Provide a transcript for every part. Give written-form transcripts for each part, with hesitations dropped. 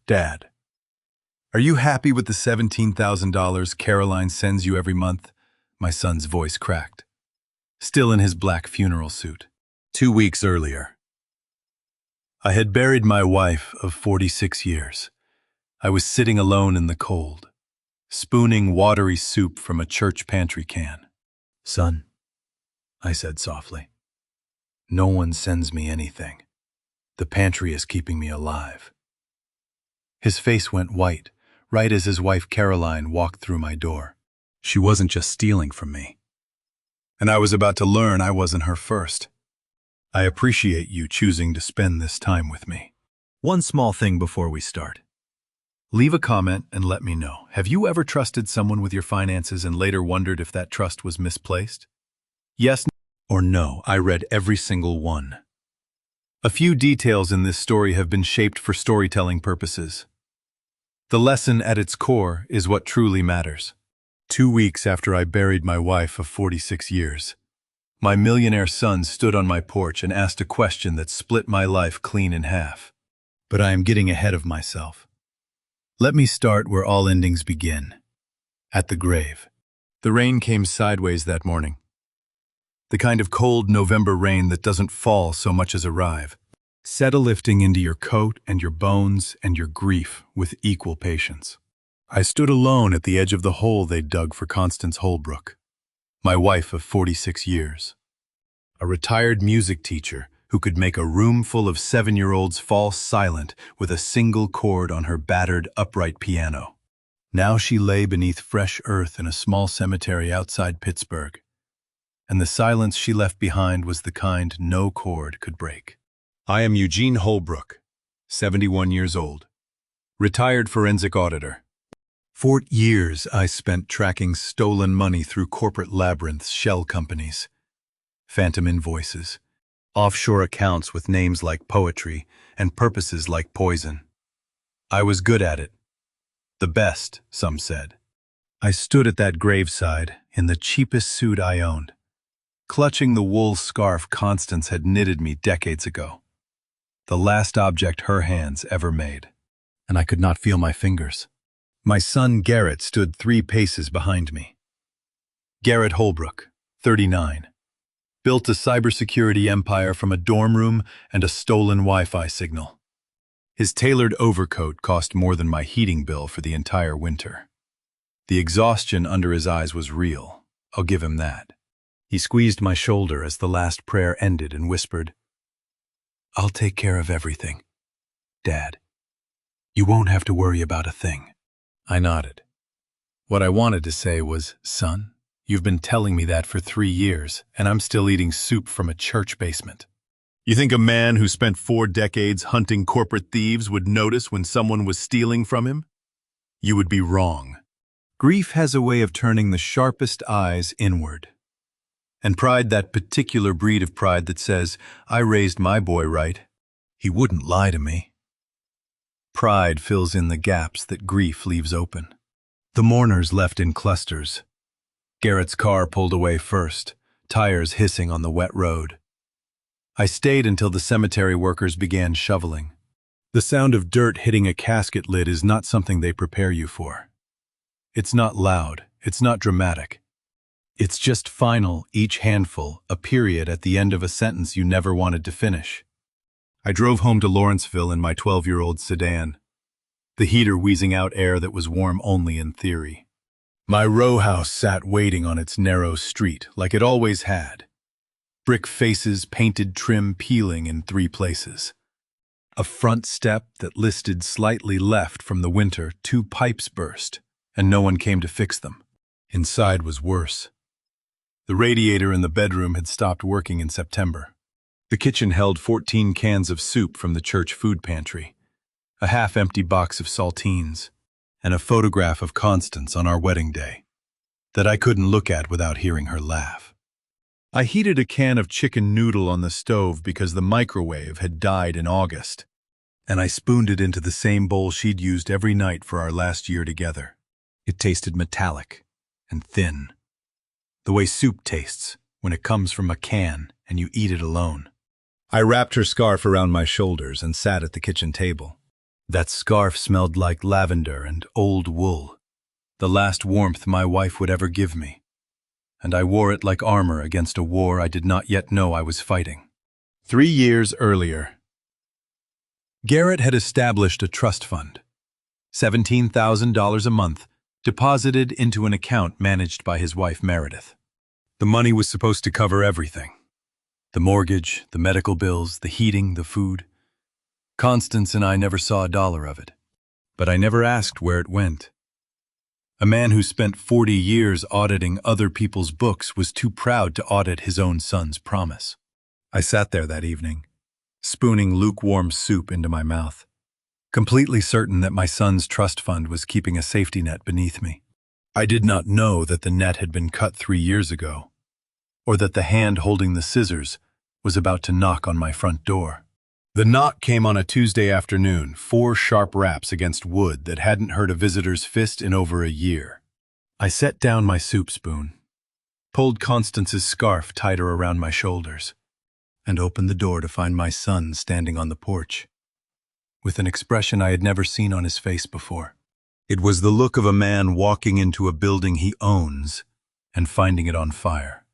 Dad, are you happy with the $17,000 Caroline sends you every month? My son's voice cracked, still in his black funeral suit. 2 weeks earlier, I had buried my wife of 46 years. I was sitting alone in the cold, spooning watery soup from a church pantry can. Son, I said softly, no one sends me anything. The pantry is keeping me alive. His face went white, right as his wife Caroline walked through my door. She wasn't just stealing from me. And I was about to learn I wasn't her first. I appreciate you choosing to spend this time with me. One small thing before we start. Leave a comment and let me know. Have you ever trusted someone with your finances and later wondered if that trust was misplaced? Yes or no, I read every single one. A few details in this story have been shaped for storytelling purposes. The lesson at its core is what truly matters. 2 weeks after I buried my wife of 46 years, my millionaire son stood on my porch and asked a question that split my life clean in half. But I am getting ahead of myself. Let me start where all endings begin, at the grave. The rain came sideways that morning. The kind of cold November rain that doesn't fall so much as arrive, lifting into your coat and your bones and your grief with equal patience. I stood alone at the edge of the hole they'd dug for Constance Holbrook, my wife of 46 years. A retired music teacher who could make a room full of 7-year-olds fall silent with a single chord on her battered upright piano. Now she lay beneath fresh earth in a small cemetery outside Pittsburgh, and the silence she left behind was the kind no chord could break. I am Eugene Holbrook, 71 years old, retired forensic auditor. For years I spent tracking stolen money through corporate labyrinths, shell companies, phantom invoices, offshore accounts with names like poetry and purposes like poison. I was good at it. The best, some said. I stood at that graveside in the cheapest suit I owned, clutching the wool scarf Constance had knitted me decades ago, the last object her hands ever made. And I could not feel my fingers. My son Garrett stood 3 paces behind me. Garrett Holbrook, 39, built a cybersecurity empire from a dorm room and a stolen Wi-Fi signal. His tailored overcoat cost more than my heating bill for the entire winter. The exhaustion under his eyes was real, I'll give him that. He squeezed my shoulder as the last prayer ended and whispered, "I'll take care of everything, Dad. You won't have to worry about a thing." I nodded. What I wanted to say was, "Son, you've been telling me that for 3 years, and I'm still eating soup from a church basement." You think a man who spent 4 decades hunting corporate thieves would notice when someone was stealing from him? You would be wrong. Grief has a way of turning the sharpest eyes inward. And pride, that particular breed of pride that says, "I raised my boy right. He wouldn't lie to me." Pride fills in the gaps that grief leaves open. The mourners left in clusters. Garrett's car pulled away first, tires hissing on the wet road. I stayed until the cemetery workers began shoveling. The sound of dirt hitting a casket lid is not something they prepare you for. It's not loud, it's not dramatic. It's just final, each handful, a period at the end of a sentence you never wanted to finish. I drove home to Lawrenceville in my 12-year-old sedan, the heater wheezing out air that was warm only in theory. My row house sat waiting on its narrow street, like it always had. Brick faces, painted trim peeling in 3 places. A front step that listed slightly left from the winter, 2 pipes burst, and no one came to fix them. Inside was worse. The radiator in the bedroom had stopped working in September. The kitchen held 14 cans of soup from the church food pantry, a half-empty box of saltines, and a photograph of Constance on our wedding day that I couldn't look at without hearing her laugh. I heated a can of chicken noodle on the stove because the microwave had died in August, and I spooned it into the same bowl she'd used every night for our last year together. It tasted metallic and thin, the way soup tastes when it comes from a can and you eat it alone. I wrapped her scarf around my shoulders and sat at the kitchen table. That scarf smelled like lavender and old wool, the last warmth my wife would ever give me, and I wore it like armor against a war I did not yet know I was fighting. 3 years earlier, Garrett had established a trust fund, $17,000 a month, deposited into an account managed by his wife Meredith. The money was supposed to cover everything: the mortgage, the medical bills, the heating, the food. Constance and I never saw a dollar of it, but I never asked where it went. A man who spent 40 years auditing other people's books was too proud to audit his own son's promise. I sat there that evening, spooning lukewarm soup into my mouth, completely certain that my son's trust fund was keeping a safety net beneath me. I did not know that the net had been cut 3 years ago, or that the hand holding the scissors was about to knock on my front door. The knock came on a Tuesday afternoon, 4 sharp raps against wood that hadn't hurt a visitor's fist in over a year. I set down my soup spoon, pulled Constance's scarf tighter around my shoulders, and opened the door to find my son standing on the porch, with an expression I had never seen on his face before. It was the look of a man walking into a building he owns and finding it on fire.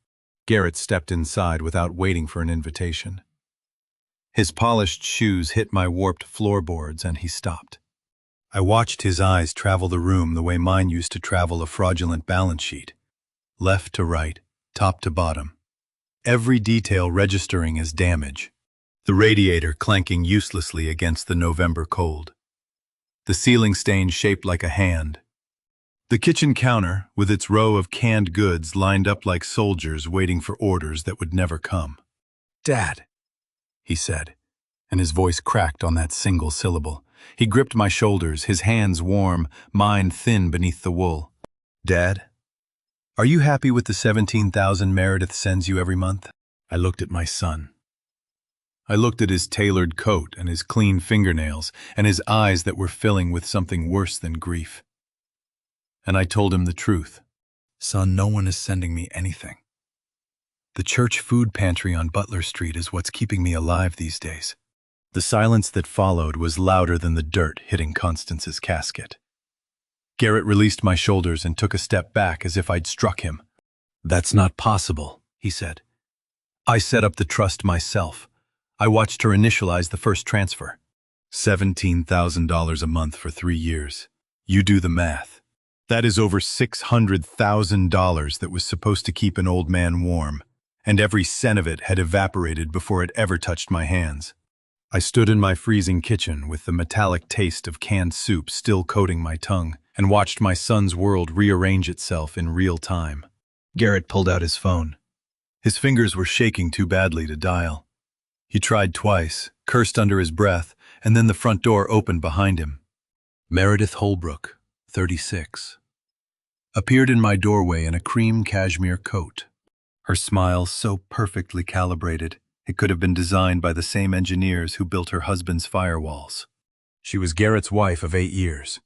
Garrett stepped inside without waiting for an invitation. His polished shoes hit my warped floorboards and he stopped. I watched his eyes travel the room the way mine used to travel a fraudulent balance sheet, left to right, top to bottom, every detail registering as damage. The radiator clanking uselessly against the November cold, the ceiling stain shaped like a hand, the kitchen counter with its row of canned goods lined up like soldiers waiting for orders that would never come. "Dad," he said, and his voice cracked on that single syllable. He gripped my shoulders, his hands warm, mine thin beneath the wool. "Dad, are you happy with the $17,000 Meredith sends you every month?" I looked at my son. I looked at his tailored coat and his clean fingernails and his eyes that were filling with something worse than grief. And I told him the truth. "Son, no one is sending me anything. The church food pantry on Butler Street is what's keeping me alive these days." The silence that followed was louder than the dirt hitting Constance's casket. Garrett released my shoulders and took a step back as if I'd struck him. "That's not possible," he said. "I set up the trust myself. I watched her initialize the first transfer. $17,000 a month for 3 years. You do the math. That is over $600,000 that was supposed to keep an old man warm, and every cent of it had evaporated before it ever touched my hands." I stood in my freezing kitchen with the metallic taste of canned soup still coating my tongue and watched my son's world rearrange itself in real time. Garrett pulled out his phone. His fingers were shaking too badly to dial. He tried twice, cursed under his breath, and then the front door opened behind him. Meredith Holbrook, 36, appeared in my doorway in a cream cashmere coat. Her smile so perfectly calibrated, it could have been designed by the same engineers who built her husband's firewalls. She was Garrett's wife of 8 years,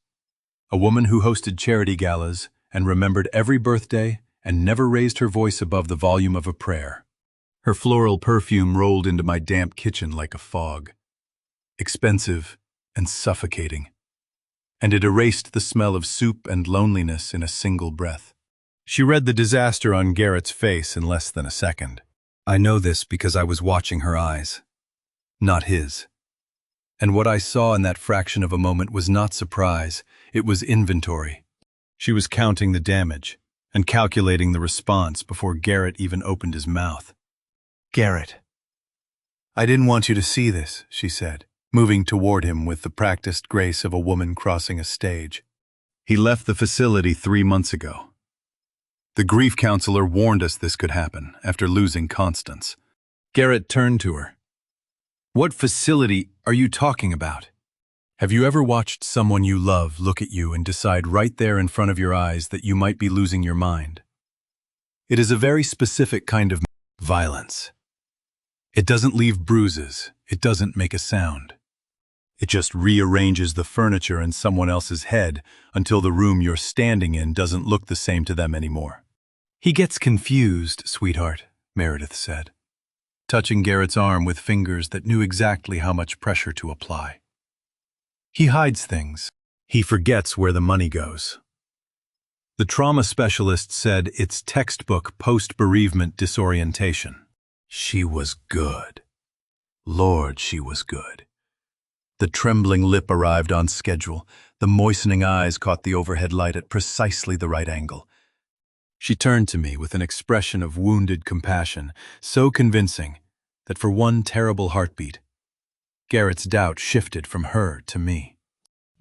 a woman who hosted charity galas and remembered every birthday and never raised her voice above the volume of a prayer. Her floral perfume rolled into my damp kitchen like a fog, expensive and suffocating, and it erased the smell of soup and loneliness in a single breath. She read the disaster on Garrett's face in less than a second. I know this because I was watching her eyes, not his. And what I saw in that fraction of a moment was not surprise, it was inventory. She was counting the damage and calculating the response before Garrett even opened his mouth. "Garrett, I didn't want you to see this," she said, moving toward him with the practiced grace of a woman crossing a stage. "He left the facility 3 months ago. The grief counselor warned us this could happen after losing Constance." Garrett turned to her. "What facility are you talking about? Have you ever watched someone you love look at you and decide right there in front of your eyes that you might be losing your mind? It is a very specific kind of violence. It doesn't leave bruises. It doesn't make a sound. It just rearranges the furniture in someone else's head until the room you're standing in doesn't look the same to them anymore." "He gets confused, sweetheart," Meredith said, touching Garrett's arm with fingers that knew exactly how much pressure to apply. He hides things. He forgets where the money goes. The trauma specialist said it's textbook post-bereavement disorientation. She was good. Lord, she was good. The trembling lip arrived on schedule. The moistening eyes caught the overhead light at precisely the right angle. She turned to me with an expression of wounded compassion, so convincing that for one terrible heartbeat, Garrett's doubt shifted from her to me.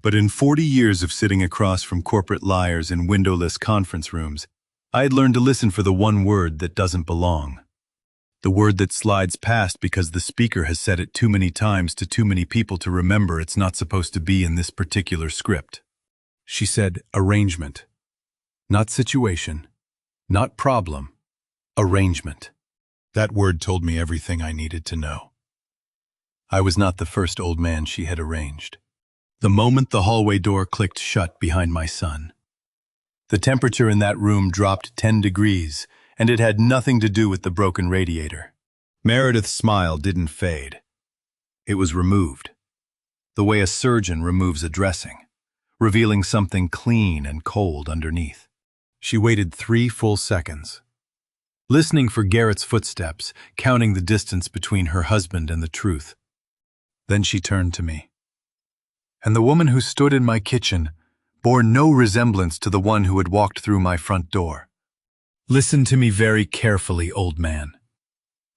But in 40 years of sitting across from corporate liars in windowless conference rooms, I had learned to listen for the one word that doesn't belong. The word that slides past because the speaker has said it too many times to too many people to remember it's not supposed to be in this particular script. She said arrangement. Not situation. Not problem. Arrangement. That word told me everything I needed to know. I was not the first old man she had arranged. The moment the hallway door clicked shut behind my son, the temperature in that room dropped 10 degrees, and it had nothing to do with the broken radiator. Meredith's smile didn't fade. It was removed, the way a surgeon removes a dressing, revealing something clean and cold underneath. She waited 3 full seconds, listening for Garrett's footsteps, counting the distance between her husband and the truth. Then she turned to me. And the woman who stood in my kitchen bore no resemblance to the one who had walked through my front door. "Listen to me very carefully, old man,"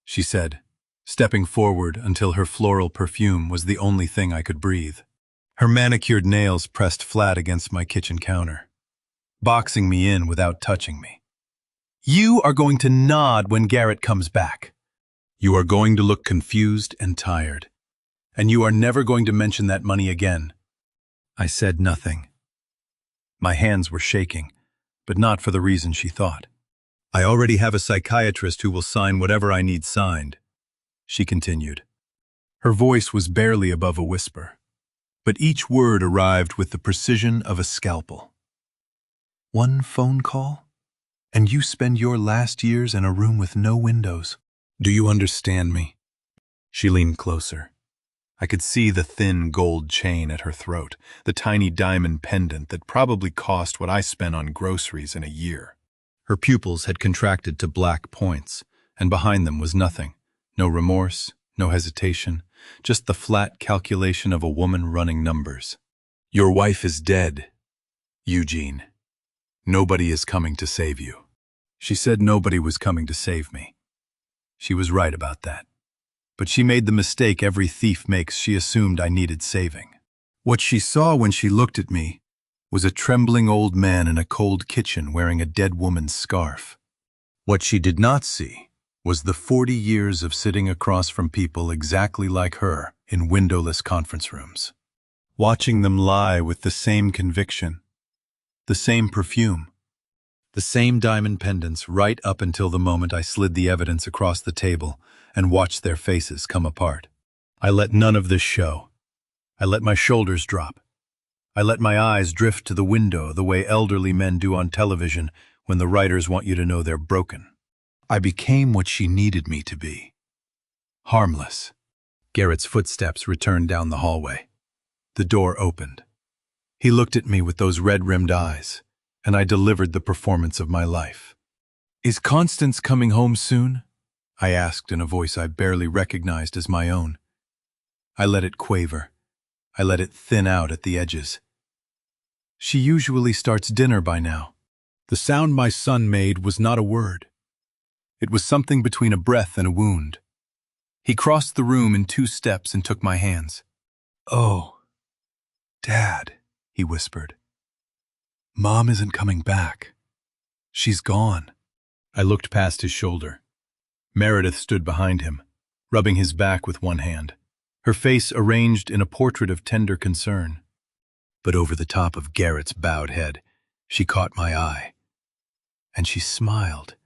she said, stepping forward until her floral perfume was the only thing I could breathe. Her manicured nails pressed flat against my kitchen counter, boxing me in without touching me. "You are going to nod when Garrett comes back. You are going to look confused and tired. And you are never going to mention that money again." I said nothing. My hands were shaking, but not for the reason she thought. "I already have a psychiatrist who will sign whatever I need signed," she continued. Her voice was barely above a whisper, but each word arrived with the precision of a scalpel. "One phone call, and you spend your last years in a room with no windows. Do you understand me?" She leaned closer. I could see the thin gold chain at her throat, the tiny diamond pendant that probably cost what I spent on groceries in a year. Her pupils had contracted to black points, and behind them was nothing. No remorse, no hesitation, just the flat calculation of a woman running numbers. "Your wife is dead, Eugene. Nobody is coming to save you." She said nobody was coming to save me. She was right about that. But she made the mistake every thief makes. She assumed I needed saving. What she saw when she looked at me was a trembling old man in a cold kitchen wearing a dead woman's scarf. What she did not see was the 40 years of sitting across from people exactly like her in windowless conference rooms, watching them lie with the same conviction, the same perfume, the same diamond pendants right up until the moment I slid the evidence across the table and watched their faces come apart. I let none of this show. I let my shoulders drop. I let my eyes drift to the window the way elderly men do on television when the writers want you to know they're broken. I became what she needed me to be. Harmless. Garrett's footsteps returned down the hallway. The door opened. He looked at me with those red-rimmed eyes, and I delivered the performance of my life. "Is Constance coming home soon?" I asked in a voice I barely recognized as my own. I let it quaver. I let it thin out at the edges. "She usually starts dinner by now." The sound my son made was not a word. It was something between a breath and a wound. He crossed the room in 2 steps and took my hands. "Oh, Dad," he whispered. "Mom isn't coming back. She's gone." I looked past his shoulder. Meredith stood behind him, rubbing his back with one hand, her face arranged in a portrait of tender concern. But over the top of Garrett's bowed head, she caught my eye. And she smiled.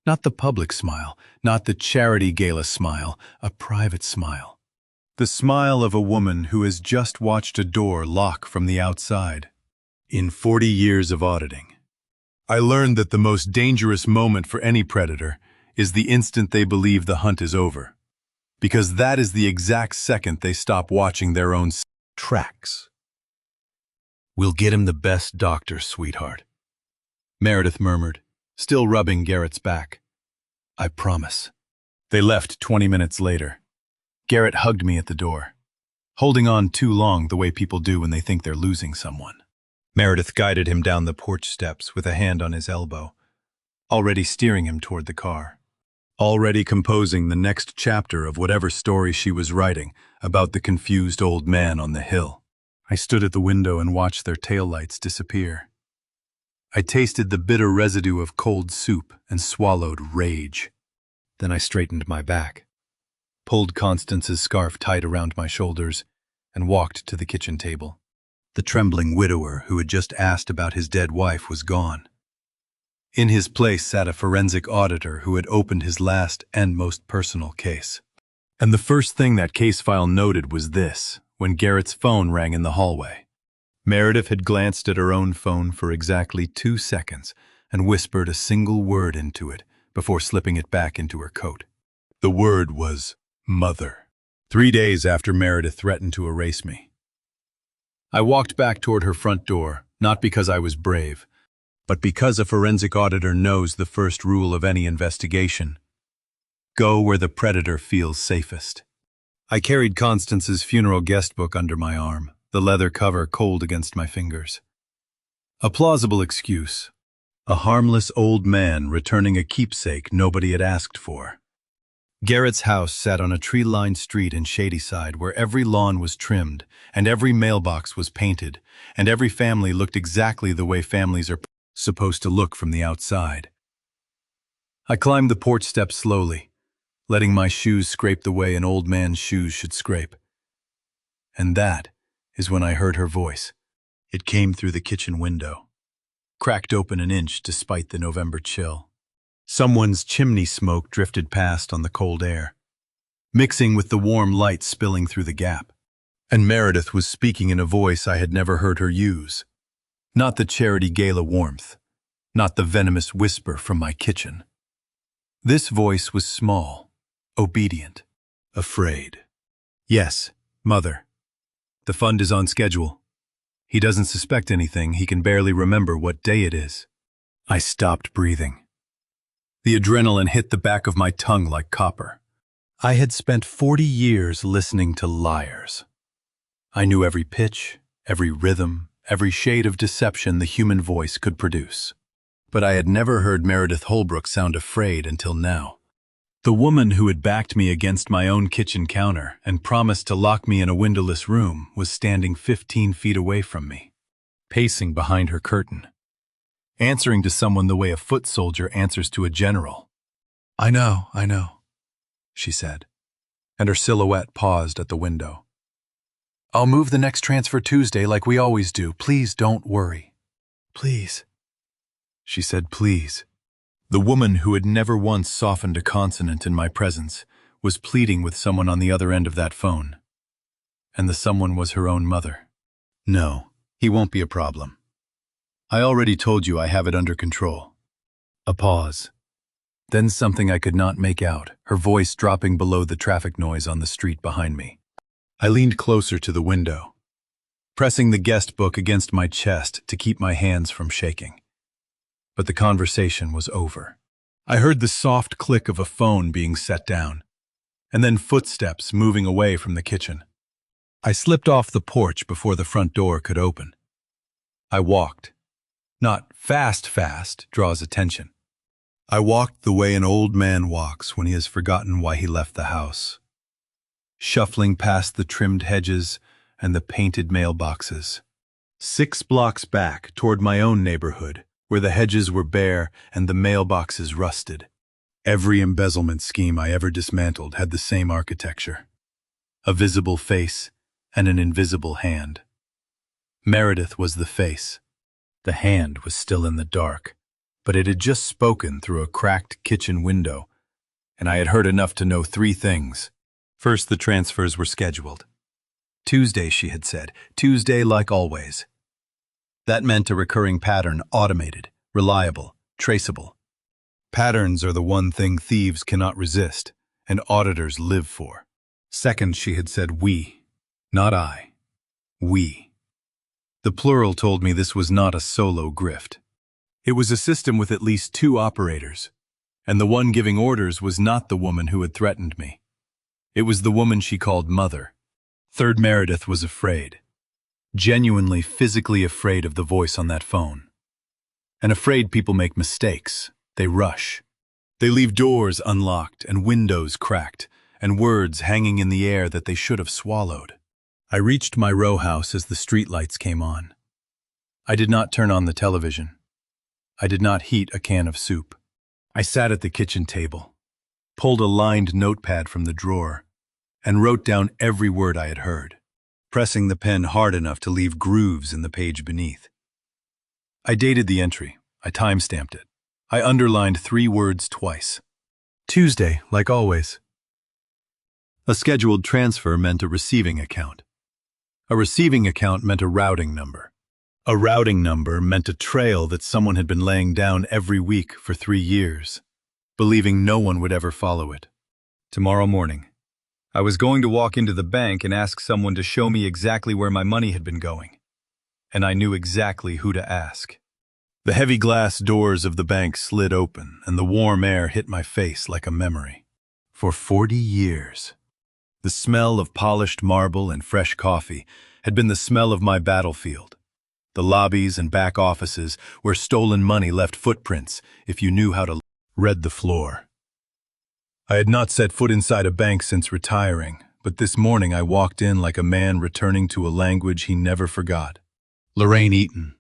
Not the public smile, not the charity gala smile, a private smile. The smile of a woman who has just watched a door lock from the outside. In 40 years of auditing, I learned that the most dangerous moment for any predator is the instant they believe the hunt is over, because that is the exact second they stop watching their own tracks. We'll get him the best doctor, sweetheart, Meredith murmured, still rubbing Garrett's back. I promise. They left 20 minutes later. Garrett hugged me at the door, holding on too long the way people do when they think they're losing someone. Meredith guided him down the porch steps with a hand on his elbow, already steering him toward the car, already composing the next chapter of whatever story she was writing about the confused old man on the hill. I stood at the window and watched their taillights disappear. I tasted the bitter residue of cold soup and swallowed rage. Then I straightened my back, pulled Constance's scarf tight around my shoulders, and walked to the kitchen table. The trembling widower who had just asked about his dead wife was gone. In his place sat a forensic auditor who had opened his last and most personal case. And the first thing that case file noted was this, when Garrett's phone rang in the hallway. Meredith had glanced at her own phone for exactly 2 seconds and whispered a single word into it before slipping it back into her coat. The word was mother. 3 days after Meredith threatened to erase me. I walked back toward her front door, not because I was brave, but because a forensic auditor knows the first rule of any investigation. Go where the predator feels safest. I carried Constance's funeral guest book under my arm, the leather cover cold against my fingers. A plausible excuse. A harmless old man returning a keepsake nobody had asked for. Garrett's house sat on a tree-lined street in Shadyside where every lawn was trimmed, and every mailbox was painted, and every family looked exactly the way families are supposed to look from the outside. I climbed the porch steps slowly, letting my shoes scrape the way an old man's shoes should scrape. And that is when I heard her voice. It came through the kitchen window, cracked open an inch despite the November chill. Someone's chimney smoke drifted past on the cold air, mixing with the warm light spilling through the gap. And Meredith was speaking in a voice I had never heard her use. Not the charity gala warmth, not the venomous whisper from my kitchen. This voice was small, obedient, afraid. Yes, Mother. The fund is on schedule. He doesn't suspect anything, he can barely remember what day it is. I stopped breathing. The adrenaline hit the back of my tongue like copper. I had spent 40 years listening to liars. I knew every pitch, every rhythm, every shade of deception the human voice could produce. But I had never heard Meredith Holbrook sound afraid until now. The woman who had backed me against my own kitchen counter and promised to lock me in a windowless room was standing 15 feet away from me, pacing behind her curtain, answering to someone the way a foot soldier answers to a general. I know, she said, and her silhouette paused at the window. I'll move the next transfer Tuesday like we always do. Please don't worry. Please. She said please. The woman who had never once softened a consonant in my presence was pleading with someone on the other end of that phone. And the someone was her own mother. No, he won't be a problem. I already told you I have it under control. A pause. Then something I could not make out, her voice dropping below the traffic noise on the street behind me. I leaned closer to the window, pressing the guest book against my chest to keep my hands from shaking. But the conversation was over. I heard the soft click of a phone being set down, and then footsteps moving away from the kitchen. I slipped off the porch before the front door could open. I walked. Not fast draws attention. I walked the way an old man walks when he has forgotten why he left the house, shuffling past the trimmed hedges and the painted mailboxes. 6 blocks back toward my own neighborhood, where the hedges were bare and the mailboxes rusted. Every embezzlement scheme I ever dismantled had the same architecture. A visible face and an invisible hand. Meredith was the face. The hand was still in the dark, but it had just spoken through a cracked kitchen window, and I had heard enough to know 3 things. First, the transfers were scheduled. Tuesday, she had said. Tuesday like always. That meant a recurring pattern, automated, reliable, traceable. Patterns are the one thing thieves cannot resist, and auditors live for. Second, she had said we, not I. We. The plural told me this was not a solo grift. It was a system with at least two operators, and the one giving orders was not the woman who had threatened me. It was the woman she called Mother. Third Meredith was afraid. Genuinely, physically afraid of the voice on that phone. And afraid people make mistakes. They rush. They leave doors unlocked and windows cracked, and words hanging in the air that they should have swallowed. I reached my row house as the streetlights came on. I did not turn on the television. I did not heat a can of soup. I sat at the kitchen table, pulled a lined notepad from the drawer, and wrote down every word I had heard, pressing the pen hard enough to leave grooves in the page beneath. I dated the entry. I time-stamped it. I underlined 3 words twice. Tuesday, like always. A scheduled transfer meant a receiving account. A receiving account meant a routing number. A routing number meant a trail that someone had been laying down every week for 3 years, believing no one would ever follow it. Tomorrow morning, I was going to walk into the bank and ask someone to show me exactly where my money had been going. And I knew exactly who to ask. The heavy glass doors of the bank slid open, and the warm air hit my face like a memory. For 40 years, the smell of polished marble and fresh coffee had been the smell of my battlefield. The lobbies and back offices where stolen money left footprints if you knew how to read the floor. I had not set foot inside a bank since retiring, but this morning I walked in like a man returning to a language he never forgot. Lorraine Eaton,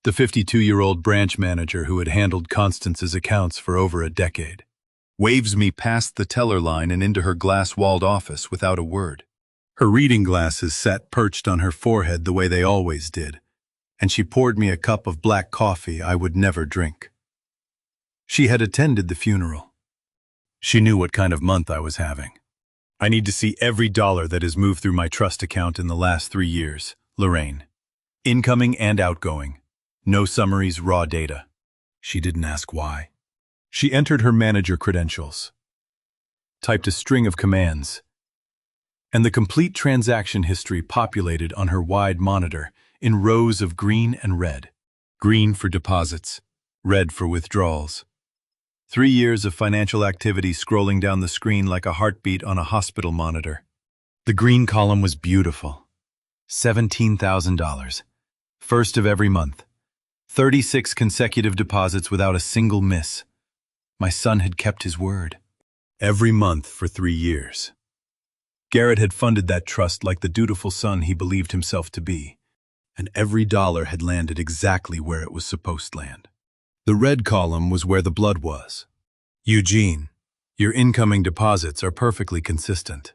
the 52-year-old branch manager who had handled Constance's accounts for over a decade, waves me past the teller line and into her glass-walled office without a word. Her reading glasses sat perched on her forehead the way they always did, and she poured me a cup of black coffee I would never drink. She had attended the funeral. She knew what kind of month I was having. I need to see every dollar that has moved through my trust account in the last 3 years, Lorraine. Incoming and outgoing. No summaries, raw data. She didn't ask why. She entered her manager credentials, typed a string of commands, and the complete transaction history populated on her wide monitor in rows of green and red. Green for deposits, red for withdrawals. 3 years of financial activity scrolling down the screen like a heartbeat on a hospital monitor. The green column was beautiful. $17,000. First of every month. 36 consecutive deposits without a single miss. My son had kept his word. Every month for 3 years. Garrett had funded that trust like the dutiful son he believed himself to be, and every dollar had landed exactly where it was supposed to land. The red column was where the blood was. Eugene, your incoming deposits are perfectly consistent,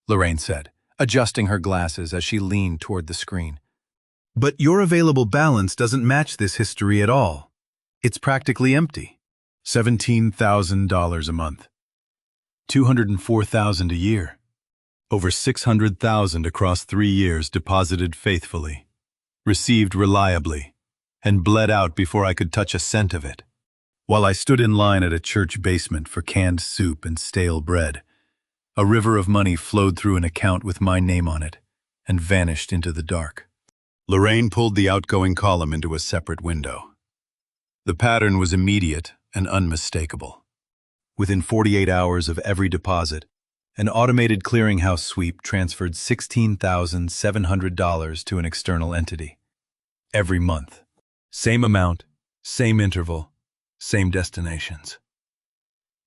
Lorraine said, adjusting her glasses as she leaned toward the screen. But your available balance doesn't match this history at all. It's practically empty. $17,000 a month. $204,000 a year. Over $600,000 across 3 years deposited faithfully, received reliably, and bled out before I could touch a cent of it. While I stood in line at a church basement for canned soup and stale bread, a river of money flowed through an account with my name on it and vanished into the dark. Lorraine pulled the outgoing column into a separate window. The pattern was immediate and unmistakable. Within 48 hours of every deposit, an automated clearinghouse sweep transferred $16,700 to an external entity. Every month. Same amount, same interval, same destinations.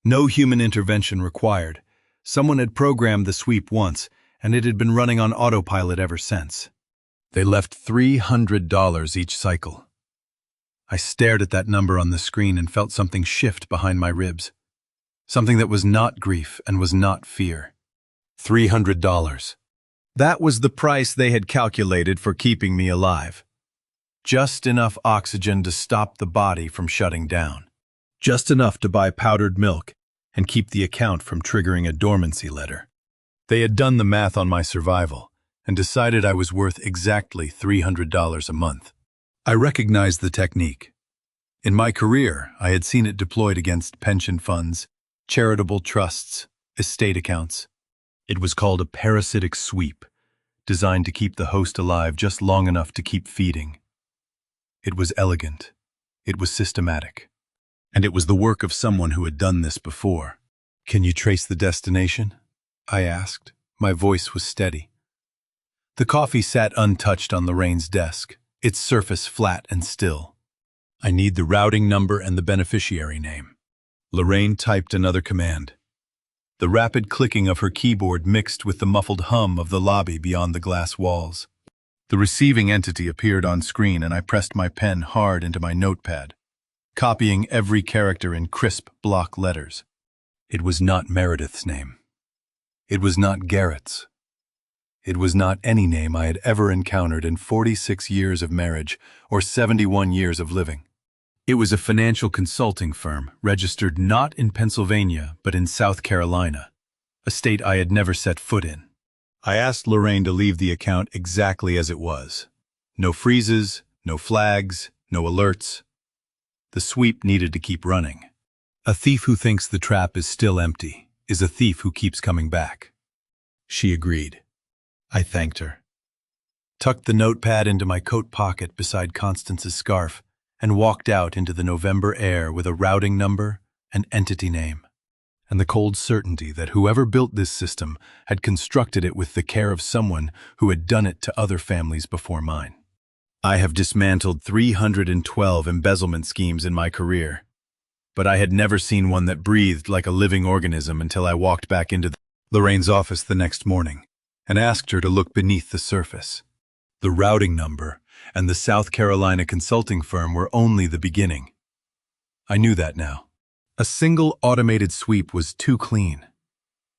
No human intervention required. Someone had programmed the sweep once, and it had been running on autopilot ever since. They left $300 each cycle. I stared at that number on the screen and felt something shift behind my ribs. Something that was not grief and was not fear. $300. That was the price they had calculated for keeping me alive. Just enough oxygen to stop the body from shutting down. Just enough to buy powdered milk and keep the account from triggering a dormancy letter. They had done the math on my survival and decided I was worth exactly $300 a month. I recognized the technique. In my career, I had seen it deployed against pension funds, charitable trusts, estate accounts. It was called a parasitic sweep, designed to keep the host alive just long enough to keep feeding. It was elegant. It was systematic. And it was the work of someone who had done this before. "Can you trace the destination?" I asked. My voice was steady. The coffee sat untouched on Lorraine's desk, its surface flat and still. "I need the routing number and the beneficiary name." Lorraine typed another command. The rapid clicking of her keyboard mixed with the muffled hum of the lobby beyond the glass walls. The receiving entity appeared on screen, and I pressed my pen hard into my notepad, copying every character in crisp block letters. It was not Meredith's name. It was not Garrett's. It was not any name I had ever encountered in 46 years of marriage or 71 years of living. It was a financial consulting firm registered not in Pennsylvania but in South Carolina, a state I had never set foot in. I asked Lorraine to leave the account exactly as it was. No freezes, no flags, no alerts. The sweep needed to keep running. A thief who thinks the trap is still empty is a thief who keeps coming back. She agreed. I thanked her, tucked the notepad into my coat pocket beside Constance's scarf, and walked out into the November air with a routing number and entity name, and the cold certainty that whoever built this system had constructed it with the care of someone who had done it to other families before mine. I have dismantled 312 embezzlement schemes in my career, but I had never seen one that breathed like a living organism until I walked back into Lorraine's office the next morning and asked her to look beneath the surface. The routing number and the South Carolina consulting firm were only the beginning. I knew that now. A single automated sweep was too clean,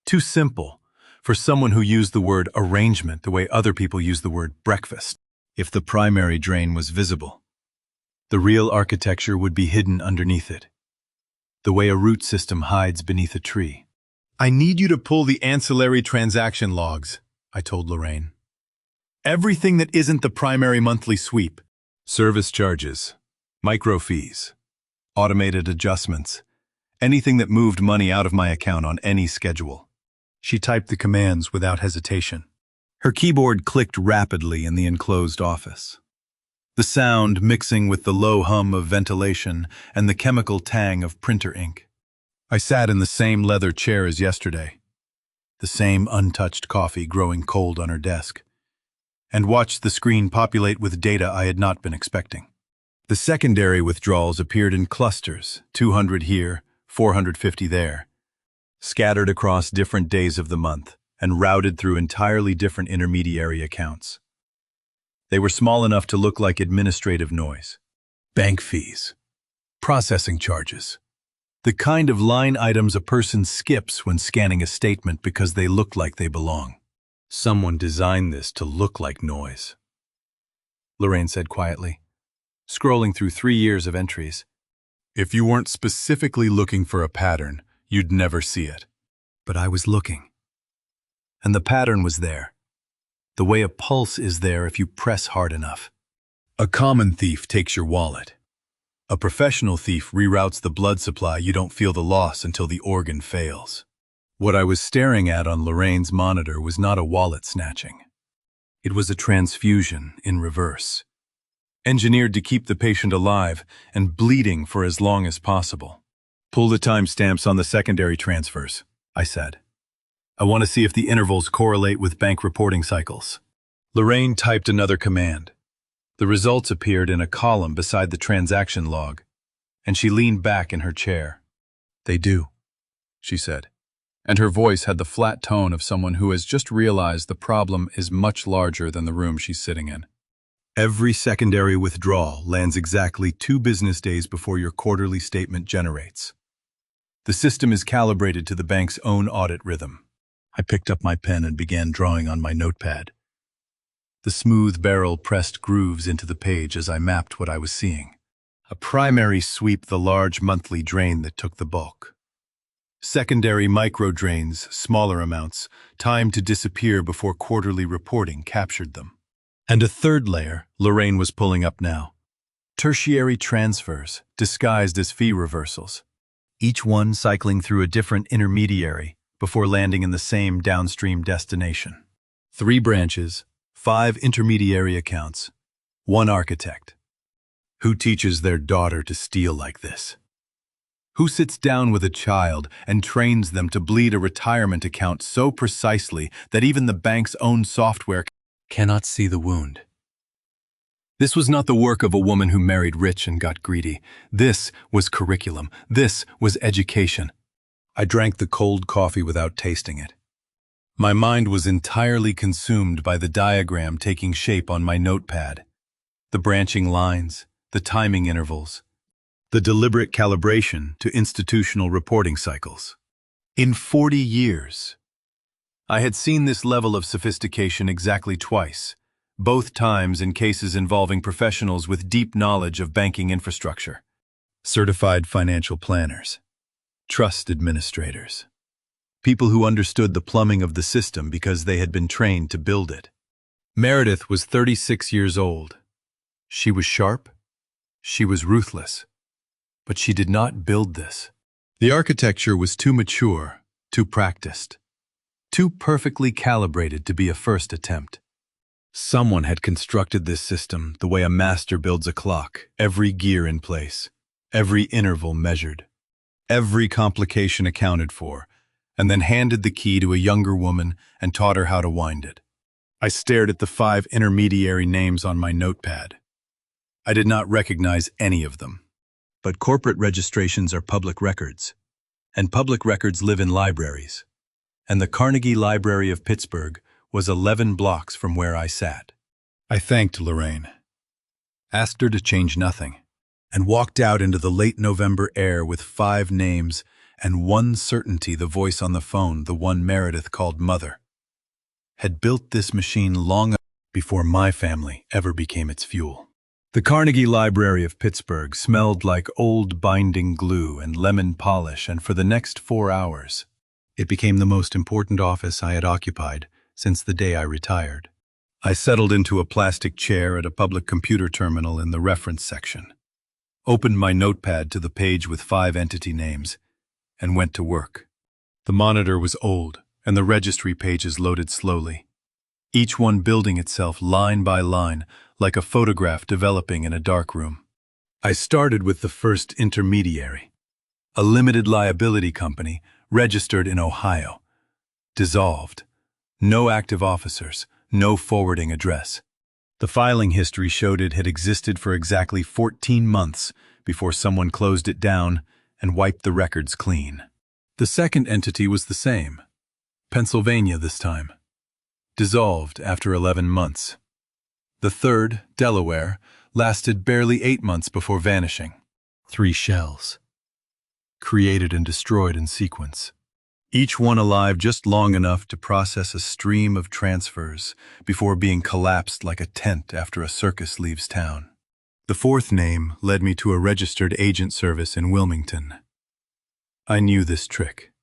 too simple for someone who used the word arrangement the way other people use the word breakfast. If the primary drain was visible, the real architecture would be hidden underneath it, the way a root system hides beneath a tree. "I need you to pull the ancillary transaction logs," I told Lorraine. "Everything that isn't the primary monthly sweep. Service charges, micro fees, automated adjustments, anything that moved money out of my account on any schedule." She typed the commands without hesitation. Her keyboard clicked rapidly in the enclosed office, the sound mixing with the low hum of ventilation and the chemical tang of printer ink. I sat in the same leather chair as yesterday, the same untouched coffee growing cold on her desk, and watched the screen populate with data I had not been expecting. The secondary withdrawals appeared in clusters, 200 here, 450 there, scattered across different days of the month and routed through entirely different intermediary accounts. They were small enough to look like administrative noise. Bank fees, processing charges, the kind of line items a person skips when scanning a statement because they look like they belong. Someone designed this to look like noise, Lorraine said quietly, scrolling through 3 years of entries. "If you weren't specifically looking for a pattern, you'd never see it." But I was looking. And the pattern was there, the way a pulse is there if you press hard enough. A common thief takes your wallet. A professional thief reroutes the blood supply. You don't feel the loss until the organ fails. What I was staring at on Lorraine's monitor was not a wallet snatching. It was a transfusion in reverse, engineered to keep the patient alive and bleeding for as long as possible. "Pull the timestamps on the secondary transfers," I said. "I want to see if the intervals correlate with bank reporting cycles." Lorraine typed another command. The results appeared in a column beside the transaction log, and she leaned back in her chair. "They do," she said, and her voice had the flat tone of someone who has just realized the problem is much larger than the room she's sitting in. "Every secondary withdrawal lands exactly 2 business days before your quarterly statement generates. The system is calibrated to the bank's own audit rhythm." I picked up my pen and began drawing on my notepad. The smooth barrel pressed grooves into the page as I mapped what I was seeing. A primary sweep, the large monthly drain that took the bulk. Secondary micro-drains, smaller amounts, timed to disappear before quarterly reporting captured them. And a third layer Lorraine was pulling up now. Tertiary transfers, disguised as fee reversals, each one cycling through a different intermediary before landing in the same downstream destination. 3 branches, 5 intermediary accounts, 1 architect. Who teaches their daughter to steal like this? Who sits down with a child and trains them to bleed a retirement account so precisely that even the bank's own software cannot see the wound? This was not the work of a woman who married rich and got greedy. This was curriculum. This was education. I drank the cold coffee without tasting it. My mind was entirely consumed by the diagram taking shape on my notepad. The branching lines, the timing intervals, the deliberate calibration to institutional reporting cycles. In 40 years, I had seen this level of sophistication exactly twice, both times in cases involving professionals with deep knowledge of banking infrastructure. Certified financial planners, trust administrators, people who understood the plumbing of the system because they had been trained to build it. Meredith was 36 years old. She was sharp, she was ruthless, but she did not build this. The architecture was too mature, too practiced, too perfectly calibrated to be a first attempt. Someone had constructed this system the way a master builds a clock, every gear in place, every interval measured, every complication accounted for, and then handed the key to a younger woman and taught her how to wind it. I stared at the 5 intermediary names on my notepad. I did not recognize any of them. But corporate registrations are public records, and public records live in libraries. And the Carnegie Library of Pittsburgh was 11 blocks from where I sat. I thanked Lorraine, asked her to change nothing, and walked out into the late November air with 5 names and one certainty: the voice on the phone, the one Meredith called Mother, had built this machine long before my family ever became its fuel. The Carnegie Library of Pittsburgh smelled like old binding glue and lemon polish, and for the next 4 hours, it became the most important office I had occupied since the day I retired. I settled into a plastic chair at a public computer terminal in the reference section, opened my notepad to the page with 5 entity names, and went to work. The monitor was old, and the registry pages loaded slowly, each one building itself line by line, like a photograph developing in a dark room. I started with the first intermediary, a limited liability company registered in Ohio, dissolved, no active officers, no forwarding address. The filing history showed it had existed for exactly 14 months before someone closed it down and wiped the records clean. The second entity was the same, Pennsylvania this time, dissolved after 11 months. The third, Delaware, lasted barely 8 months before vanishing. 3 shells, created and destroyed in sequence, each one alive just long enough to process a stream of transfers before being collapsed like a tent after a circus leaves town. The fourth name led me to a registered agent service in Wilmington. I knew this trick.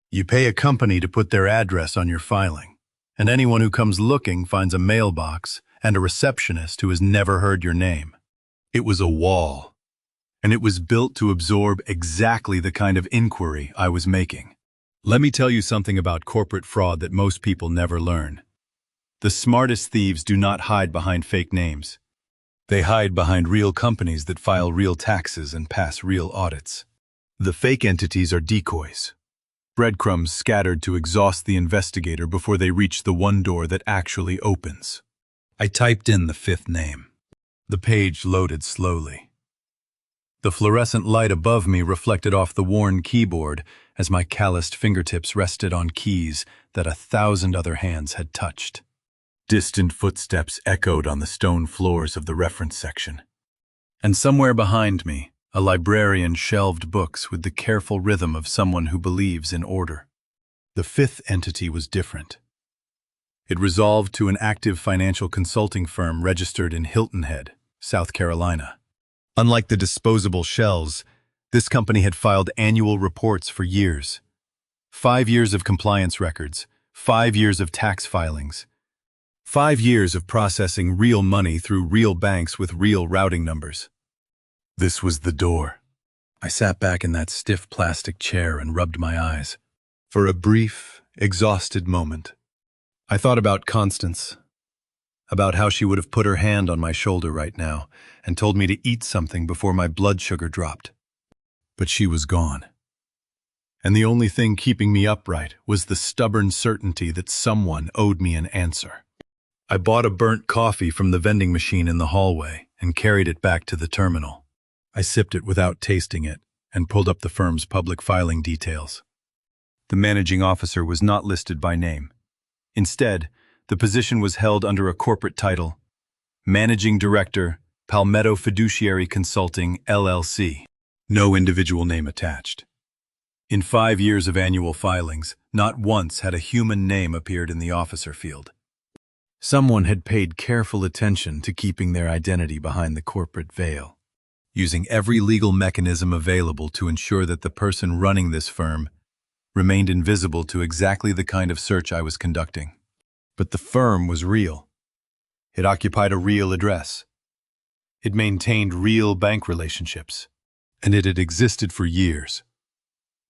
You pay a company to put their address on your filing, and anyone who comes looking finds a mailbox and a receptionist who has never heard your name. It was a wall, and it was built to absorb exactly the kind of inquiry I was making. Let me tell you something about corporate fraud that most people never learn. The smartest thieves do not hide behind fake names. They hide behind real companies that file real taxes and pass real audits. The fake entities are decoys, breadcrumbs scattered to exhaust the investigator before they reach the one door that actually opens. I typed in the 5th name. The page loaded slowly. The fluorescent light above me reflected off the worn keyboard as my calloused fingertips rested on keys that 1,000 other hands had touched. Distant footsteps echoed on the stone floors of the reference section. And somewhere behind me, a librarian shelved books with the careful rhythm of someone who believes in order. The 5th entity was different. It resolved to an active financial consulting firm registered in Hilton Head, South Carolina. Unlike the disposable shells, this company had filed annual reports for years. 5 years of compliance records, 5 years of tax filings, 5 years of processing real money through real banks with real routing numbers. This was the door. I sat back in that stiff plastic chair and rubbed my eyes. For a brief, exhausted moment, I thought about Constance, about how she would have put her hand on my shoulder right now and told me to eat something before my blood sugar dropped. But she was gone. And the only thing keeping me upright was the stubborn certainty that someone owed me an answer. I bought a burnt coffee from the vending machine in the hallway and carried it back to the terminal. I sipped it without tasting it and pulled up the firm's public filing details. The managing officer was not listed by name. Instead, the position was held under a corporate title, Managing Director, Palmetto Fiduciary Consulting, LLC. No individual name attached. In 5 years of annual filings, not once had a human name appeared in the officer field. Someone had paid careful attention to keeping their identity behind the corporate veil, using every legal mechanism available to ensure that the person running this firm remained invisible to exactly the kind of search I was conducting. But the firm was real. It occupied a real address. It maintained real bank relationships. And it had existed for years.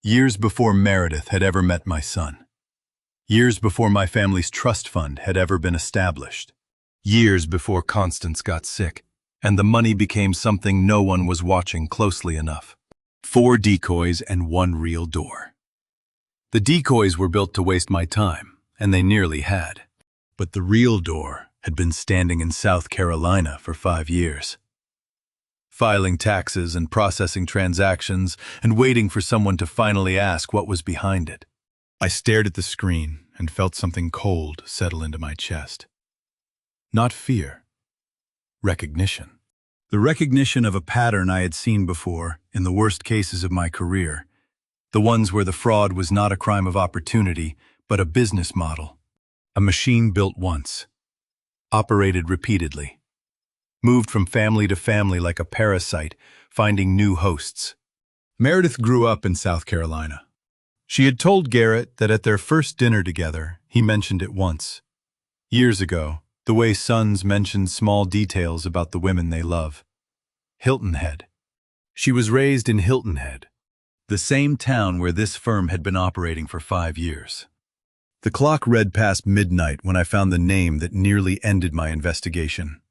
Years before Meredith had ever met my son. Years before my family's trust fund had ever been established. Years before Constance got sick, and the money became something no one was watching closely enough. 4 decoys and 1 real door. The decoys were built to waste my time, and they nearly had. But the real door had been standing in South Carolina for 5 years. Filing taxes and processing transactions and waiting for someone to finally ask what was behind it. I stared at the screen and felt something cold settle into my chest. Not fear. Recognition. The recognition of a pattern I had seen before in the worst cases of my career. The ones where the fraud was not a crime of opportunity, but a business model. A machine built once. Operated repeatedly. Moved from family to family like a parasite, finding new hosts. Meredith grew up in South Carolina. She had told Garrett that at their first dinner together, he mentioned it once. Years ago, the way sons mentioned small details about the women they love. Hilton Head. She was raised in Hilton Head, the same town where this firm had been operating for 5 years. The clock read past midnight when I found the name that nearly ended my investigation.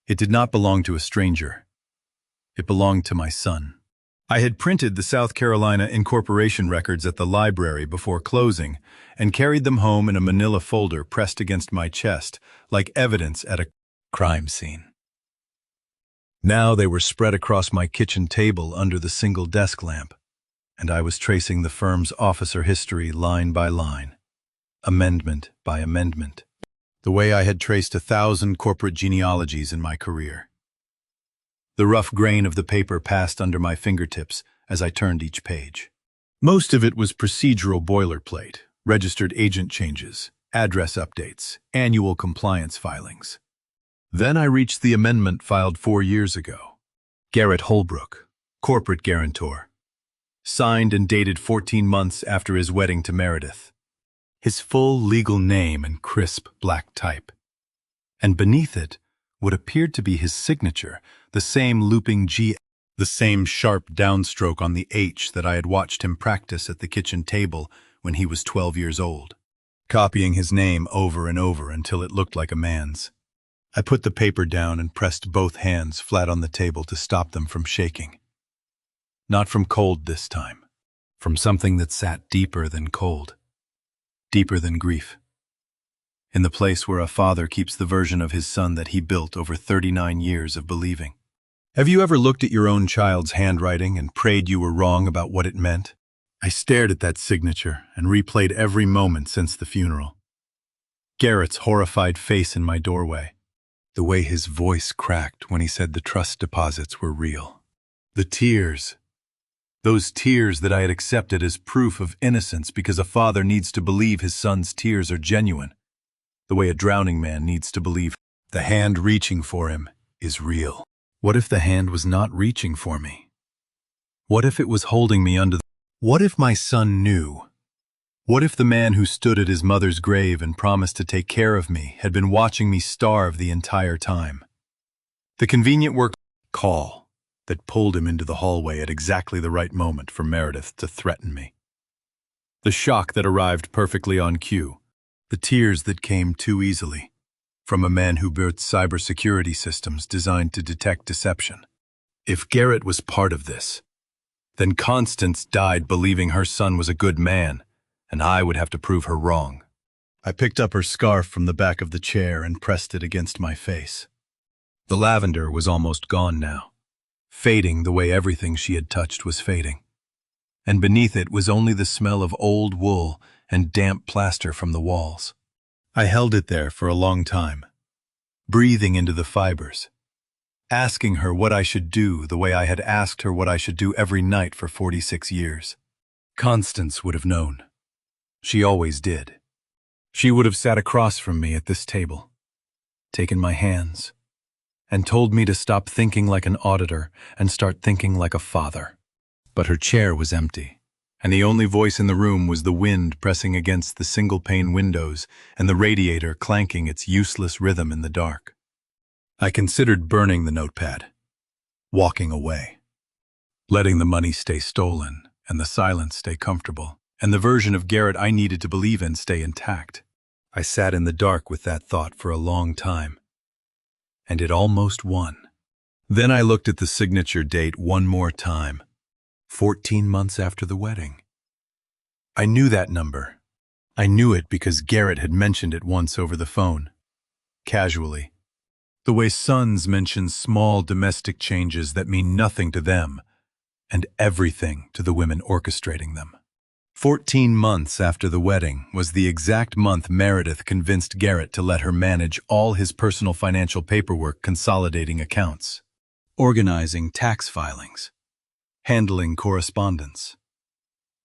It did not belong to a stranger. It belonged to my son. I had printed the South Carolina incorporation records at the library before closing and carried them home in a manila folder pressed against my chest, like evidence at a crime scene. Now they were spread across my kitchen table under the single desk lamp, and I was tracing the firm's officer history line by line, amendment by amendment. The way I had traced 1,000 corporate genealogies in my career. The rough grain of the paper passed under my fingertips as I turned each page. Most of it was procedural boilerplate, registered agent changes, address updates, annual compliance filings. Then I reached the amendment filed 4 years ago. Garrett Holbrook, corporate guarantor. Signed and dated 14 months after his wedding to Meredith. His full legal name in crisp black type. And beneath it, what appeared to be his signature, the same looping G, the same sharp downstroke on the H that I had watched him practice at the kitchen table when he was 12 years old, copying his name over and over until it looked like a man's. I put the paper down and pressed both hands flat on the table to stop them from shaking. Not from cold this time, from something that sat deeper than cold. Deeper than grief. In the place where a father keeps the version of his son that he built over 39 years of believing. Have you ever looked at your own child's handwriting and prayed you were wrong about what it meant? I stared at that signature and replayed every moment since the funeral. Garrett's horrified face in my doorway. The way his voice cracked when he said the trust deposits were real. The tears. Those tears that I had accepted as proof of innocence because a father needs to believe his son's tears are genuine, the way a drowning man needs to believe the hand reaching for him is real. What if the hand was not reaching for me? What if it was holding me under the... What if my son knew? What if the man who stood at his mother's grave and promised to take care of me had been watching me starve the entire time? The convenient work call that pulled him into the hallway at exactly the right moment for Meredith to threaten me. The shock that arrived perfectly on cue. The tears that came too easily. from a man who built cybersecurity systems designed to detect deception. If Garrett was part of this, then Constance died believing her son was a good man, and I would have to prove her wrong. I picked up her scarf from the back of the chair and pressed it against my face. The lavender was almost gone now, fading the way everything she had touched was fading. And beneath it was only the smell of old wool and damp plaster from the walls. I held it there for a long time, breathing into the fibers, asking her what I should do the way I had asked her what I should do every night for 46 years. Constance would have known. She always did. She would have sat across from me at this table, taken my hands, and told me to stop thinking like an auditor and start thinking like a father. But her chair was empty, and the only voice in the room was the wind pressing against the single-pane windows and the radiator clanking its useless rhythm in the dark. I considered burning the notepad, walking away, letting the money stay stolen and the silence stay comfortable, and the version of Garrett I needed to believe in stay intact. I sat in the dark with that thought for a long time, and it almost won. Then I looked at the signature date one more time, 14 months after the wedding. I knew that number. I knew it because Garrett had mentioned it once over the phone, casually, the way sons mention small domestic changes that mean nothing to them and everything to the women orchestrating them. 14 months after the wedding was the exact month Meredith convinced Garrett to let her manage all his personal financial paperwork, consolidating accounts, organizing tax filings, handling correspondence.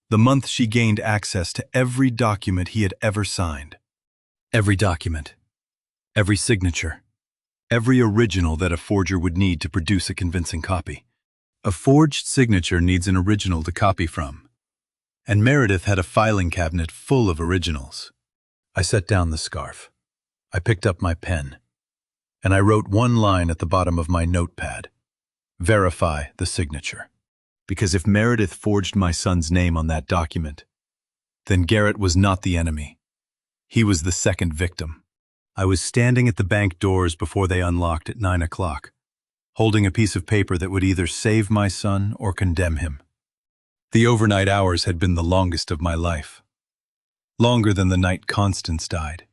The month she gained access to every document he had ever signed. Every document, every signature, every original that a forger would need to produce a convincing copy. A forged signature needs an original to copy from, and Meredith had a filing cabinet full of originals. I set down the scarf. I picked up my pen, and I wrote one line at the bottom of my notepad: verify the signature. Because if Meredith forged my son's name on that document, then Garrett was not the enemy. He was the second victim. I was standing at the bank doors before they unlocked at 9 o'clock, holding a piece of paper that would either save my son or condemn him. The overnight hours had been the longest of my life. Longer than the night Constance died.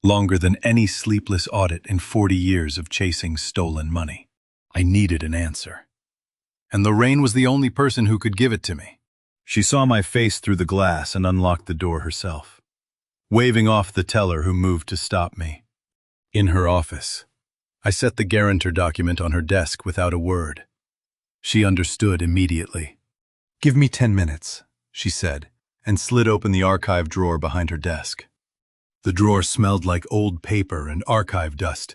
Longer than any sleepless audit in 40 years of chasing stolen money. I needed an answer. And Lorraine was the only person who could give it to me. She saw my face through the glass and unlocked the door herself, waving off the teller who moved to stop me. In her office, I set the guarantor document on her desk without a word. She understood immediately. "Give me 10 minutes," she said, and slid open the archive drawer behind her desk. The drawer smelled like old paper and archive dust,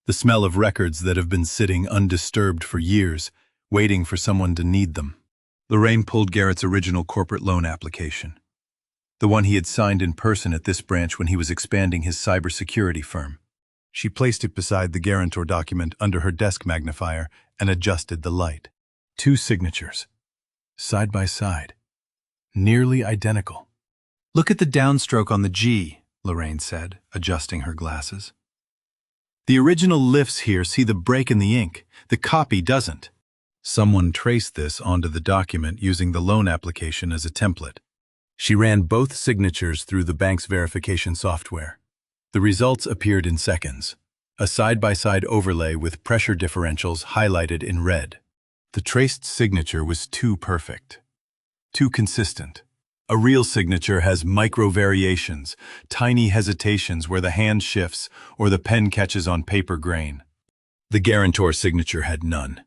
the smell of records that have been sitting undisturbed for years, waiting for someone to need them. Lorraine pulled Garrett's original corporate loan application, the one he had signed in person at this branch when he was expanding his cybersecurity firm. She placed it beside the guarantor document under her desk magnifier and adjusted the light. 2 signatures, side by side, nearly identical. "Look at the downstroke on the G," Lorraine said, adjusting her glasses. "The original lifts here see the break in the ink. The copy doesn't." Someone traced this onto the document using the loan application as a template. She ran both signatures through the bank's verification software. The results appeared in seconds, a side-by-side overlay with pressure differentials highlighted in red. The traced signature was too perfect, too consistent. A real signature has micro-variations, tiny hesitations where the hand shifts or the pen catches on paper grain. The guarantor signature had none.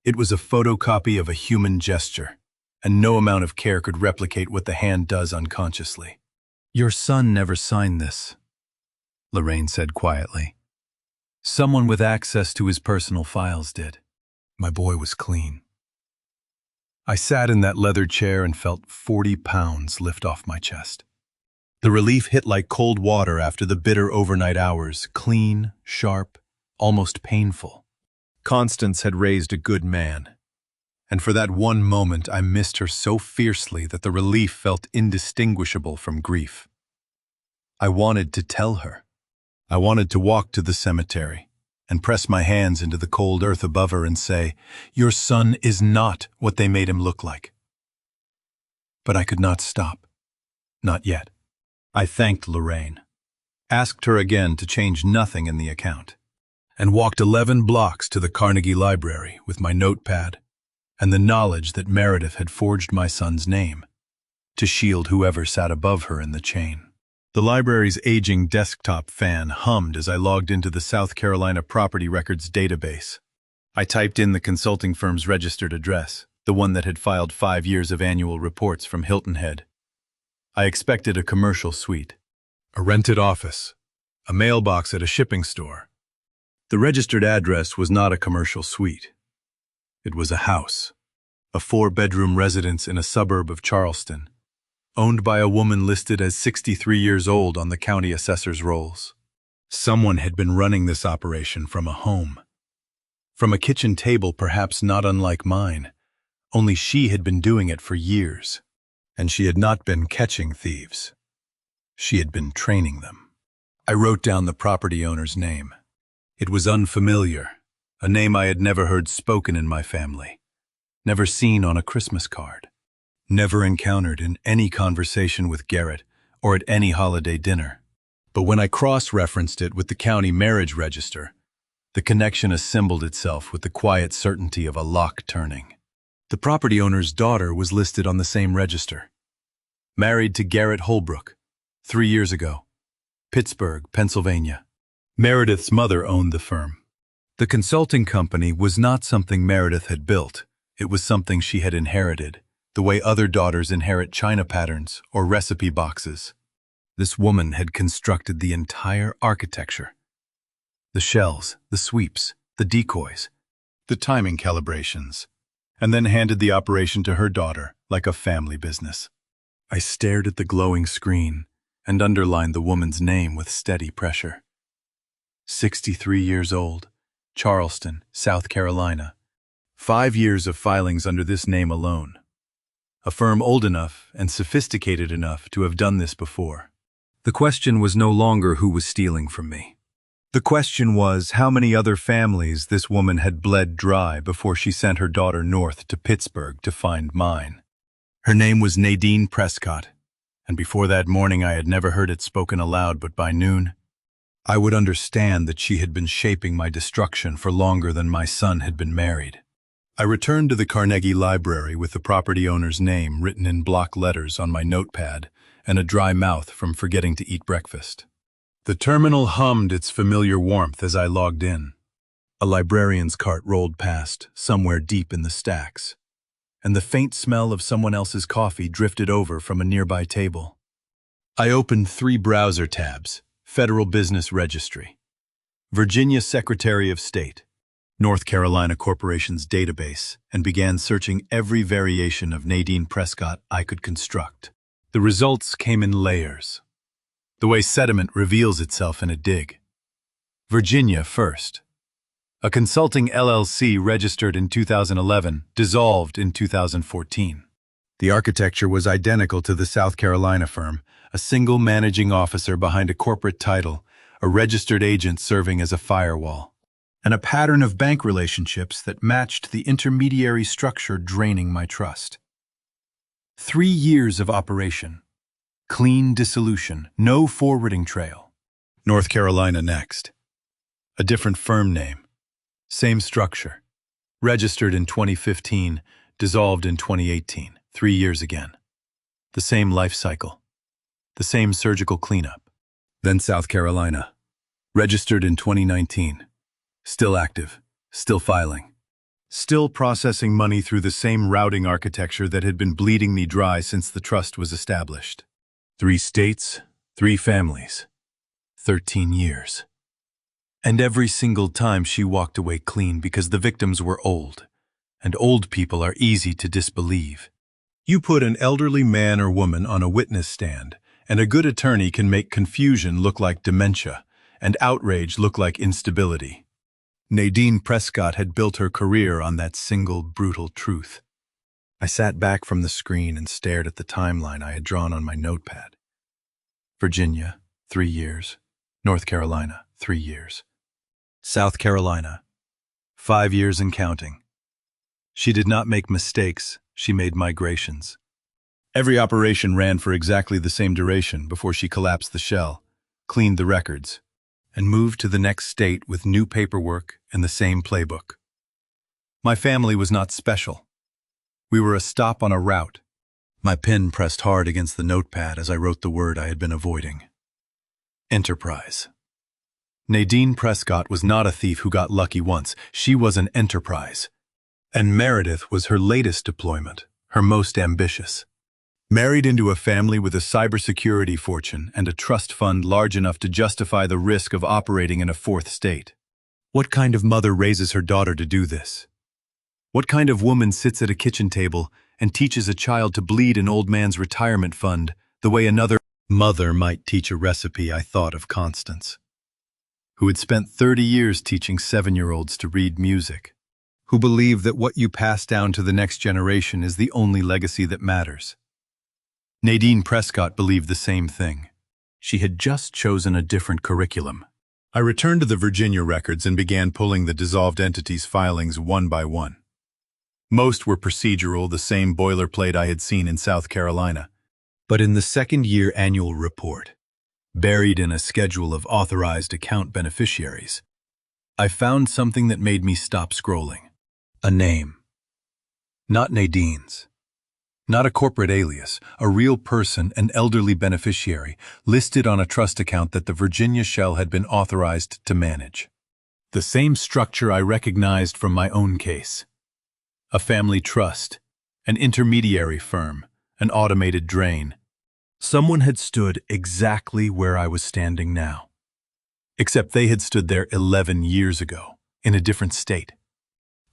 It was a photocopy of a human gesture, and no amount of care could replicate what the hand does unconsciously. "Your son never signed this," Lorraine said quietly. "Someone with access to his personal files did. My boy was clean." I sat in that leather chair and felt 40 pounds lift off my chest. The relief hit like cold water after the bitter overnight hours, clean, sharp, almost painful. Constance had raised a good man, and for that one moment I missed her so fiercely that the relief felt indistinguishable from grief. I wanted to tell her. I wanted to walk to the cemetery and press my hands into the cold earth above her and say, "Your son is not what they made him look like." But I could not stop. Not yet. I thanked Lorraine, asked her again to change nothing in the account, and walked 11 blocks to the Carnegie Library with my notepad and the knowledge that Meredith had forged my son's name to shield whoever sat above her in the chain. The library's aging desktop fan hummed as I logged into the South Carolina Property Records database. I typed in the consulting firm's registered address, the one that had filed 5 years of annual reports from Hilton Head. I expected a commercial suite, a rented office, a mailbox at a shipping store. The registered address was not a commercial suite. It was a house, a 4-bedroom residence in a suburb of Charleston, owned by a woman listed as 63 years old on the county assessor's rolls. Someone had been running this operation from a home. From a kitchen table perhaps not unlike mine, only she had been doing it for years, and she had not been catching thieves. She had been training them. I wrote down the property owner's name. It was unfamiliar, a name I had never heard spoken in my family, never seen on a Christmas card, never encountered in any conversation with Garrett or at any holiday dinner. But when I cross-referenced it with the county marriage register, the connection assembled itself with the quiet certainty of a lock turning. The property owner's daughter was listed on the same register. Married to Garrett Holbrook, 3 years ago. Pittsburgh, Pennsylvania. Meredith's mother owned the firm. The consulting company was not something Meredith had built. It was something she had inherited, the way other daughters inherit china patterns or recipe boxes. This woman had constructed the entire architecture. The shells, the sweeps, the decoys, the timing calibrations, and then handed the operation to her daughter like a family business. I stared at the glowing screen and underlined the woman's name with steady pressure. 63 years old, Charleston, South Carolina. 5 years of filings under this name alone. A firm old enough and sophisticated enough to have done this before. The question was no longer who was stealing from me. The question was how many other families this woman had bled dry before she sent her daughter north to Pittsburgh to find mine. Her name was Nadine Prescott, and before that morning I had never heard it spoken aloud, but by noon, I would understand that she had been shaping my destruction for longer than my son had been married. I returned to the Carnegie Library with the property owner's name written in block letters on my notepad and a dry mouth from forgetting to eat breakfast. The terminal hummed its familiar warmth as I logged in. A librarian's cart rolled past, somewhere deep in the stacks, and the faint smell of someone else's coffee drifted over from a nearby table. I opened 3 browser tabs: Federal Business Registry, Virginia Secretary of State, North Carolina Corporation's database, and began searching every variation of Nadine Prescott I could construct. The results came in layers, the way sediment reveals itself in a dig. Virginia first. A consulting LLC registered in 2011, dissolved in 2014. The architecture was identical to the South Carolina firm, a single managing officer behind a corporate title, a registered agent serving as a firewall, and a pattern of bank relationships that matched the intermediary structure draining my trust. 3 years of operation. Clean dissolution, no forwarding trail. North Carolina next. A different firm name. Same structure. Registered in 2015, dissolved in 2018, 3 years again. The same life cycle. The same surgical cleanup. Then South Carolina. Registered in 2019. Still active, still filing. Still processing money through the same routing architecture that had been bleeding me dry since the trust was established. 3 states, 3 families, 13 years. And every single time she walked away clean because the victims were old, and old people are easy to disbelieve. You put an elderly man or woman on a witness stand, and a good attorney can make confusion look like dementia, and outrage look like instability. Nadine Prescott had built her career on that single brutal truth. I sat back from the screen and stared at the timeline I had drawn on my notepad. Virginia, 3 years. North Carolina, 3 years. South Carolina, 5 years and counting. She did not make mistakes, she made migrations. Every operation ran for exactly the same duration before she collapsed the shell, cleaned the records, and moved to the next state with new paperwork and the same playbook. My family was not special. We were a stop on a route. My pen pressed hard against the notepad as I wrote the word I had been avoiding. Enterprise. Nadine Prescott was not a thief who got lucky once. She was an enterprise. And Meredith was her latest deployment, her most ambitious. Married into a family with a cybersecurity fortune and a trust fund large enough to justify the risk of operating in a fourth state. What kind of mother raises her daughter to do this? What kind of woman sits at a kitchen table and teaches a child to bleed an old man's retirement fund the way another mother might teach a recipe? I thought of Constance, who had spent 30 years teaching 7-year-olds to read music, who believed that what you pass down to the next generation is the only legacy that matters. Nadine Prescott believed the same thing. She had just chosen a different curriculum. I returned to the Virginia records and began pulling the dissolved entities' filings one by one. Most were procedural, the same boilerplate I had seen in South Carolina. But in the second-year annual report, buried in a schedule of authorized account beneficiaries, I found something that made me stop scrolling. A name. Not Nadine's. Not a corporate alias, a real person, an elderly beneficiary, listed on a trust account that the Virginia shell had been authorized to manage. The same structure I recognized from my own case. A family trust, an intermediary firm, an automated drain. Someone had stood exactly where I was standing now. Except they had stood there 11 years ago, in a different state.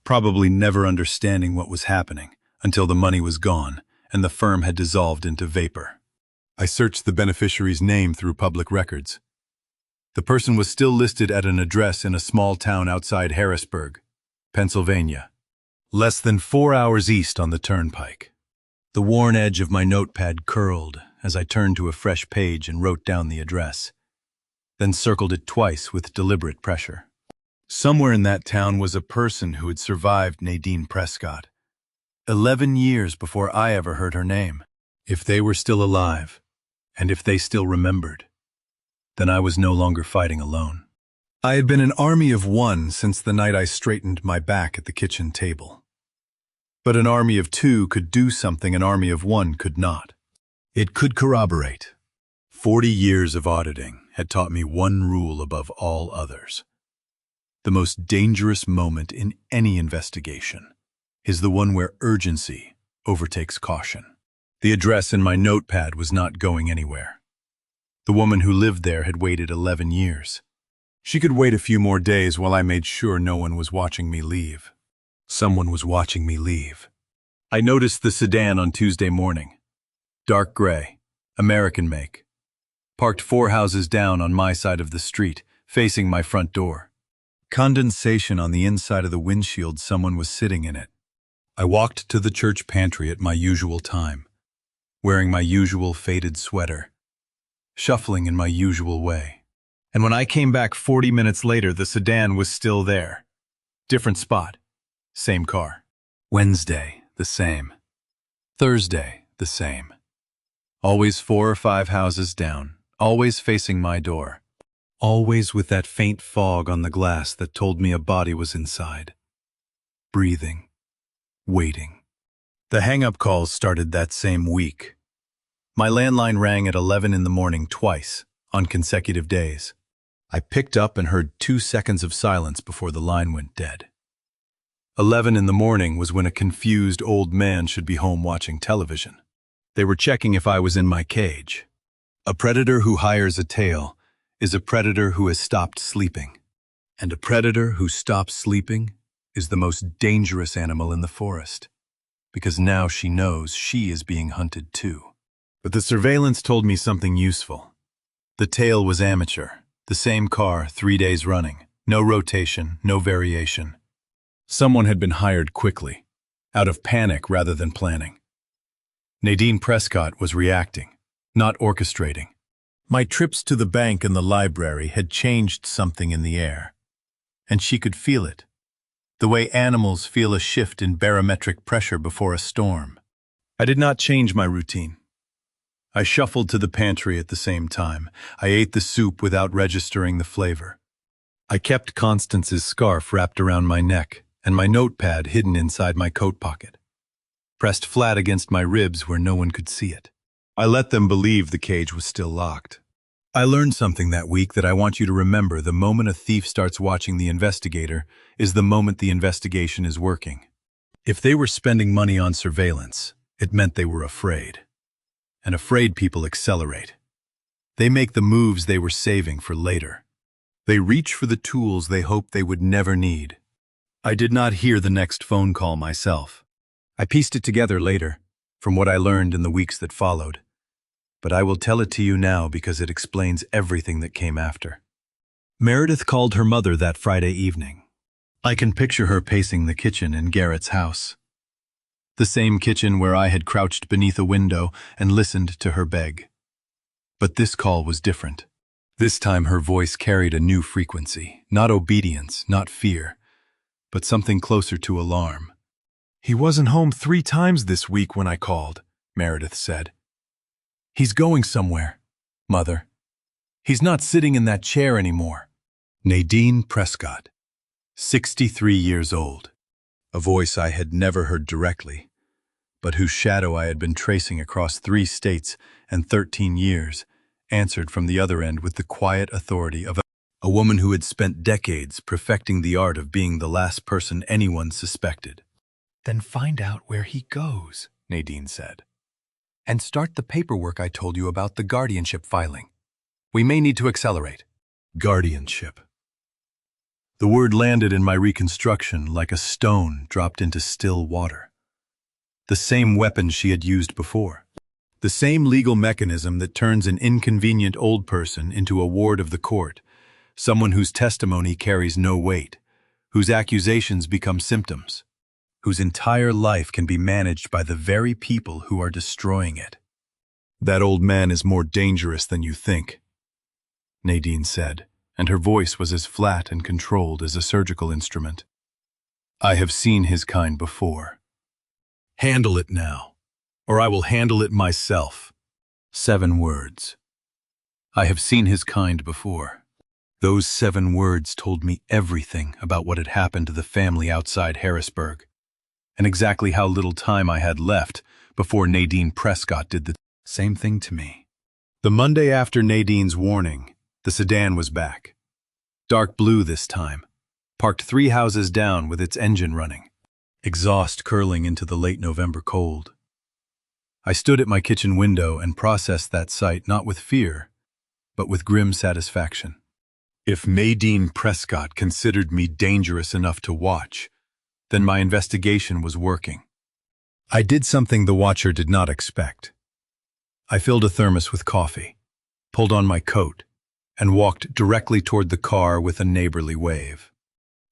Probably never understanding what was happening until the money was gone and the firm had dissolved into vapor. I searched the beneficiary's name through public records. The person was still listed at an address in a small town outside Harrisburg, Pennsylvania, less than 4 hours east on the turnpike. The worn edge of my notepad curled as I turned to a fresh page and wrote down the address, then circled it twice with deliberate pressure. Somewhere in that town was a person who had survived Nadine Prescott, 11 years before I ever heard her name. If they were still alive, and if they still remembered, then I was no longer fighting alone. I had been an army of one since the night I straightened my back at the kitchen table. But an army of two could do something an army of one could not. It could corroborate. 40 years of auditing had taught me one rule above all others. The most dangerous moment in any investigation is the one where urgency overtakes caution. The address in my notepad was not going anywhere. The woman who lived there had waited 11 years. She could wait a few more days while I made sure no one was watching me leave. Someone was watching me leave. I noticed the sedan on Tuesday morning. Dark gray, American make. Parked 4 houses down on my side of the street, facing my front door. Condensation on the inside of the windshield, someone was sitting in it. I walked to the church pantry at my usual time, wearing my usual faded sweater, shuffling in my usual way. And when I came back 40 minutes later, the sedan was still there. Different spot, same car. Wednesday, the same. Thursday, the same. Always 4 or 5 houses down, always facing my door. Always with that faint fog on the glass that told me a body was inside. Breathing. Waiting. The hang-up calls started that same week. My landline rang at 11 in the morning twice, on consecutive days. I picked up and heard 2 seconds of silence before the line went dead. 11 in the morning was when a confused old man should be home watching television. They were checking if I was in my cage. A predator who hires a tail is a predator who has stopped sleeping. And a predator who stops sleeping is the most dangerous animal in the forest, because now she knows she is being hunted too. But the surveillance told me something useful. The tail was amateur, the same car 3 days running, no rotation, no variation. Someone had been hired quickly, out of panic rather than planning. Nadine Prescott was reacting, not orchestrating. My trips to the bank and the library had changed something in the air, and she could feel it, the way animals feel a shift in barometric pressure before a storm. I did not change my routine. I shuffled to the pantry at the same time. I ate the soup without registering the flavor. I kept Constance's scarf wrapped around my neck and my notepad hidden inside my coat pocket, pressed flat against my ribs where no one could see it. I let them believe the cage was still locked. I learned something that week that I want you to remember. The moment a thief starts watching the investigator is the moment the investigation is working. If they were spending money on surveillance, it meant they were afraid. And afraid people accelerate. They make the moves they were saving for later. They reach for the tools they hoped they would never need. I did not hear the next phone call myself. I pieced it together later, from what I learned in the weeks that followed. But I will tell it to you now because it explains everything that came after. Meredith called her mother that Friday evening. I can picture her pacing the kitchen in Garrett's house. The same kitchen where I had crouched beneath a window and listened to her beg. But this call was different. This time her voice carried a new frequency, not obedience, not fear, but something closer to alarm. "He wasn't home 3 times this week when I called," Meredith said. "He's going somewhere, Mother. He's not sitting in that chair anymore." Nadine Prescott, 63 years old. A voice I had never heard directly, but whose shadow I had been tracing across 3 states and 13 years, answered from the other end with the quiet authority of a woman who had spent decades perfecting the art of being the last person anyone suspected. "Then find out where he goes," Nadine said. "And start the paperwork I told you about, the guardianship filing. We may need to accelerate." Guardianship. The word landed in my reconstruction like a stone dropped into still water. The same weapon she had used before. The same legal mechanism that turns an inconvenient old person into a ward of the court, someone whose testimony carries no weight, whose accusations become symptoms, whose entire life can be managed by the very people who are destroying it. "That old man is more dangerous than you think," Nadine said, and her voice was as flat and controlled as a surgical instrument. "I have seen his kind before. Handle it now, or I will handle it myself." 7 words. I have seen his kind before. Those 7 words told me everything about what had happened to the family outside Harrisburg, and exactly how little time I had left before Nadine Prescott did the same thing to me. The Monday after Nadine's warning, the sedan was back. Dark blue this time, parked 3 houses down with its engine running, exhaust curling into the late November cold. I stood at my kitchen window and processed that sight not with fear, but with grim satisfaction. If Nadine Prescott considered me dangerous enough to watch, then my investigation was working. I did something the watcher did not expect. I filled a thermos with coffee, pulled on my coat, and walked directly toward the car with a neighborly wave.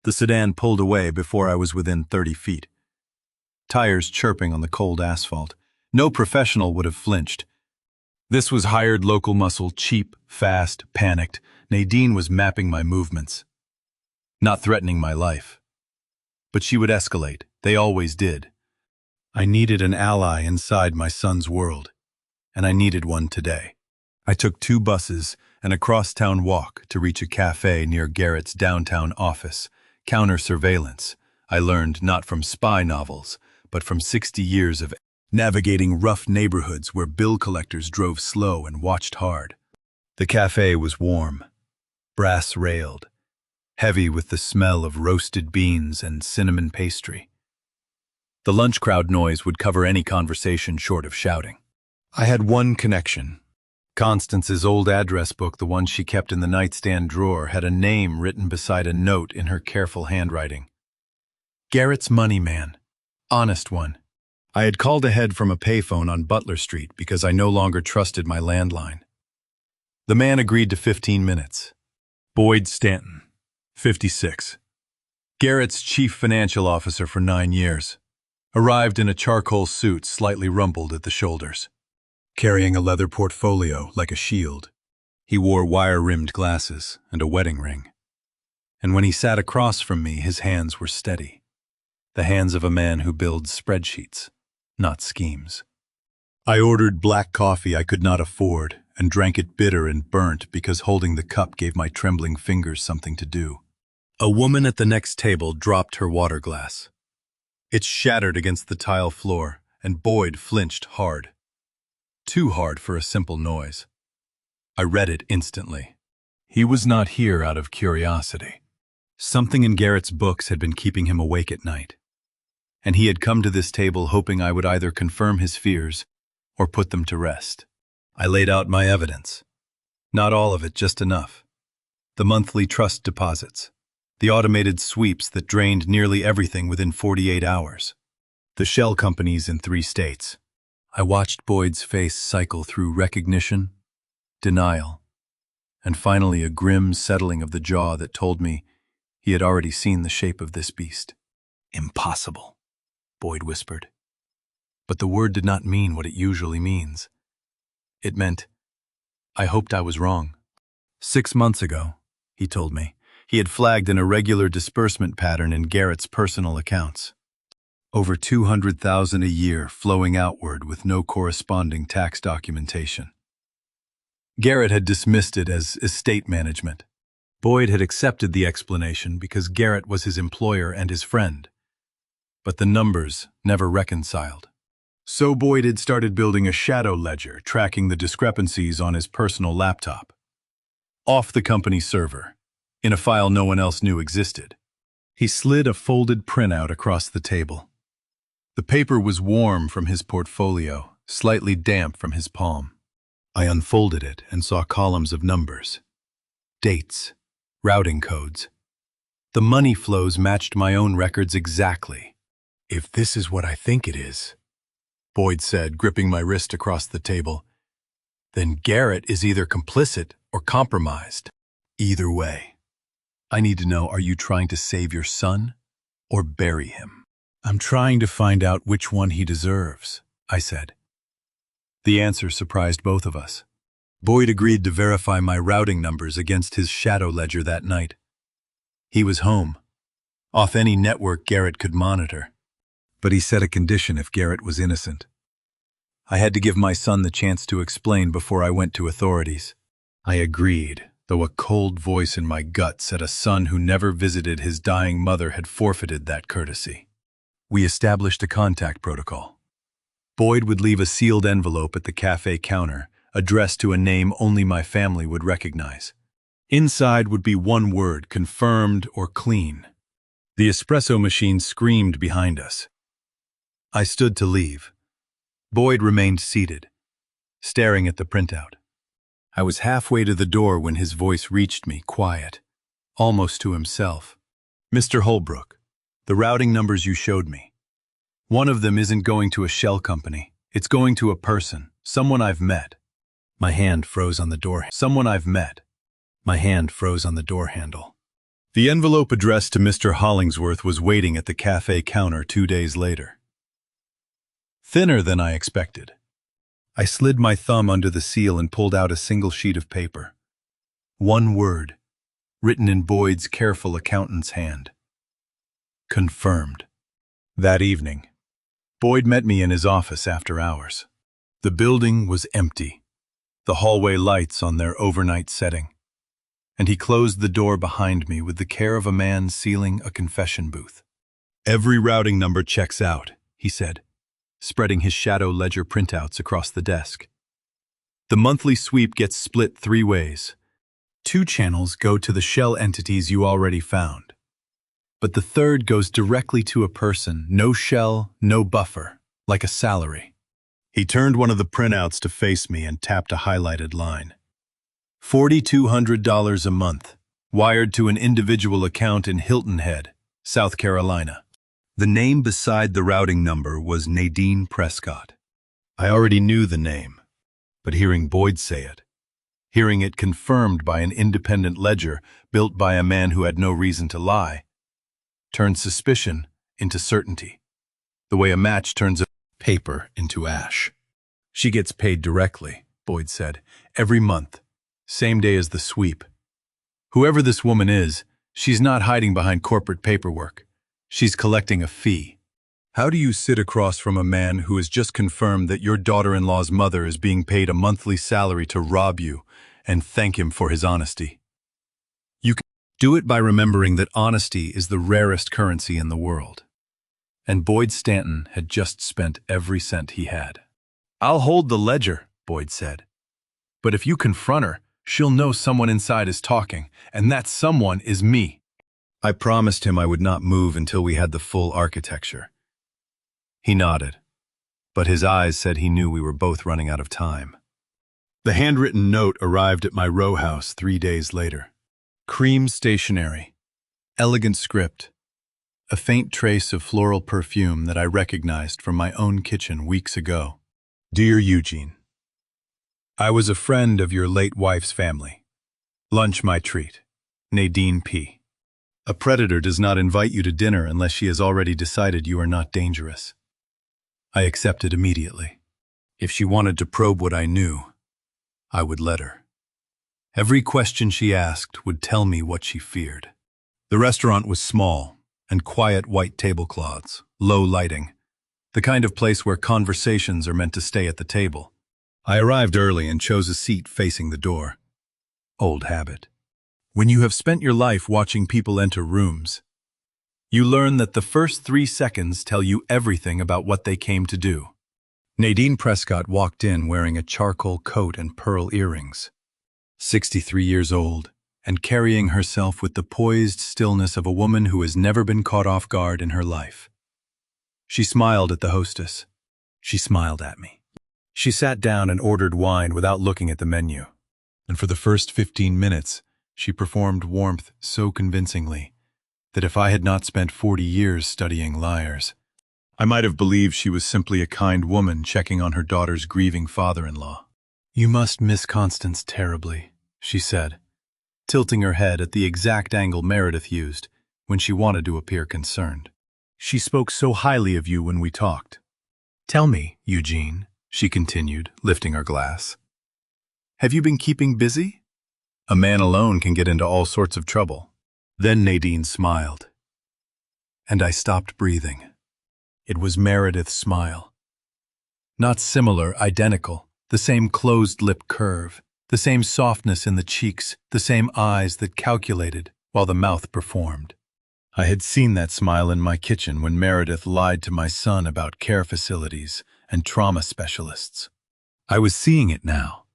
The sedan pulled away before I was within 30 feet. Tires chirping on the cold asphalt. No professional would have flinched. This was hired local muscle, cheap, fast, panicked. Nadine was mapping my movements, not threatening my life. But she would escalate. They always did. I needed an ally inside my son's world, and I needed one today. I took 2 buses and a cross-town walk to reach a cafe near Garrett's downtown office. Counter-surveillance, I learned not from spy novels, but from 60 years of navigating rough neighborhoods where bill collectors drove slow and watched hard. The cafe was warm, brass-railed, heavy with the smell of roasted beans and cinnamon pastry. The lunch crowd noise would cover any conversation short of shouting. I had one connection. Constance's old address book, the one she kept in the nightstand drawer, had a name written beside a note in her careful handwriting. Garrett's money man. Honest one. I had called ahead from a payphone on Butler Street because I no longer trusted my landline. The man agreed to 15 minutes. Boyd Stanton, 56. Garrett's chief financial officer for 9 years. Arrived in a charcoal suit slightly rumpled at the shoulders, carrying a leather portfolio like a shield. He wore wire-rimmed glasses and a wedding ring. And when he sat across from me, his hands were steady. The hands of a man who builds spreadsheets, not schemes. I ordered black coffee I could not afford and drank it bitter and burnt because holding the cup gave my trembling fingers something to do. A woman at the next table dropped her water glass. It shattered against the tile floor, and Boyd flinched hard. Too hard for a simple noise. I read it instantly. He was not here out of curiosity. Something in Garrett's books had been keeping him awake at night, and he had come to this table hoping I would either confirm his fears or put them to rest. I laid out my evidence. Not all of it, just enough. The monthly trust deposits. The automated sweeps that drained nearly everything within 48 hours. The shell companies in 3 states. I watched Boyd's face cycle through recognition, denial, and finally a grim settling of the jaw that told me he had already seen the shape of this beast. Impossible, Boyd whispered. But the word did not mean what it usually means. It meant, I hoped I was wrong. 6 months ago, he told me, he had flagged an irregular disbursement pattern in Garrett's personal accounts. Over $200,000 a year flowing outward with no corresponding tax documentation. Garrett had dismissed it as estate management. Boyd had accepted the explanation because Garrett was his employer and his friend. But the numbers never reconciled. So Boyd had started building a shadow ledger, tracking the discrepancies on his personal laptop. Off the company server, in a file no one else knew existed. He slid a folded printout across the table. The paper was warm from his portfolio, slightly damp from his palm. I unfolded it and saw columns of numbers. Dates, routing codes. The money flows matched my own records exactly. If this is what I think it is, Boyd said, gripping my wrist across the table, then Garrett is either complicit or compromised. Either way, I need to know, are you trying to save your son or bury him? I'm trying to find out which one he deserves, I said. The answer surprised both of us. Boyd agreed to verify my routing numbers against his shadow ledger that night. He was home, off any network Garrett could monitor. But he set a condition if Garrett was innocent. I had to give my son the chance to explain before I went to authorities. I agreed, though a cold voice in my gut said a son who never visited his dying mother had forfeited that courtesy. We established a contact protocol. Boyd would leave a sealed envelope at the cafe counter, addressed to a name only my family would recognize. Inside would be one word, confirmed or clean. The espresso machine screamed behind us. I stood to leave. Boyd remained seated, staring at the printout. I was halfway to the door when his voice reached me, quiet, almost to himself. Mr. Holbrook, the routing numbers you showed me. One of them isn't going to a shell company. It's going to a person, someone I've met. My hand froze on the door. Someone I've met. My hand froze on the door handle. The envelope addressed to Mr. Hollingsworth was waiting at the cafe counter 2 days later. Thinner than I expected. I slid my thumb under the seal and pulled out a single sheet of paper. One word, written in Boyd's careful accountant's hand. Confirmed. That evening, Boyd met me in his office after hours. The building was empty, the hallway lights on their overnight setting, and he closed the door behind me with the care of a man sealing a confession booth. Every routing number checks out, he said, spreading his shadow ledger printouts across the desk. The monthly sweep gets split 3 ways. 2 channels go to the shell entities you already found. But the third goes directly to a person, no shell, no buffer, like a salary. He turned one of the printouts to face me and tapped a highlighted line. $4,200 a month, wired to an individual account in Hilton Head, South Carolina. The name beside the routing number was Nadine Prescott. I already knew the name, but hearing Boyd say it, hearing it confirmed by an independent ledger built by a man who had no reason to lie, turned suspicion into certainty, the way a match turns a paper into ash. She gets paid directly, Boyd said, every month, Same day as the sweep. Whoever this woman is, she's not hiding behind corporate paperwork. She's collecting a fee. How do you sit across from a man who has just confirmed that your daughter-in-law's mother is being paid a monthly salary to rob you and thank him for his honesty? You can do it by remembering that honesty is the rarest currency in the world. And Boyd Stanton had just spent every cent he had. "I'll hold the ledger," Boyd said. "But if you confront her, she'll know someone inside is talking, and that someone is me." I promised him I would not move until we had the full architecture. He nodded, but his eyes said he knew we were both running out of time. The handwritten note arrived at my row house 3 days later. Cream stationery, elegant script, a faint trace of floral perfume that I recognized from my own kitchen weeks ago. Dear Eugene, I was a friend of your late wife's family. Lunch my treat. Nadine P. A predator does not invite you to dinner unless she has already decided you are not dangerous. I accepted immediately. If she wanted to probe what I knew, I would let her. Every question she asked would tell me what she feared. The restaurant was small and quiet white tablecloths, low lighting, the kind of place where conversations are meant to stay at the table. I arrived early and chose a seat facing the door. Old habit. When you have spent your life watching people enter rooms, you learn that the first 3 seconds tell you everything about what they came to do. Nadine Prescott walked in wearing a charcoal coat and pearl earrings. 63 years old, and carrying herself with the poised stillness of a woman who has never been caught off guard in her life. She smiled at the hostess. She smiled at me. She sat down and ordered wine without looking at the menu. And for the first 15 minutes, she performed warmth so convincingly that if I had not spent 40 years studying liars, I might have believed she was simply a kind woman checking on her daughter's grieving father-in-law. "You must miss Constance terribly," she said, tilting her head at the exact angle Meredith used when she wanted to appear concerned. "She spoke so highly of you when we talked. Tell me, Eugene," she continued, lifting her glass. "Have you been keeping busy? A man alone can get into all sorts of trouble." Then Nadine smiled, and I stopped breathing. It was Meredith's smile. Not similar, identical, the same closed lip curve, the same softness in the cheeks, the same eyes that calculated while the mouth performed. I had seen that smile in my kitchen when Meredith lied to my son about care facilities and trauma specialists. I was seeing it now,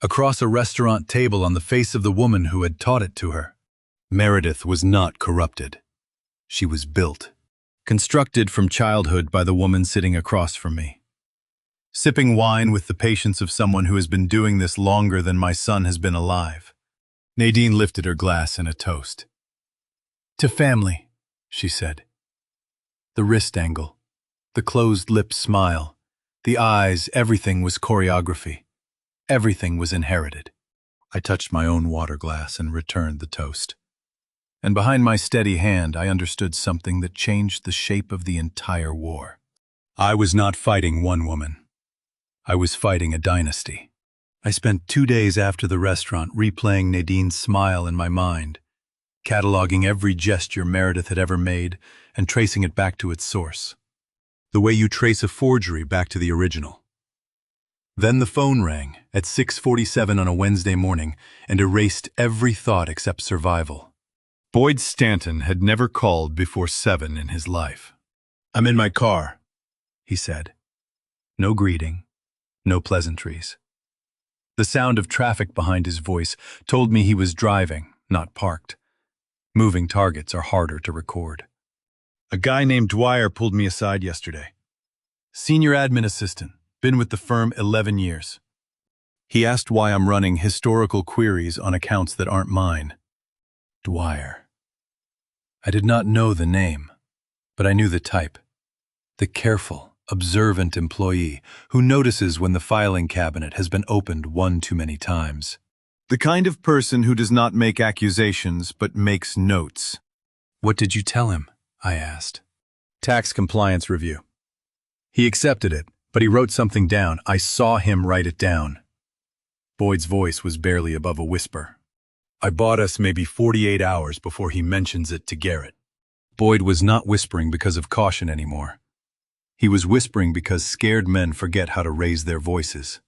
across a restaurant table on the face of the woman who had taught it to her. Meredith was not corrupted. She was built, constructed from childhood by the woman sitting across from me. Sipping wine with the patience of someone who has been doing this longer than my son has been alive, Nadine lifted her glass in a toast. "To family," she said. The wrist angle, the closed lips smile, the eyes, everything was choreography. Everything was inherited. I touched my own water glass and returned the toast. And behind my steady hand, I understood something that changed the shape of the entire war. I was not fighting one woman. I was fighting a dynasty. I spent 2 days after the restaurant replaying Nadine's smile in my mind, cataloging every gesture Meredith had ever made and tracing it back to its source. The way you trace a forgery back to the original. Then the phone rang at 6:47 on a Wednesday morning and erased every thought except survival. Boyd Stanton had never called before 7 in his life. "I'm in my car," he said. No greeting, no pleasantries. The sound of traffic behind his voice told me he was driving, not parked. Moving targets are harder to record. "A guy named Dwyer pulled me aside yesterday. Senior admin assistant, been with the firm 11 years. He asked why I'm running historical queries on accounts that aren't mine." Dwyer. I did not know the name, but I knew the type. The careful, observant employee who notices when the filing cabinet has been opened one too many times. The kind of person who does not make accusations but makes notes. "What did you tell him?" I asked. "Tax compliance review." He accepted it, but he wrote something down. I saw him write it down. Boyd's voice was barely above a whisper. I bought us maybe 48 hours before he mentions it to Garrett. Boyd was not whispering because of caution anymore. He was whispering because scared men forget how to raise their voices.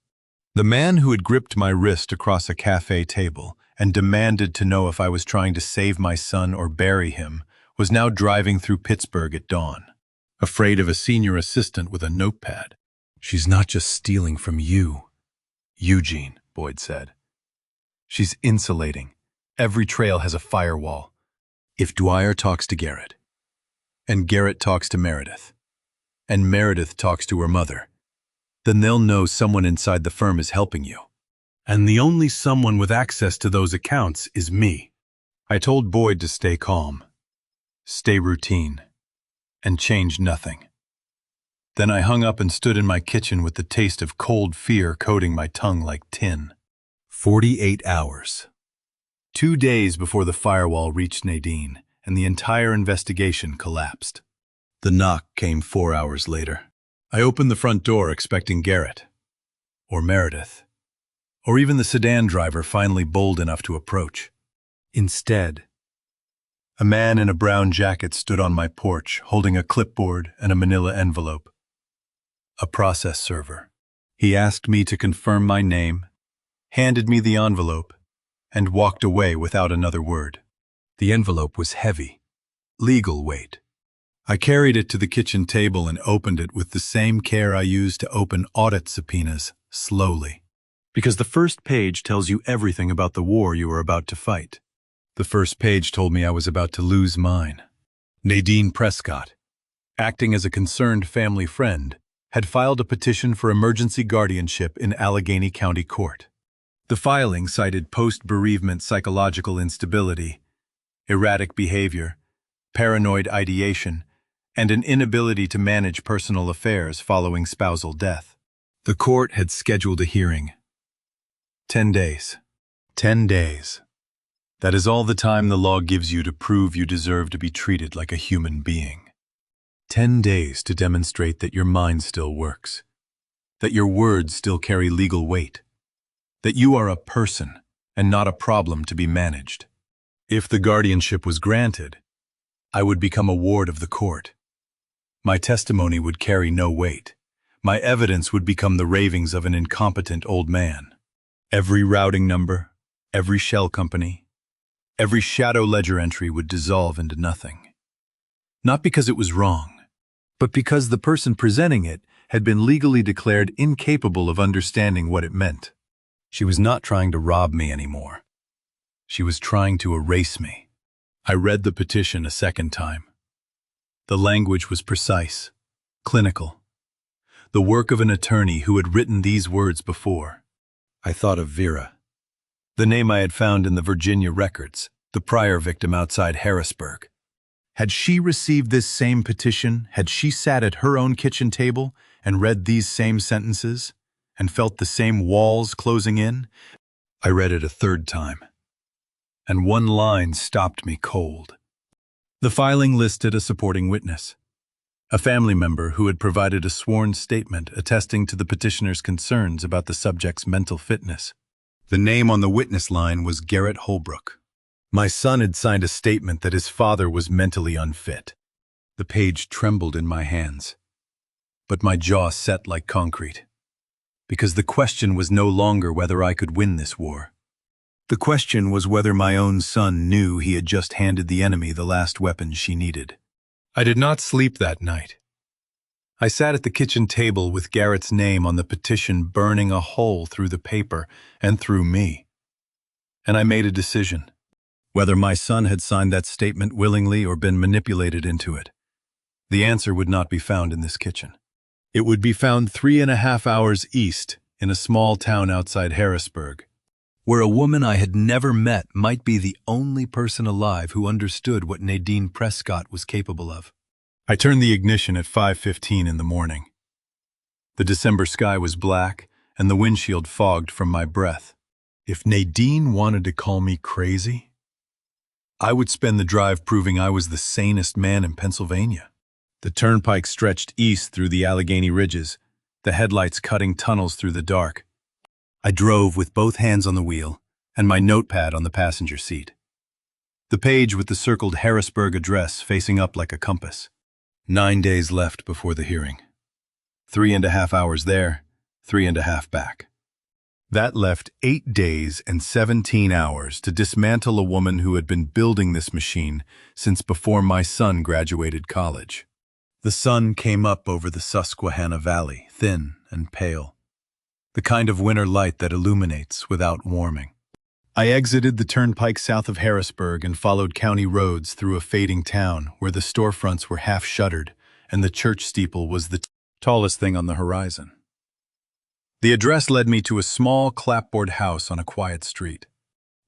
The man who had gripped my wrist across a cafe table and demanded to know if I was trying to save my son or bury him was now driving through Pittsburgh at dawn, afraid of a senior assistant with a notepad. She's not just stealing from you, Eugene, Boyd said. She's insulating. Every trail has a firewall. If Dwyer talks to Garrett, and Garrett talks to Meredith, and Meredith talks to her mother, then they'll know someone inside the firm is helping you. And the only someone with access to those accounts is me. I told Boyd to stay calm, stay routine, and change nothing. Then I hung up and stood in my kitchen with the taste of cold fear coating my tongue like tin. 48 hours. 2 days before the firewall reached Nadine, and the entire investigation collapsed. The knock came 4 hours later. I opened the front door expecting Garrett, or Meredith, or even the sedan driver finally bold enough to approach. Instead, a man in a brown jacket stood on my porch holding a clipboard and a manila envelope. A process server. He asked me to confirm my name, handed me the envelope, and walked away without another word. The envelope was heavy, legal weight. I carried it to the kitchen table and opened it with the same care I used to open audit subpoenas, slowly. Because the first page tells you everything about the war you are about to fight. The first page told me I was about to lose mine. Nadine Prescott, acting as a concerned family friend, had filed a petition for emergency guardianship in Allegheny County Court. The filing cited post-bereavement psychological instability, erratic behavior, paranoid ideation, and an inability to manage personal affairs following spousal death. The court had scheduled a hearing. 10 days. 10 days. That is all the time the law gives you to prove you deserve to be treated like a human being. 10 days to demonstrate that your mind still works, that your words still carry legal weight, that you are a person and not a problem to be managed. If the guardianship was granted, I would become a ward of the court. My testimony would carry no weight. My evidence would become the ravings of an incompetent old man. Every routing number, every shell company, every shadow ledger entry would dissolve into nothing. Not because it was wrong, but because the person presenting it had been legally declared incapable of understanding what it meant. She was not trying to rob me anymore. She was trying to erase me. I read the petition a second time. The language was precise, clinical. The work of an attorney who had written these words before. I thought of Vera, the name I had found in the Virginia records, the prior victim outside Harrisburg. Had she received this same petition, had she sat at her own kitchen table and read these same sentences, and felt the same walls closing in? I read it a third time, and one line stopped me cold. The filing listed a supporting witness, a family member who had provided a sworn statement attesting to the petitioner's concerns about the subject's mental fitness. The name on the witness line was Garrett Holbrook. My son had signed a statement that his father was mentally unfit. The page trembled in my hands, but my jaw set like concrete, because the question was no longer whether I could win this war. The question was whether my own son knew he had just handed the enemy the last weapon she needed. I did not sleep that night. I sat at the kitchen table with Garrett's name on the petition burning a hole through the paper and through me. And I made a decision. Whether my son had signed that statement willingly or been manipulated into it, the answer would not be found in this kitchen. It would be found 3.5 hours east in a small town outside Harrisburg, where a woman I had never met might be the only person alive who understood what Nadine Prescott was capable of. I turned the ignition at 5:15 in the morning. The December sky was black and the windshield fogged from my breath. If Nadine wanted to call me crazy, I would spend the drive proving I was the sanest man in Pennsylvania. The turnpike stretched east through the Allegheny Ridges, the headlights cutting tunnels through the dark. I drove with both hands on the wheel and my notepad on the passenger seat. The page with the circled Harrisburg address facing up like a compass. 9 days left before the hearing. 3.5 hours there, 3.5 back. That left 8 days and 17 hours to dismantle a woman who had been building this machine since before my son graduated college. The sun came up over the Susquehanna Valley, thin and pale. The kind of winter light that illuminates without warming. I exited the turnpike south of Harrisburg and followed county roads through a fading town where the storefronts were half shuttered and the church steeple was the tallest thing on the horizon. The address led me to a small clapboard house on a quiet street.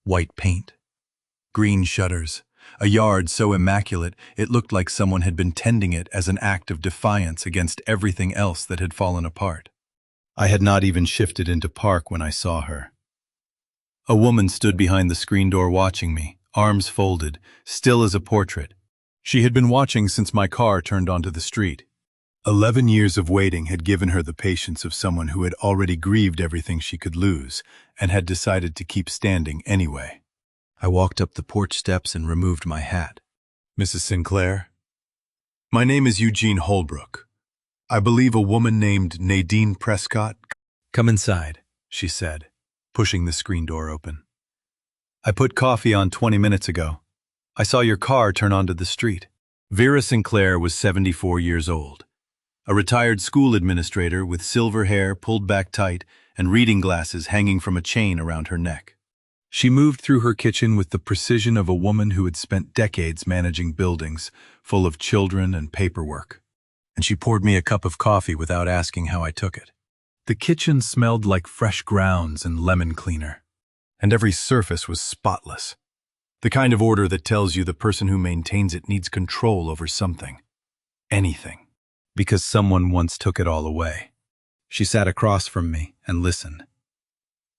White paint, green shutters, a yard so immaculate it looked like someone had been tending it as an act of defiance against everything else that had fallen apart. I had not even shifted into park when I saw her. A woman stood behind the screen door watching me, arms folded, still as a portrait. She had been watching since my car turned onto the street. 11 years of waiting had given her the patience of someone who had already grieved everything she could lose and had decided to keep standing anyway. I walked up the porch steps and removed my hat. "Mrs. Sinclair? My name is Eugene Holbrook. I believe a woman named Nadine Prescott." "Come inside," she said, pushing the screen door open. "I put coffee on 20 minutes ago. I saw your car turn onto the street." Vera Sinclair was 74 years old. A retired school administrator with silver hair pulled back tight and reading glasses hanging from a chain around her neck. She moved through her kitchen with the precision of a woman who had spent decades managing buildings full of children and paperwork. And she poured me a cup of coffee without asking how I took it. The kitchen smelled like fresh grounds and lemon cleaner, and every surface was spotless. The kind of order that tells you the person who maintains it needs control over something. Anything. Because someone once took it all away. She sat across from me and listened.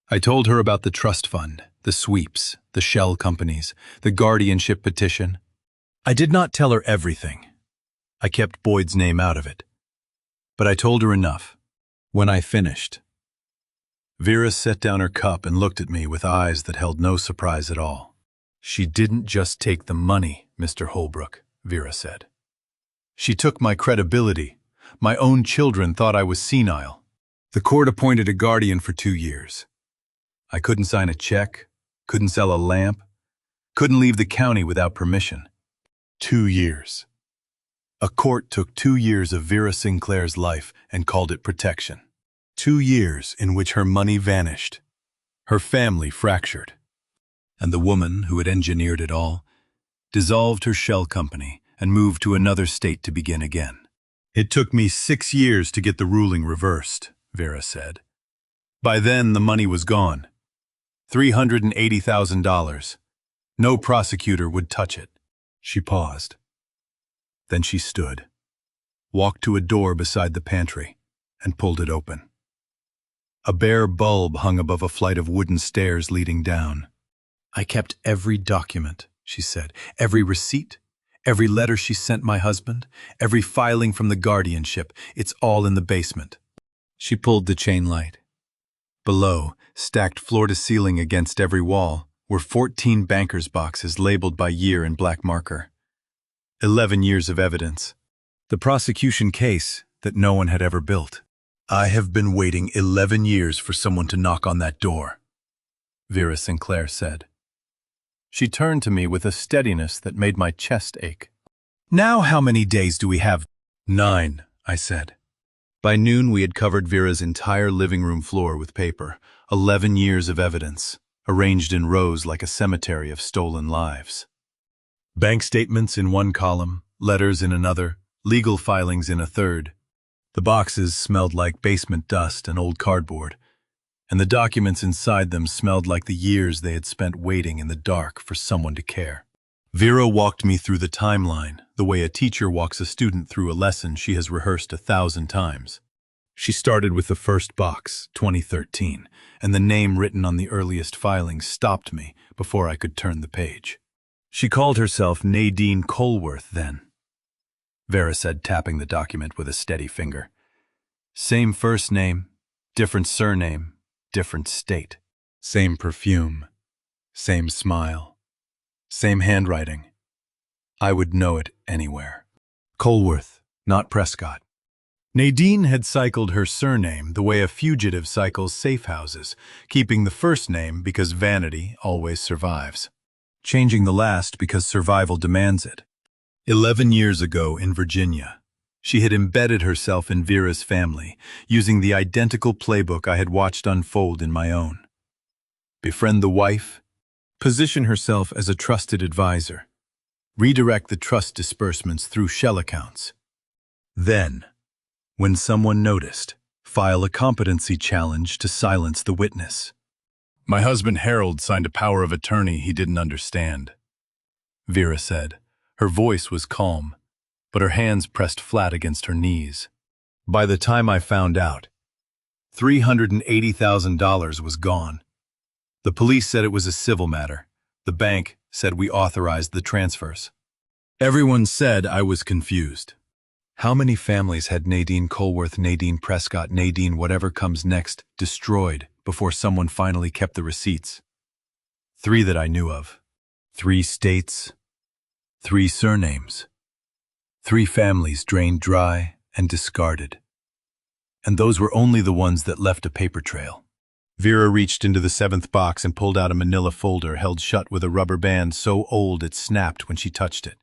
I told her about the trust fund, the sweeps, the shell companies, the guardianship petition. I did not tell her everything. I kept Boyd's name out of it. But I told her enough. When I finished, Vera set down her cup and looked at me with eyes that held no surprise at all. "She didn't just take the money, Mr. Holbrook," Vera said. "She took my credibility. My own children thought I was senile. The court appointed a guardian for 2 years. I couldn't sign a check, couldn't sell a lamp, couldn't leave the county without permission. 2 years. A court took 2 years of Vera Sinclair's life and called it protection. 2 years in which her money vanished, her family fractured, and the woman who had engineered it all dissolved her shell company and moved to another state to begin again. It took me 6 years to get the ruling reversed," Vera said. "By then, the money was gone. $380,000. No prosecutor would touch it." She paused. Then she stood, walked to a door beside the pantry, and pulled it open. A bare bulb hung above a flight of wooden stairs leading down. "I kept every document," she said, "every receipt, every letter she sent my husband, every filing from the guardianship. It's all in the basement." She pulled the chain light. Below, stacked floor to ceiling against every wall, were 14 banker's boxes labeled by year in black marker. 11 years of evidence. The prosecution case that no one had ever built. "I have been waiting 11 years for someone to knock on that door," Vera Sinclair said. She turned to me with a steadiness that made my chest ache. "Now how many days do we have?" 9, I said. By noon we had covered Vera's entire living room floor with paper. 11 years of evidence, arranged in rows like a cemetery of stolen lives. Bank statements in one column, letters in another, legal filings in a third. The boxes smelled like basement dust and old cardboard, and the documents inside them smelled like the years they had spent waiting in the dark for someone to care. Vera walked me through the timeline, the way a teacher walks a student through a lesson she has rehearsed 1,000 times. She started with the first box, 2013, and the name written on the earliest filing stopped me before I could turn the page. She called herself Nadine Colworth then, Vera said, tapping the document with a steady finger. Same first name, different surname, different state. Same perfume, same smile, same handwriting. I would know it anywhere. Colworth, not Prescott. Nadine had cycled her surname the way a fugitive cycles safe houses, keeping the first name because vanity always survives, changing the last because survival demands it. 11 years ago in Virginia, she had embedded herself in Vera's family, using the identical playbook I had watched unfold in my own. Befriend the wife, position herself as a trusted advisor, redirect the trust disbursements through shell accounts. Then, when someone noticed, file a competency challenge to silence the witness. My husband Harold signed a power of attorney he didn't understand, Vera said. Her voice was calm, but her hands pressed flat against her knees. By the time I found out, $380,000 was gone. The police said it was a civil matter. The bank said we authorized the transfers. Everyone said I was confused. How many families had Nadine Colworth, Nadine Prescott, Nadine whatever comes next destroyed before someone finally kept the receipts? 3 that I knew of. 3 states. 3 surnames. 3 families drained dry and discarded. And those were only the ones that left a paper trail. Vera reached into the 7th box and pulled out a manila folder held shut with a rubber band so old it snapped when she touched it.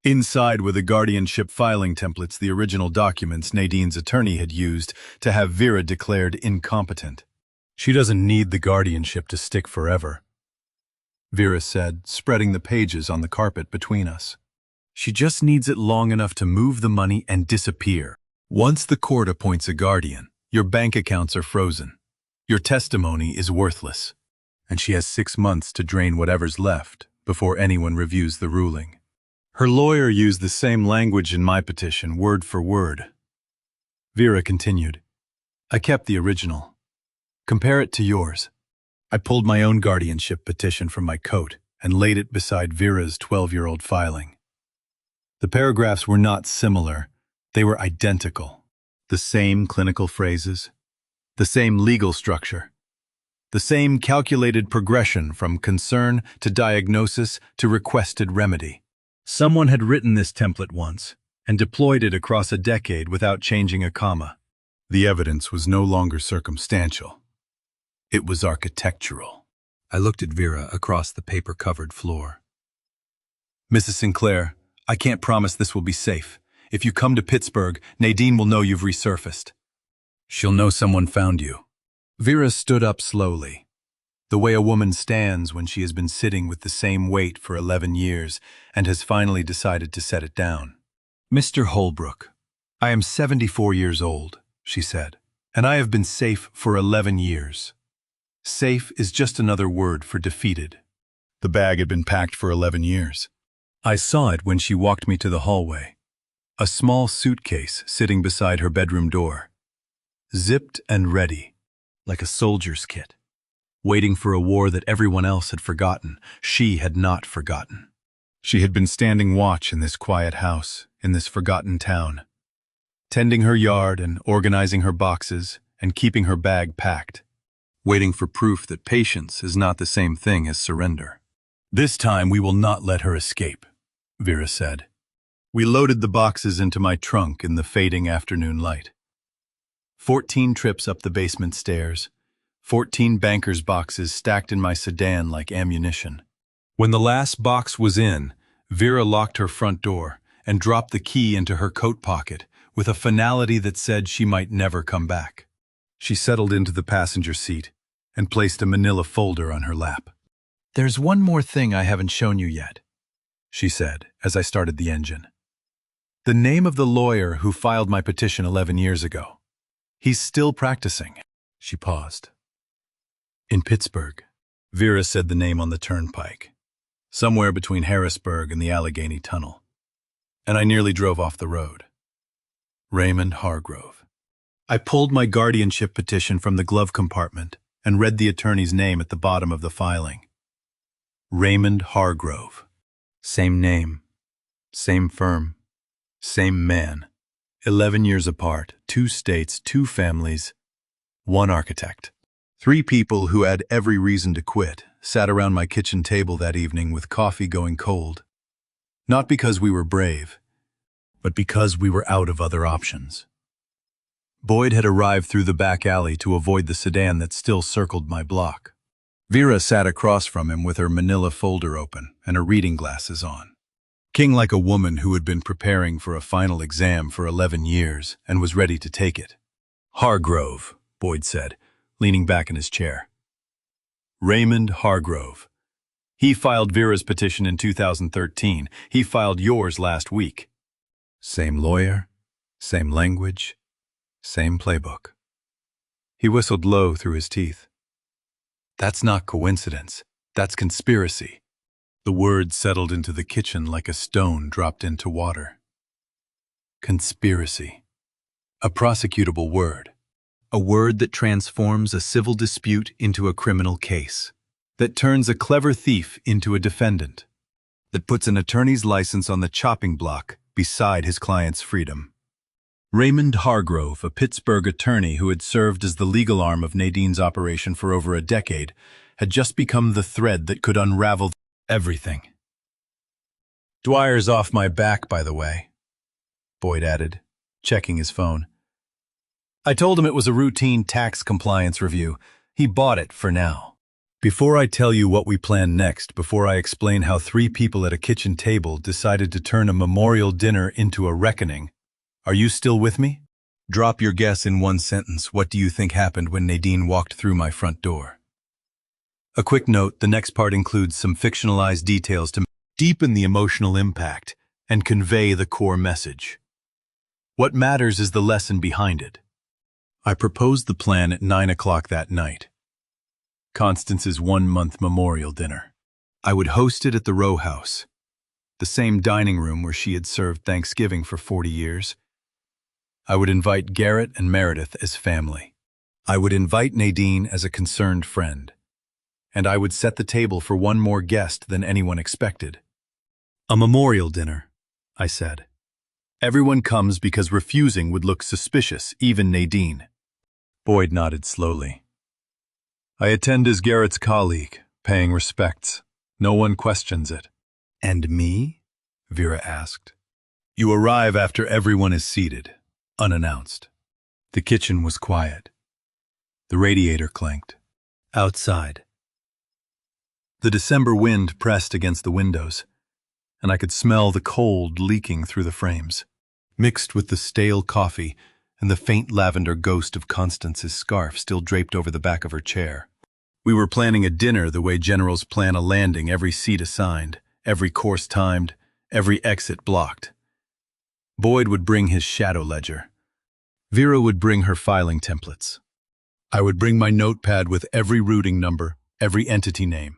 Inside were the guardianship filing templates, the original documents Nadine's attorney had used to have Vera declared incompetent. She doesn't need the guardianship to stick forever, Vera said, spreading the pages on the carpet between us. She just needs it long enough to move the money and disappear. Once the court appoints a guardian, your bank accounts are frozen. Your testimony is worthless, and she has 6 months to drain whatever's left before anyone reviews the ruling. Her lawyer used the same language in my petition, word for word. Vera continued, I kept the original. Compare it to yours. I pulled my own guardianship petition from my coat and laid it beside Vera's 12-year-old filing. The paragraphs were not similar, they were identical. The same clinical phrases, the same legal structure, the same calculated progression from concern to diagnosis to requested remedy. Someone had written this template once and deployed it across a decade without changing a comma. The evidence was no longer circumstantial. It was architectural. I looked at Vera across the paper-covered floor. Mrs. Sinclair, I can't promise this will be safe. If you come to Pittsburgh, Nadine will know you've resurfaced. She'll know someone found you. Vera stood up slowly, the way a woman stands when she has been sitting with the same weight for 11 years and has finally decided to set it down. Mr. Holbrook, I am 74 years old, she said, and I have been safe for 11 years. Safe is just another word for defeated. The bag had been packed for 11 years. I saw it when she walked me to the hallway. A small suitcase sitting beside her bedroom door. Zipped and ready, like a soldier's kit. Waiting for a war that everyone else had forgotten, she had not forgotten. She had been standing watch in this quiet house, in this forgotten town, tending her yard and organizing her boxes and keeping her bag packed, waiting for proof that patience is not the same thing as surrender. This time we will not let her escape, Vera said. We loaded the boxes into my trunk in the fading afternoon light. 14 trips up the basement stairs, 14 banker's boxes stacked in my sedan like ammunition. When the last box was in, Vera locked her front door and dropped the key into her coat pocket with a finality that said she might never come back. She settled into the passenger seat and placed a manila folder on her lap. There's one more thing I haven't shown you yet, she said as I started the engine. The name of the lawyer who filed my petition 11 years ago. He's still practicing. She paused. In Pittsburgh, Vera said the name on the turnpike, somewhere between Harrisburg and the Allegheny Tunnel, and I nearly drove off the road. Raymond Hargrove. I pulled my guardianship petition from the glove compartment and read the attorney's name at the bottom of the filing. Raymond Hargrove. Same name, same firm, same man. 11 years apart, 2 states, 2 families, 1 architect. 3 people who had every reason to quit sat around my kitchen table that evening with coffee going cold. Not because we were brave, but because we were out of other options. Boyd had arrived through the back alley to avoid the sedan that still circled my block. Vera sat across from him with her manila folder open and her reading glasses on. King like a woman who had been preparing for a final exam for 11 years and was ready to take it. Hargrove, Boyd said, leaning back in his chair. Raymond Hargrove. He filed Vera's petition in 2013. He filed yours last week. Same lawyer, same language, same playbook. He whistled low through his teeth. That's not coincidence. That's conspiracy. The word settled into the kitchen like a stone dropped into water. Conspiracy. A prosecutable word. A word that transforms a civil dispute into a criminal case. That turns a clever thief into a defendant. That puts an attorney's license on the chopping block beside his client's freedom. Raymond Hargrove, a Pittsburgh attorney who had served as the legal arm of Nadine's operation for over a decade, had just become the thread that could unravel everything. Dwyer's off my back, by the way, Boyd added, checking his phone. I told him it was a routine tax compliance review. He bought it for now. Before I tell you what we plan next, before I explain how 3 people at a kitchen table decided to turn a memorial dinner into a reckoning, are you still with me? Drop your guess in one sentence. What do you think happened when Nadine walked through my front door? A quick note, the next part includes some fictionalized details to deepen the emotional impact and convey the core message. What matters is the lesson behind it. I proposed the plan at 9 o'clock that night. Constance's 1-month memorial dinner. I would host it at the row house, the same dining room where she had served Thanksgiving for 40 years. I would invite Garrett and Meredith as family. I would invite Nadine as a concerned friend. And I would set the table for one more guest than anyone expected. A memorial dinner, I said. Everyone comes because refusing would look suspicious, even Nadine. Boyd nodded slowly. I attend as Garrett's colleague, paying respects. No one questions it. And me? Vera asked. You arrive after everyone is seated, unannounced. The kitchen was quiet. The radiator clanked. Outside. The December wind pressed against the windows, and I could smell the cold leaking through the frames, mixed with the stale coffee and the faint lavender ghost of Constance's scarf still draped over the back of her chair. We were planning a dinner the way generals plan a landing, every seat assigned, every course timed, every exit blocked. Boyd would bring his shadow ledger. Vera would bring her filing templates. I would bring my notepad with every routing number, every entity name,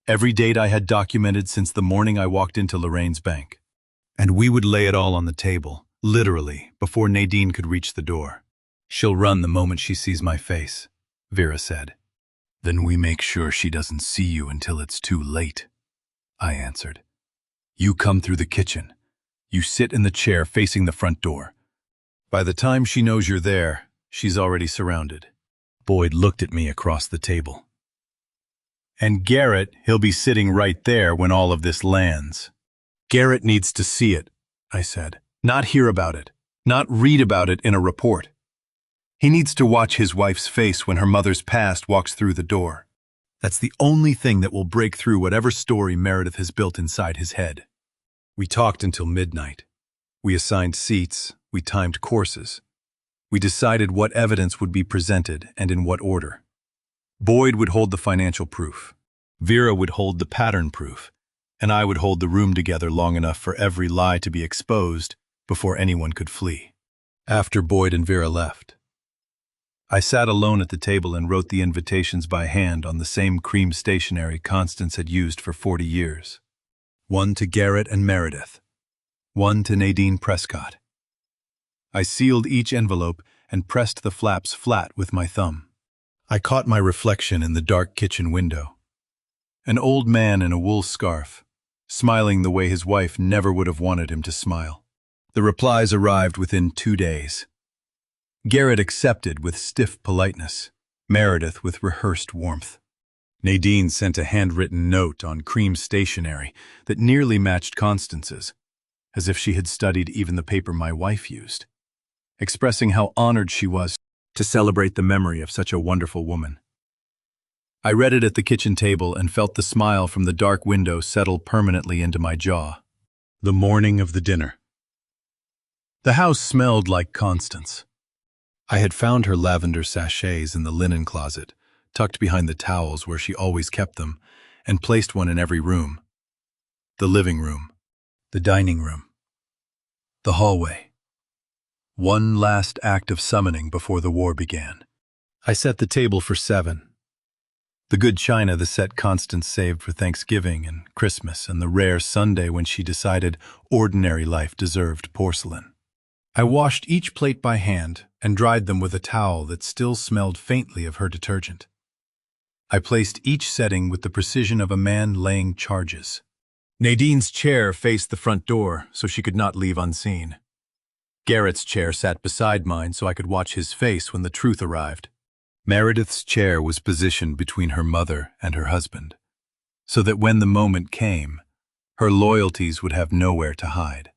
every date I had documented since the morning I walked into Lorraine's bank. And we would lay it all on the table, literally, before Nadine could reach the door. She'll run the moment she sees my face, Vera said. Then we make sure she doesn't see you until it's too late, I answered. You come through the kitchen. You sit in the chair facing the front door. By the time she knows you're there, she's already surrounded. Boyd looked at me across the table. And Garrett, he'll be sitting right there when all of this lands. Garrett needs to see it, I said. Not hear about it. Not read about it in a report. He needs to watch his wife's face when her mother's past walks through the door. That's the only thing that will break through whatever story Meredith has built inside his head. We talked until midnight. We assigned seats. We timed courses. We decided what evidence would be presented and in what order. Boyd would hold the financial proof. Vera would hold the pattern proof. And I would hold the room together long enough for every lie to be exposed before anyone could flee. After Boyd and Vera left, I sat alone at the table and wrote the invitations by hand on the same cream stationery Constance had used for 40 years. One to Garrett and Meredith. One to Nadine Prescott. I sealed each envelope and pressed the flaps flat with my thumb. I caught my reflection in the dark kitchen window. An old man in a wool scarf, smiling the way his wife never would have wanted him to smile. The replies arrived within 2 days. Garrett accepted with stiff politeness. Meredith with rehearsed warmth. Nadine sent a handwritten note on cream stationery that nearly matched Constance's, as if she had studied even the paper my wife used, expressing how honored she was to celebrate the memory of such a wonderful woman. I read it at the kitchen table and felt the smile from the dark window settle permanently into my jaw. The morning of the dinner. The house smelled like Constance. I had found her lavender sachets in the linen closet, tucked behind the towels where she always kept them, and placed one in every room. The living room, the dining room, the hallway. One last act of summoning before the war began. I set the table for 7. The good china the set Constance saved for Thanksgiving and Christmas and the rare Sunday when she decided ordinary life deserved porcelain. I washed each plate by hand and dried them with a towel that still smelled faintly of her detergent. I placed each setting with the precision of a man laying charges. Nadine's chair faced the front door so she could not leave unseen. Garrett's chair sat beside mine so I could watch his face when the truth arrived. Meredith's chair was positioned between her mother and her husband, so that when the moment came, her loyalties would have nowhere to hide.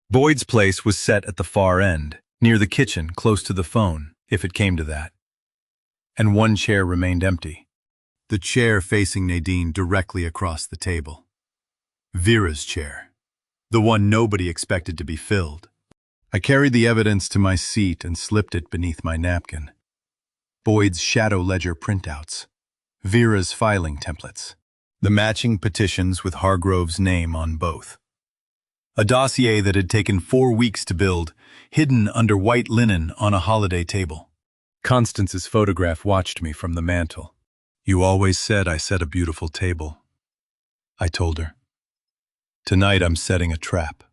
Boyd's place was set at the far end, near the kitchen, close to the phone, if it came to that. And one chair remained empty, the chair facing Nadine directly across the table. Vera's chair, the one nobody expected to be filled. I carried the evidence to my seat and slipped it beneath my napkin. Boyd's shadow ledger printouts, Vera's filing templates, the matching petitions with Hargrove's name on both. A dossier that had taken 4 weeks to build, hidden under white linen on a holiday table. Constance's photograph watched me from the mantel. "You always said I set a beautiful table," I told her. "Tonight I'm setting a trap.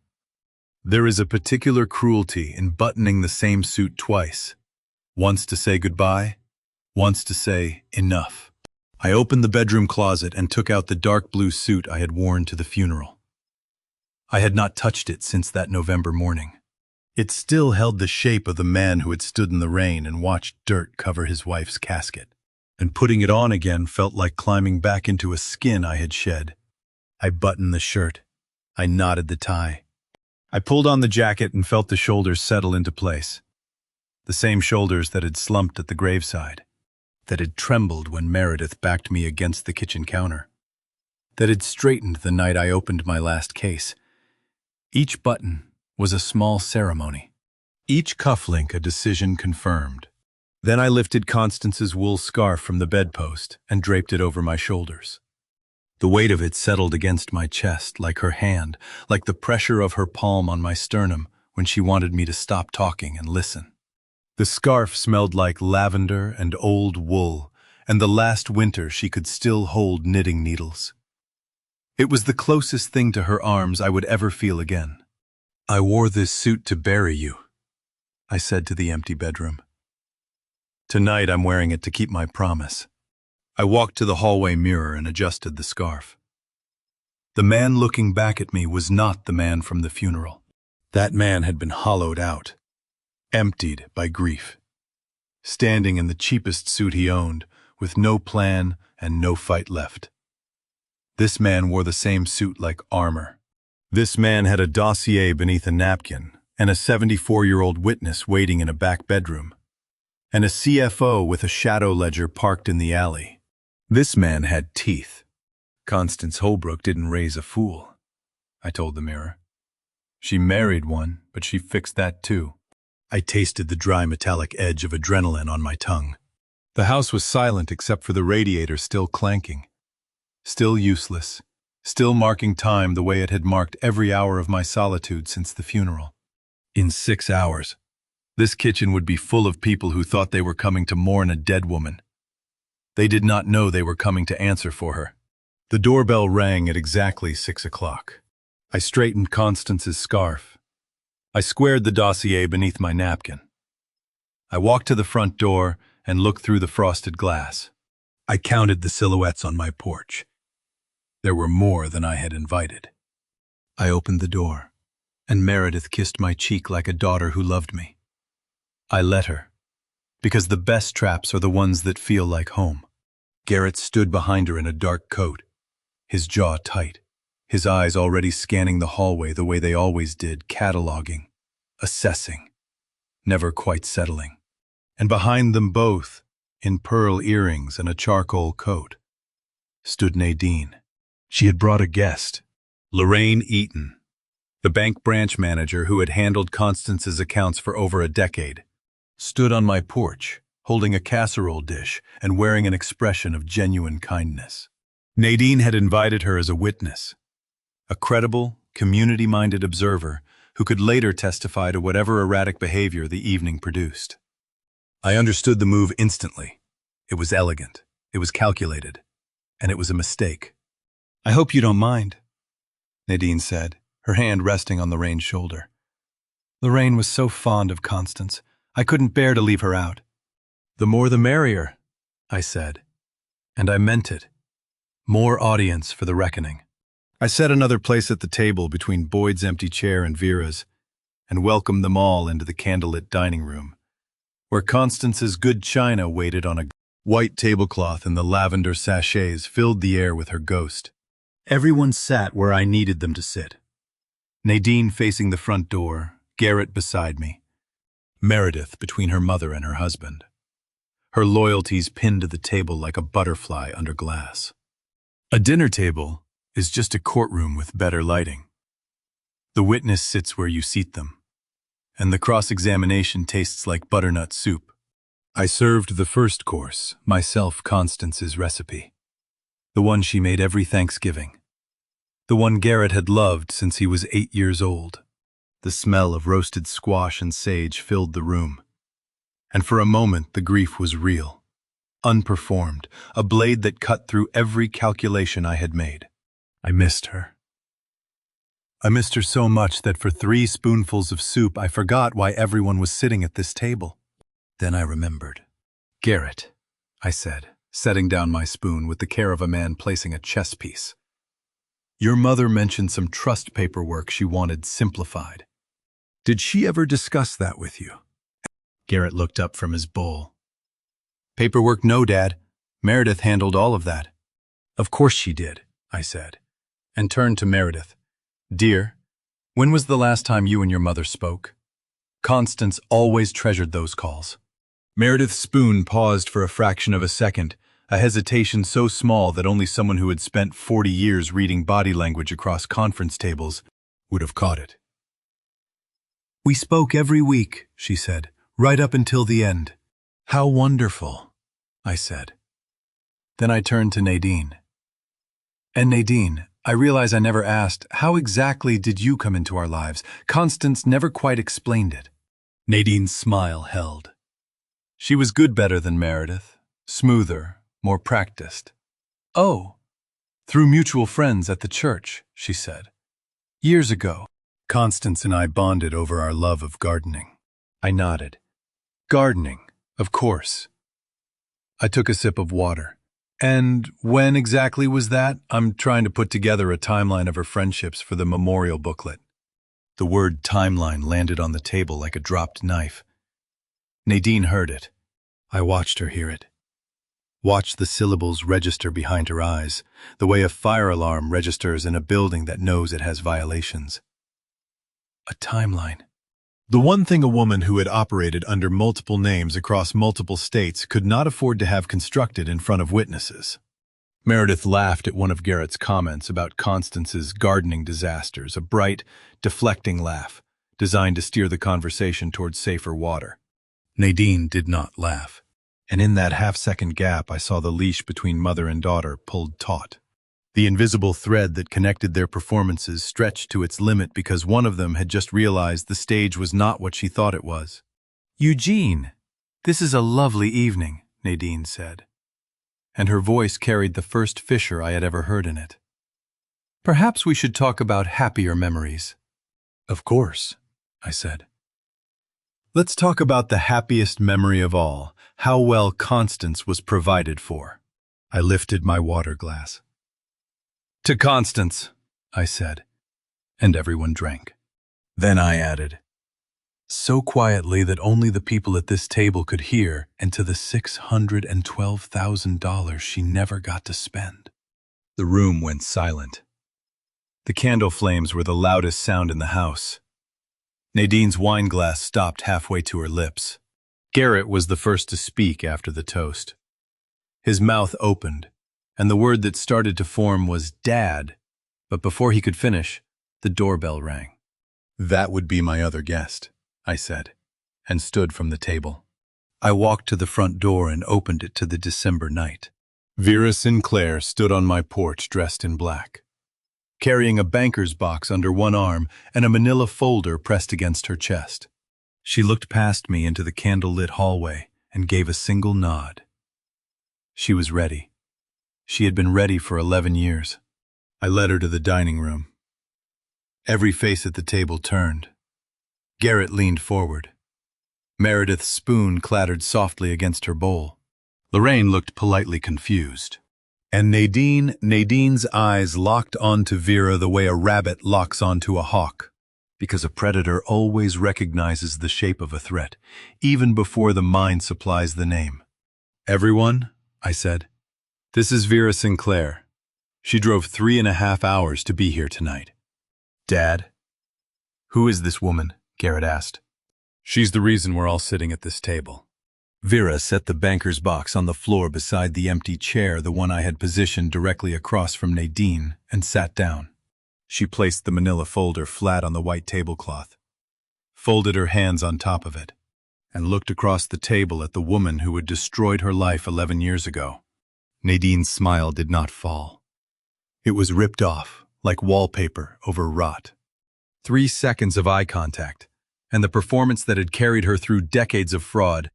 There is a particular cruelty in buttoning the same suit twice, once to say goodbye, once to say enough." I opened the bedroom closet and took out the dark blue suit I had worn to the funeral. I had not touched it since that November morning. It still held the shape of the man who had stood in the rain and watched dirt cover his wife's casket. And putting it on again felt like climbing back into a skin I had shed. I buttoned the shirt. I knotted the tie. I pulled on the jacket and felt the shoulders settle into place. The same shoulders that had slumped at the graveside, that had trembled when Meredith backed me against the kitchen counter, that had straightened the night I opened my last case. Each button was a small ceremony. Each cufflink a decision confirmed. Then I lifted Constance's wool scarf from the bedpost and draped it over my shoulders. The weight of it settled against my chest like her hand, like the pressure of her palm on my sternum when she wanted me to stop talking and listen. The scarf smelled like lavender and old wool, and the last winter she could still hold knitting needles. It was the closest thing to her arms I would ever feel again. "I wore this suit to bury you," I said to the empty bedroom. "Tonight I'm wearing it to keep my promise." I walked to the hallway mirror and adjusted the scarf. The man looking back at me was not the man from the funeral. That man had been hollowed out, emptied by grief, standing in the cheapest suit he owned, with no plan and no fight left. This man wore the same suit like armor. This man had a dossier beneath a napkin and a 74-year-old witness waiting in a back bedroom, and a CFO with a shadow ledger parked in the alley. This man had teeth. Constance Holbrook didn't raise a fool, I told the mirror. She married one, but she fixed that too. I tasted the dry metallic edge of adrenaline on my tongue. The house was silent except for the radiator still clanking. Still useless, still marking time the way it had marked every hour of my solitude since the funeral. In 6 hours, this kitchen would be full of people who thought they were coming to mourn a dead woman. They did not know they were coming to answer for her. The doorbell rang at exactly 6 o'clock. I straightened Constance's scarf. I squared the dossier beneath my napkin. I walked to the front door and looked through the frosted glass. I counted the silhouettes on my porch. There were more than I had invited. I opened the door, and Meredith kissed my cheek like a daughter who loved me. I let her. because the best traps are the ones that feel like home. Garrett stood behind her in a dark coat, his jaw tight, his eyes already scanning the hallway the way they always did, cataloging, assessing, never quite settling. And behind them both, in pearl earrings and a charcoal coat, stood Nadine. She had brought a guest, Lorraine Eaton, the bank branch manager who had handled Constance's accounts for over a decade, stood on my porch, holding a casserole dish and wearing an expression of genuine kindness. Nadine had invited her as a witness, a credible, community-minded observer who could later testify to whatever erratic behavior the evening produced. I understood the move instantly. It was elegant, it was calculated, and it was a mistake. "I hope you don't mind," Nadine said, her hand resting on Lorraine's shoulder. Lorraine was so fond of Constance, I couldn't bear to leave her out. "The more the merrier," I said, and I meant it. More audience for the reckoning. I set another place at the table between Boyd's empty chair and Vera's, and welcomed them all into the candlelit dining room, where Constance's good china waited on a white tablecloth and the lavender sachets filled the air with her ghost. Everyone sat where I needed them to sit. Nadine facing the front door, Garrett beside me, Meredith between her mother and her husband, her loyalties pinned to the table like a butterfly under glass. A dinner table is just a courtroom with better lighting. The witness sits where you seat them, and the cross-examination tastes like butternut soup. I served the first course, myself Constance's recipe, the one she made every Thanksgiving, the one Garrett had loved since he was 8 years old. The smell of roasted squash and sage filled the room, and for a moment the grief was real, unperformed, a blade that cut through every calculation I had made. I missed her. I missed her so much that for 3 spoonfuls of soup I forgot why everyone was sitting at this table. Then I remembered. "Garrett," I said, setting down my spoon with the care of a man placing a chess piece. "Your mother mentioned some trust paperwork she wanted simplified. Did she ever discuss that with you?" Garrett looked up from his bowl. "Paperwork, no, Dad. Meredith handled all of that." "Of course she did," I said, and turned to Meredith. "Dear, when was the last time you and your mother spoke?" Constance always treasured those calls. Meredith's spoon paused for a fraction of a second, a hesitation so small that only someone who had spent 40 years reading body language across conference tables would have caught it. "We spoke every week," she said, "right up until the end." "How wonderful," I said. Then I turned to Nadine. "And Nadine, I realize I never asked, how exactly did you come into our lives? Constance never quite explained it." Nadine's smile held. She was good better than Meredith, smoother, more practiced. "Oh, through mutual friends at the church," she said. "Years ago, Constance and I bonded over our love of gardening." I nodded. "Gardening, of course." I took a sip of water. "And when exactly was that?" I'm trying to put together a timeline of her friendships for the memorial booklet. The word timeline landed on the table like a dropped knife. Nadine heard it. I watched her hear it. Watched the syllables register behind her eyes, the way a fire alarm registers in a building that knows it has violations. A timeline. The one thing a woman who had operated under multiple names across multiple states could not afford to have constructed in front of witnesses. Meredith laughed at one of Garrett's comments about Constance's gardening disasters, a bright, deflecting laugh, designed to steer the conversation towards safer water. Nadine did not laugh, and in that half-second gap I saw the leash between mother and daughter pulled taut. The invisible thread that connected their performances stretched to its limit because one of them had just realized the stage was not what she thought it was. "Eugene, this is a lovely evening," Nadine said, and her voice carried the first fissure I had ever heard in it. "Perhaps we should talk about happier memories." "Of course," I said. "Let's talk about the happiest memory of all, how well Constance was provided for." I lifted my water glass. "To Constance," I said, and everyone drank. Then I added, so quietly that only the people at this table could hear, and to the $612,000 she never got to spend. The room went silent. The candle flames were the loudest sound in the house. Nadine's wine glass stopped halfway to her lips. Garrett was the first to speak after the toast. His mouth opened, and the word that started to form was "Dad," but before he could finish, the doorbell rang. "That would be my other guest," I said, and stood from the table. I walked to the front door and opened it to the December night. Vera Sinclair stood on my porch dressed in black, carrying a banker's box under one arm and a manila folder pressed against her chest. She looked past me into the candle-lit hallway and gave a single nod. She was ready. She had been ready for 11 years. I led her to the dining room. Every face at the table turned. Garrett leaned forward. Meredith's spoon clattered softly against her bowl. Lorraine looked politely confused. And Nadine's eyes locked onto Vera the way a rabbit locks onto a hawk, because a predator always recognizes the shape of a threat, even before the mind supplies the name. "Everyone," I said, "this is Vera Sinclair. She drove 3.5 hours to be here tonight." "Dad?" "Who is this woman?" Garrett asked. "She's the reason we're all sitting at this table." Vera set the banker's box on the floor beside the empty chair, the one I had positioned directly across from Nadine, and sat down. She placed the manila folder flat on the white tablecloth, folded her hands on top of it, and looked across the table at the woman who had destroyed her life 11 years ago. Nadine's smile did not fall. It was ripped off, like wallpaper over rot. 3 seconds of eye contact, and the performance that had carried her through decades of fraud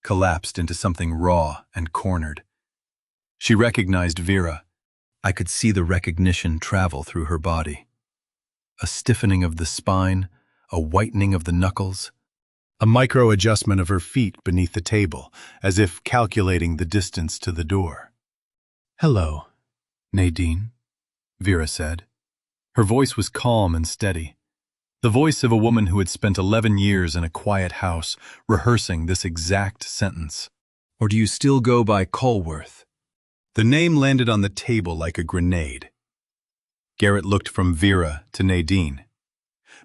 collapsed into something raw and cornered. She recognized Vera. I could see the recognition travel through her body. A stiffening of the spine, a whitening of the knuckles, a micro-adjustment of her feet beneath the table, as if calculating the distance to the door. "Hello, Nadine," Vera said. Her voice was calm and steady. The voice of a woman who had spent 11 years in a quiet house rehearsing this exact sentence. "Or do you still go by Colworth?" The name landed on the table like a grenade. Garrett looked from Vera to Nadine.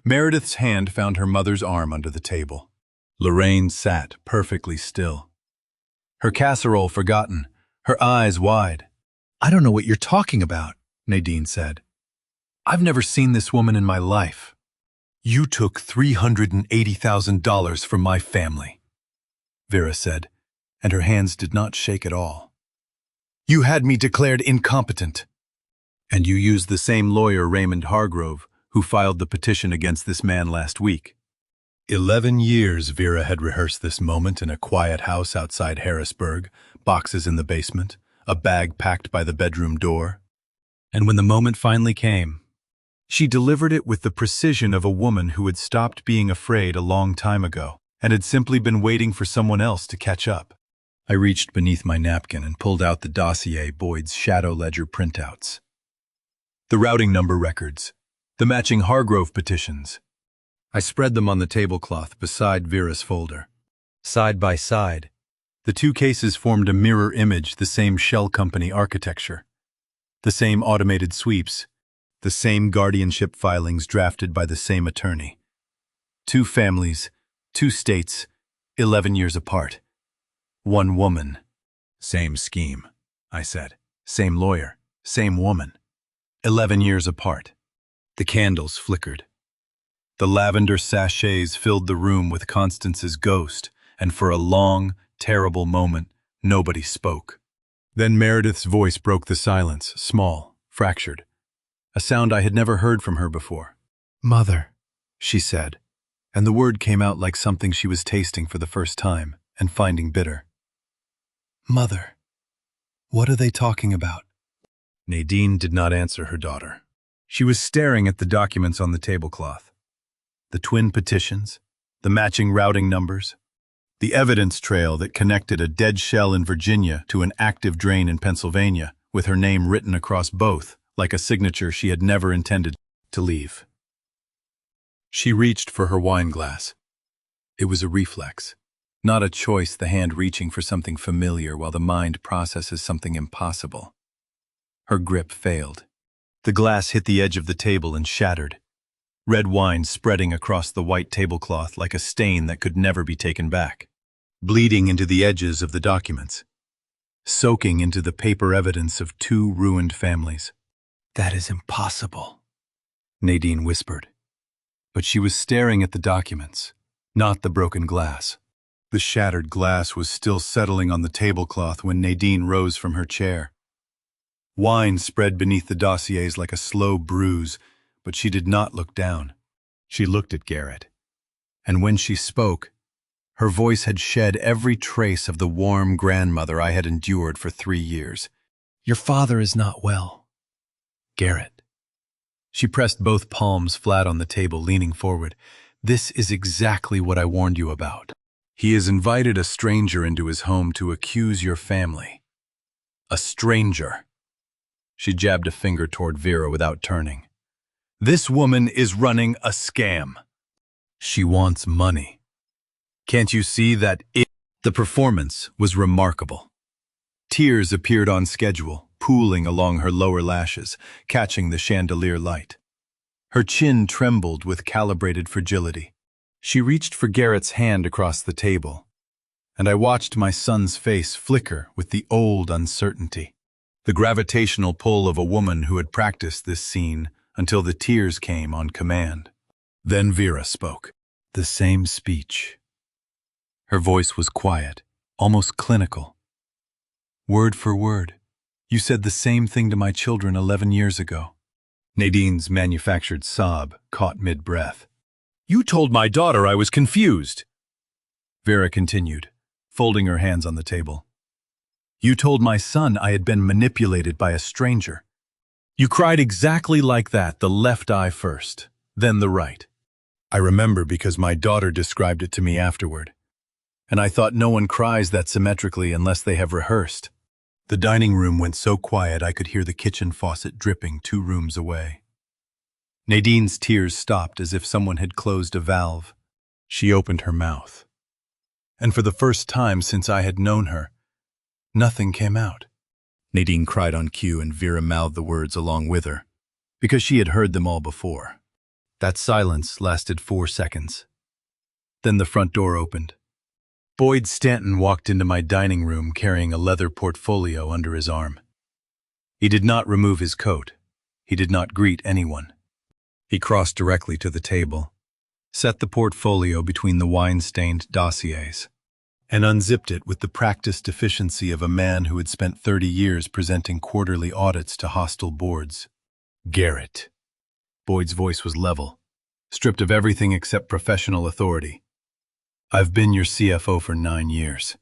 Meredith's hand found her mother's arm under the table. Lorraine sat perfectly still, her casserole forgotten, her eyes wide. "I don't know what you're talking about," Nadine said. "I've never seen this woman in my life." "You took $380,000 from my family," Vera said, and her hands did not shake at all. "You had me declared incompetent. And you used the same lawyer, Raymond Hargrove, who filed the petition against this man last week." 11 years Vera had rehearsed this moment in a quiet house outside Harrisburg, boxes in the basement, a bag packed by the bedroom door. And when the moment finally came, she delivered it with the precision of a woman who had stopped being afraid a long time ago and had simply been waiting for someone else to catch up. I reached beneath my napkin and pulled out the dossier Boyd's shadow ledger printouts. The routing number records, the matching Hargrove petitions. I spread them on the tablecloth beside Vera's folder. Side by side, the two cases formed a mirror image, the same shell company architecture, the same automated sweeps, the same guardianship filings drafted by the same attorney. 2 families, 2 states, 11 years apart. 1 woman. "Same scheme," I said. "Same lawyer, same woman. 11 years apart." The candles flickered. The lavender sachets filled the room with Constance's ghost, and for a long, terrible moment, nobody spoke. Then Meredith's voice broke the silence, small, fractured. A sound I had never heard from her before. "Mother," she said, and the word came out like something she was tasting for the first time and finding bitter. "Mother, what are they talking about?" Nadine did not answer her daughter. She was staring at the documents on the tablecloth. The twin petitions, the matching routing numbers, the evidence trail that connected a dead shell in Virginia to an active drain in Pennsylvania, with her name written across both, like a signature she had never intended to leave. She reached for her wine glass. It was a reflex, not a choice, the hand reaching for something familiar while the mind processes something impossible. Her grip failed. The glass hit the edge of the table and shattered, red wine spreading across the white tablecloth like a stain that could never be taken back, bleeding into the edges of the documents, soaking into the paper evidence of two ruined families. "That is impossible," Nadine whispered. But she was staring at the documents, not the broken glass. The shattered glass was still settling on the tablecloth when Nadine rose from her chair. Wine spread beneath the dossiers like a slow bruise, but she did not look down. She looked at Garrett. And when she spoke, her voice had shed every trace of the warm grandmother I had endured for 3 years. "Your father is not well, Garrett." She pressed both palms flat on the table, leaning forward. "This is exactly what I warned you about. He has invited a stranger into his home to accuse your family. A stranger." She jabbed a finger toward Vera without turning. "This woman is running a scam. She wants money. Can't you see that it—" The performance was remarkable. Tears appeared on schedule, pooling along her lower lashes, catching the chandelier light. Her chin trembled with calibrated fragility. She reached for Garrett's hand across the table, and I watched my son's face flicker with the old uncertainty, the gravitational pull of a woman who had practiced this scene until the tears came on command. Then Vera spoke. The same speech. Her voice was quiet, almost clinical. "Word for word, you said the same thing to my children 11 years ago." Nadine's manufactured sob caught mid-breath. "You told my daughter I was confused." Vera continued, folding her hands on the table. "You told my son I had been manipulated by a stranger. You cried exactly like that, the left eye first, then the right. I remember because my daughter described it to me afterward. And I thought no one cries that symmetrically unless they have rehearsed." The dining room went so quiet I could hear the kitchen faucet dripping 2 rooms away. Nadine's tears stopped as if someone had closed a valve. She opened her mouth. And for the first time since I had known her, nothing came out. Nadine cried on cue, and Vera mouthed the words along with her, because she had heard them all before. That silence lasted 4 seconds. Then the front door opened. Boyd Stanton walked into my dining room carrying a leather portfolio under his arm. He did not remove his coat. He did not greet anyone. He crossed directly to the table, set the portfolio between the wine-stained dossiers, and unzipped it with the practiced efficiency of a man who had spent 30 years presenting quarterly audits to hostile boards. "Garrett." Boyd's voice was level, stripped of everything except professional authority. "I've been your CFO for 9 years.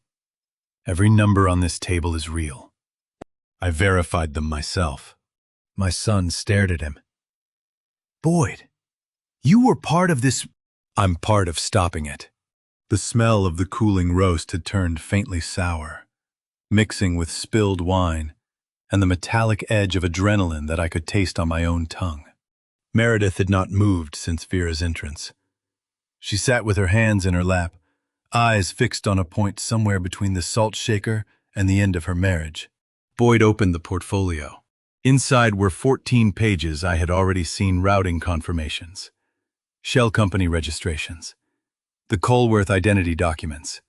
Every number on this table is real. I verified them myself." My son stared at him. "Boyd, you were part of this—" "I'm part of stopping it." The smell of the cooling roast had turned faintly sour, mixing with spilled wine and the metallic edge of adrenaline that I could taste on my own tongue. Meredith had not moved since Vera's entrance. She sat with her hands in her lap, eyes fixed on a point somewhere between the salt shaker and the end of her marriage. Boyd opened the portfolio. Inside were 14 pages I had already seen: routing confirmations, shell company registrations, the Colworth identity documents,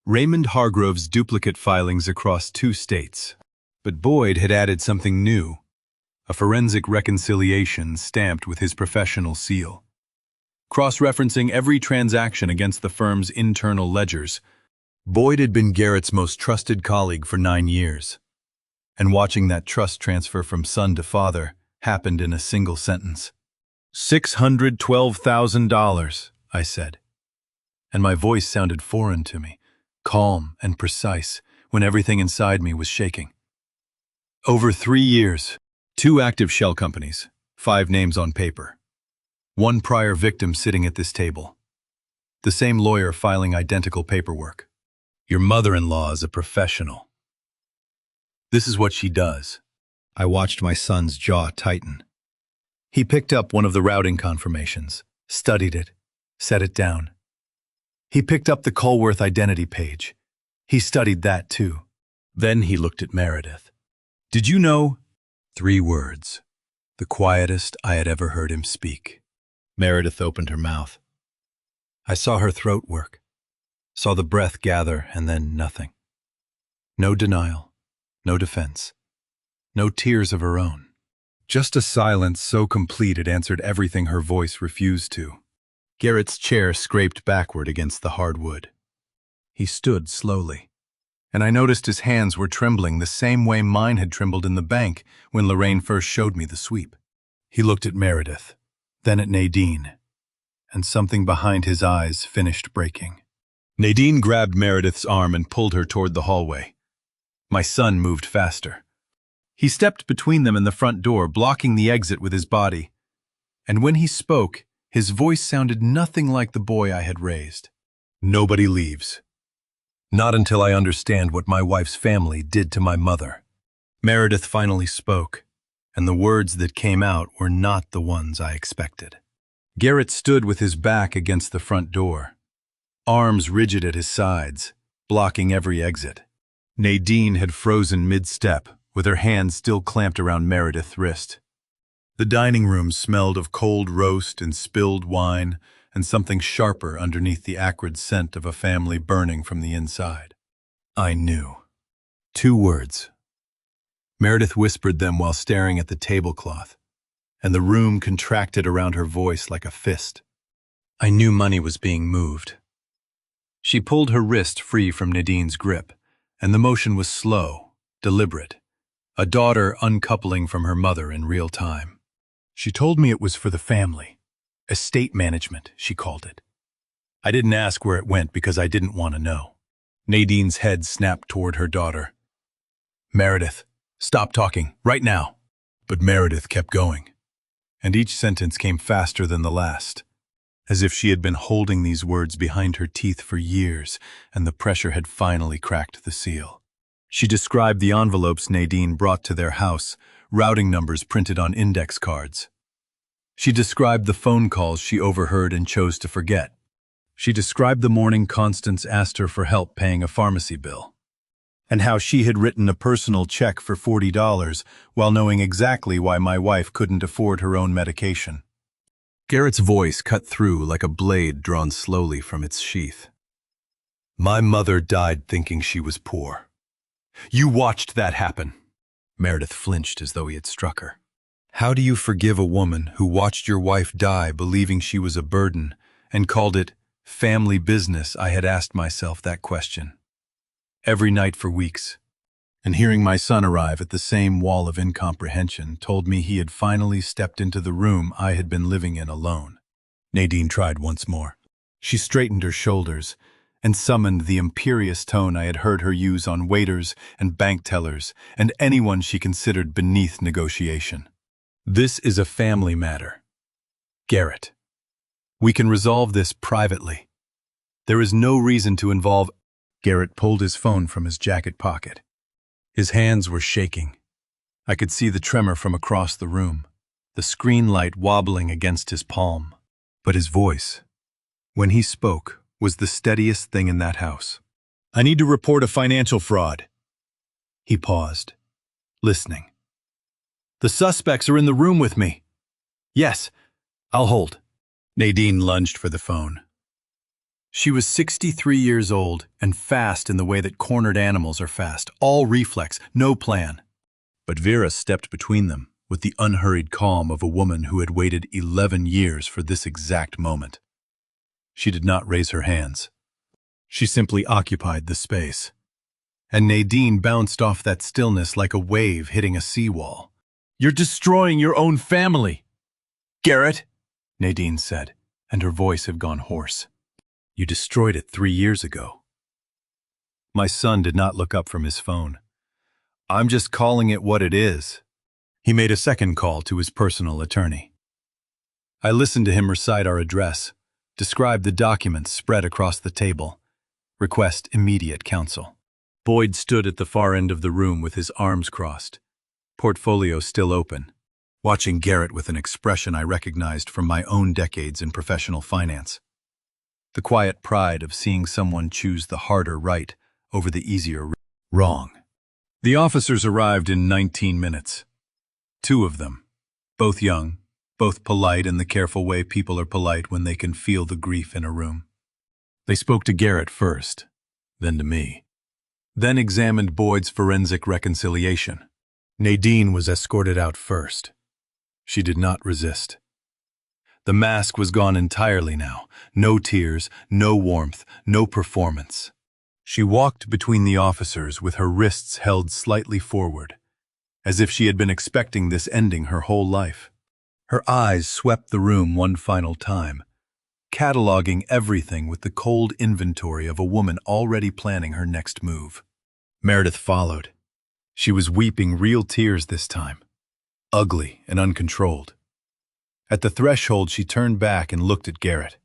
Raymond Hargrove's duplicate filings across 2 states. But Boyd had added something new, a forensic reconciliation stamped with his professional seal. Cross-referencing every transaction against the firm's internal ledgers, Boyd had been Garrett's most trusted colleague for 9 years. And watching that trust transfer from son to father happened in a single sentence. $612,000, I said. And my voice sounded foreign to me, calm and precise, when everything inside me was shaking. Over 3 years, 2 active shell companies, 5 names on paper. 1 prior victim sitting at this table. The same lawyer filing identical paperwork. Your mother-in-law is a professional. This is what she does. I watched my son's jaw tighten. He picked up one of the routing confirmations, studied it, set it down. He picked up the Colworth identity page. He studied that too. Then he looked at Meredith. Did you know? 3 words. The quietest I had ever heard him speak. Meredith opened her mouth. I saw her throat work. Saw the breath gather and then nothing. No denial. No defense. No tears of her own. Just a silence so complete it answered everything her voice refused to. Garrett's chair scraped backward against the hardwood. He stood slowly, and I noticed his hands were trembling the same way mine had trembled in the bank when Lorraine first showed me the sweep. He looked at Meredith, then at Nadine, and something behind his eyes finished breaking. Nadine grabbed Meredith's arm and pulled her toward the hallway. My son moved faster. He stepped between them and the front door, blocking the exit with his body. And when he spoke, his voice sounded nothing like the boy I had raised. Nobody leaves. Not until I understand what my wife's family did to my mother. Meredith finally spoke, and the words that came out were not the ones I expected. Garrett stood with his back against the front door, arms rigid at his sides, blocking every exit. Nadine had frozen mid-step, with her hands still clamped around Meredith's wrist. The dining room smelled of cold roast and spilled wine and something sharper underneath the acrid scent of a family burning from the inside. I knew. 2 words. Meredith whispered them while staring at the tablecloth, and the room contracted around her voice like a fist. I knew money was being moved. She pulled her wrist free from Nadine's grip, and the motion was slow, deliberate, a daughter uncoupling from her mother in real time. She told me it was for the family. Estate management, she called it. I didn't ask where it went because I didn't want to know. Nadine's head snapped toward her daughter. Meredith, stop talking, right now. But Meredith kept going, and each sentence came faster than the last, as if she had been holding these words behind her teeth for years and the pressure had finally cracked the seal. She described the envelopes Nadine brought to their house, routing numbers printed on index cards. She described the phone calls she overheard and chose to forget. She described the morning Constance asked her for help paying a pharmacy bill, and how she had written a personal check for $40 while knowing exactly why my wife couldn't afford her own medication. Garrett's voice cut through like a blade drawn slowly from its sheath. My mother died thinking she was poor. You watched that happen. Meredith flinched as though he had struck her. How do you forgive a woman who watched your wife die believing she was a burden and called it family business? I had asked myself that question every night for weeks, and hearing my son arrive at the same wall of incomprehension told me he had finally stepped into the room I had been living in alone. Nadine tried once more. She straightened her shoulders and summoned the imperious tone I had heard her use on waiters and bank tellers and anyone she considered beneath negotiation. This is a family matter. Garrett, we can resolve this privately. There is no reason to involve. Garrett pulled his phone from his jacket pocket. His hands were shaking. I could see the tremor from across the room, the screen light wobbling against his palm. But his voice, when he spoke, was the steadiest thing in that house. I need to report a financial fraud. He paused, listening. The suspects are in the room with me. Yes, I'll hold. Nadine lunged for the phone. She was 63 years old and fast in the way that cornered animals are fast, all reflex, no plan. But Vera stepped between them with the unhurried calm of a woman who had waited 11 years for this exact moment. She did not raise her hands. She simply occupied the space. And Nadine bounced off that stillness like a wave hitting a seawall. You're destroying your own family. Garrett, Nadine said, and her voice had gone hoarse. You destroyed it 3 years ago. My son did not look up from his phone. I'm just calling it what it is. He made a second call to his personal attorney. I listened to him recite our address, describe the documents spread across the table, request immediate counsel. Boyd stood at the far end of the room with his arms crossed, portfolio still open, watching Garrett with an expression I recognized from my own decades in professional finance. the quiet pride of seeing someone choose the harder right over the easier wrong. The officers arrived in 19 minutes. Two of them, both young, both polite in the careful way people are polite when they can feel the grief in a room. They spoke to Garrett first, then to me. Then examined Boyd's forensic reconciliation. Nadine was escorted out first. She did not resist. The mask was gone entirely now. No tears, no warmth, no performance. She walked between the officers with her wrists held slightly forward, as if she had been expecting this ending her whole life. Her eyes swept the room one final time, cataloging everything with the cold inventory of a woman already planning her next move. Meredith followed. She was weeping real tears this time, ugly and uncontrolled. At the threshold, she turned back and looked at Garrett.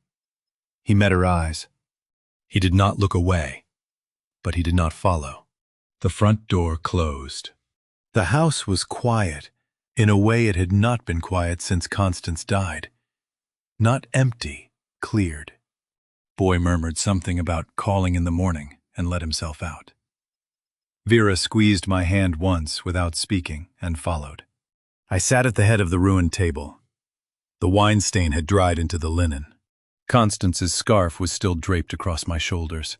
He met her eyes. He did not look away, but he did not follow. The front door closed. The house was quiet, in a way it had not been quiet since Constance died. Not empty, cleared. Boy murmured something about calling in the morning and let himself out. Vera squeezed my hand once without speaking and followed. I sat at the head of the ruined table. The wine stain had dried into the linen. Constance's scarf was still draped across my shoulders,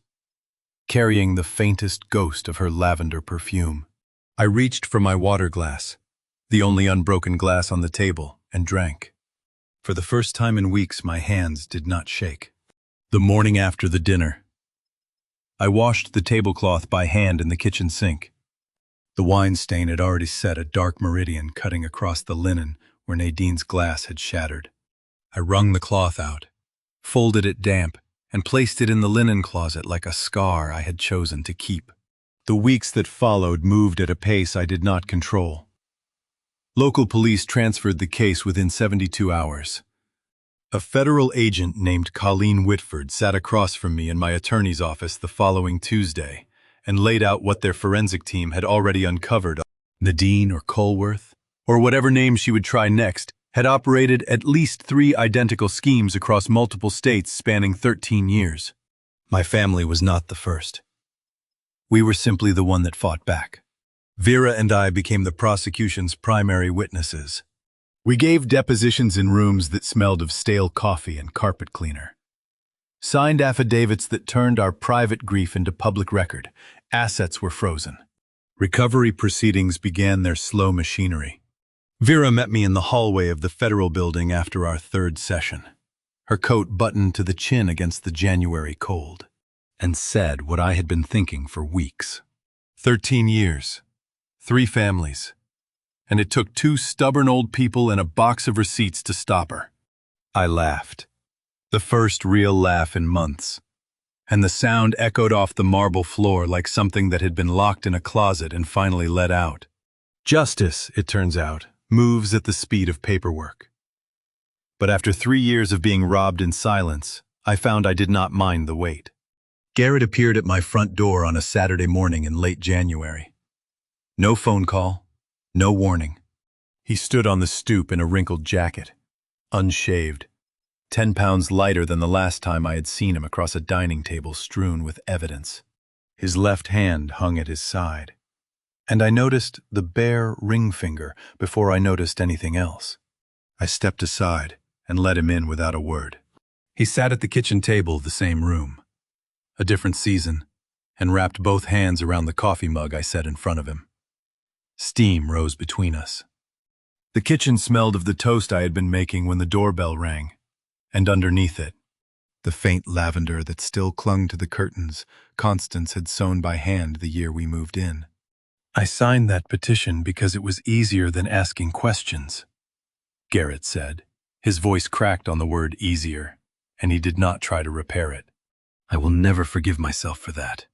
carrying the faintest ghost of her lavender perfume. I reached for my water glass, the only unbroken glass on the table, and drank. For the first time in weeks, my hands did not shake. The morning after the dinner, I washed the tablecloth by hand in the kitchen sink. The wine stain had already set a dark meridian cutting across the linen where Nadine's glass had shattered. I wrung the cloth out, folded it damp, and placed it in the linen closet like a scar I had chosen to keep. The weeks that followed moved at a pace I did not control. Local police transferred the case within 72 hours. A federal agent named Colleen Whitford sat across from me in my attorney's office the following Tuesday and laid out what their forensic team had already uncovered. Nadine or Colworth, or whatever name she would try next, had operated at least 3 identical schemes across multiple states spanning 13 years. My family was not the first. We were simply the one that fought back. Vera and I became the prosecution's primary witnesses. We gave depositions in rooms that smelled of stale coffee and carpet cleaner. Signed affidavits that turned our private grief into public record. Assets were frozen. Recovery proceedings began their slow machinery. Vera met me in the hallway of the federal building after our 3rd session, her coat buttoned to the chin against the January cold, and said what I had been thinking for weeks. 13 years, 3 families, and it took 2 stubborn old people and a box of receipts to stop her. I laughed, the first real laugh in months, and the sound echoed off the marble floor like something that had been locked in a closet and finally let out. Justice, it turns out, moves at the speed of paperwork. But after 3 years of being robbed in silence, I found I did not mind the wait. Garrett appeared at my front door on a Saturday morning in late January. No phone call, no warning. He stood on the stoop in a wrinkled jacket, unshaved, 10 pounds lighter than the last time I had seen him across a dining table strewn with evidence. His left hand hung at his side, and I noticed the bare ring finger before I noticed anything else. I stepped aside and let him in without a word. He sat at the kitchen table, the same room, a different season, and wrapped both hands around the coffee mug I set in front of him. Steam rose between us. The kitchen smelled of the toast I had been making when the doorbell rang, and underneath it, the faint lavender that still clung to the curtains Constance had sewn by hand the year we moved in. I signed that petition because it was easier than asking questions, Garrett said. His voice cracked on the word easier, and he did not try to repair it. I will never forgive myself for that.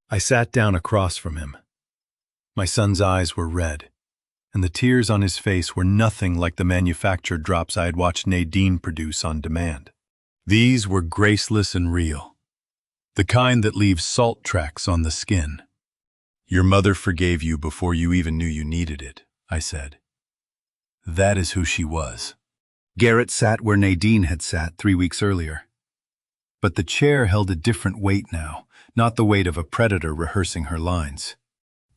I sat down across from him. My son's eyes were red, and the tears on his face were nothing like the manufactured drops I had watched Nadine produce on demand. These were graceless and real, the kind that leaves salt tracks on the skin. Your mother forgave you before you even knew you needed it, I said. That is who she was. Garrett sat where Nadine had sat 3 weeks earlier. But the chair held a different weight now, not the weight of a predator rehearsing her lines,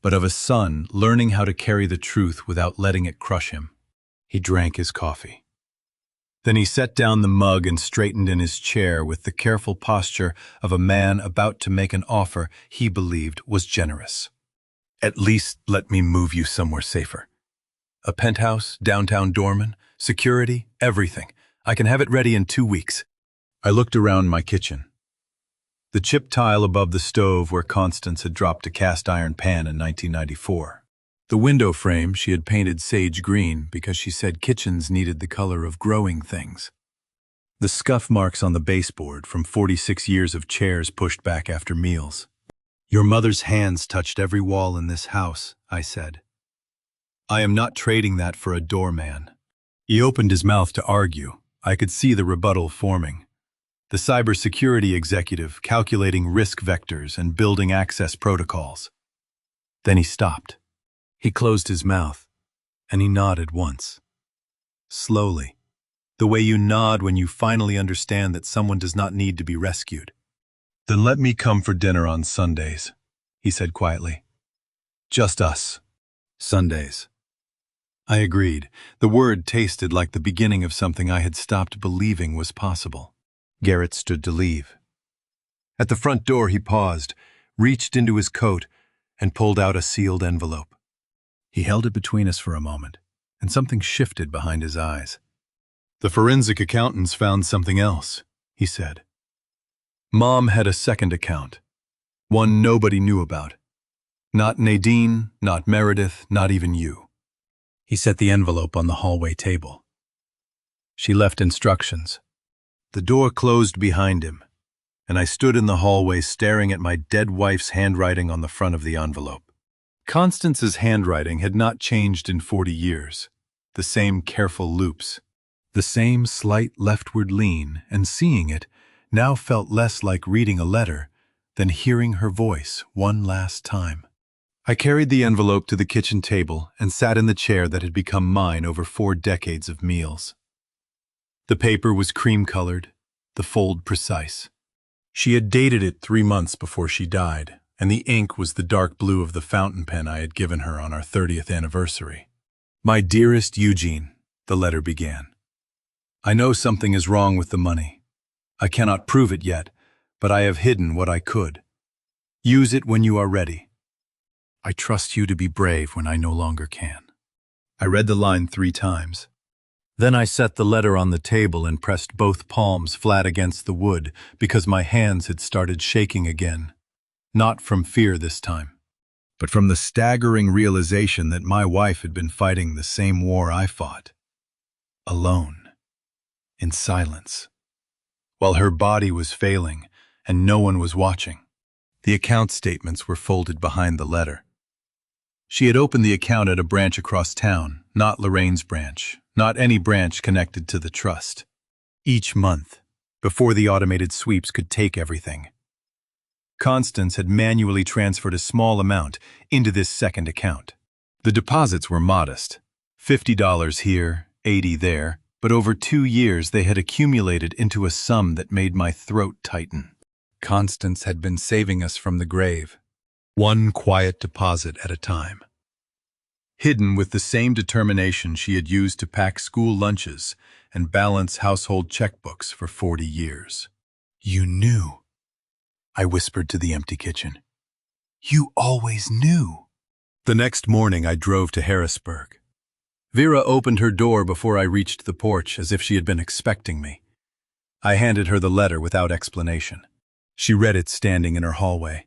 but of a son learning how to carry the truth without letting it crush him. He drank his coffee. Then he set down the mug and straightened in his chair with the careful posture of a man about to make an offer he believed was generous. At least let me move you somewhere safer. A penthouse, downtown doorman, security, everything. I can have it ready in 2 weeks. I looked around my kitchen. The chip tile above the stove where Constance had dropped a cast iron pan in 1994. The window frame she had painted sage green because she said kitchens needed the color of growing things. The scuff marks on the baseboard from 46 years of chairs pushed back after meals. Your mother's hands touched every wall in this house, I said. I am not trading that for a doorman. He opened his mouth to argue. I could see the rebuttal forming. The cybersecurity executive calculating risk vectors and building access protocols. Then he stopped. He closed his mouth, and he nodded once. Slowly, the way you nod when you finally understand that someone does not need to be rescued. Then let me come for dinner on Sundays, he said quietly. Just us. Sundays. I agreed. The word tasted like the beginning of something I had stopped believing was possible. Garrett stood to leave. At the front door he paused, reached into his coat, and pulled out a sealed envelope. He held it between us for a moment, and something shifted behind his eyes. The forensic accountants found something else, he said. Mom had a second account, one nobody knew about. Not Nadine, not Meredith, not even you. He set the envelope on the hallway table. She left instructions. The door closed behind him, and I stood in the hallway staring at my dead wife's handwriting on the front of the envelope. Constance's handwriting had not changed in 40 years. The same careful loops, the same slight leftward lean, and seeing it now felt less like reading a letter than hearing her voice one last time. I carried the envelope to the kitchen table and sat in the chair that had become mine over 4 decades of meals. The paper was cream-colored, the fold precise. She had dated it 3 months before she died, and the ink was the dark blue of the fountain pen I had given her on our 30th anniversary. My dearest Eugene, the letter began. I know something is wrong with the money. I cannot prove it yet, but I have hidden what I could. Use it when you are ready. I trust you to be brave when I no longer can. I read the line 3 times. Then I set the letter on the table and pressed both palms flat against the wood because my hands had started shaking again. Not from fear this time, but from the staggering realization that my wife had been fighting the same war I fought. Alone. In silence. While her body was failing and no one was watching. The account statements were folded behind the letter. She had opened the account at a branch across town, not Lorraine's branch, not any branch connected to the trust. Each month, before the automated sweeps could take everything, Constance had manually transferred a small amount into this second account. The deposits were modest, $50 here, $80 there, but over 2 years they had accumulated into a sum that made my throat tighten. Constance had been saving us from the grave, one quiet deposit at a time. Hidden with the same determination she had used to pack school lunches and balance household checkbooks for 40 years. You knew, I whispered to the empty kitchen. You always knew. The next morning I drove to Harrisburg. Vera opened her door before I reached the porch as if she had been expecting me. I handed her the letter without explanation. She read it standing in her hallway,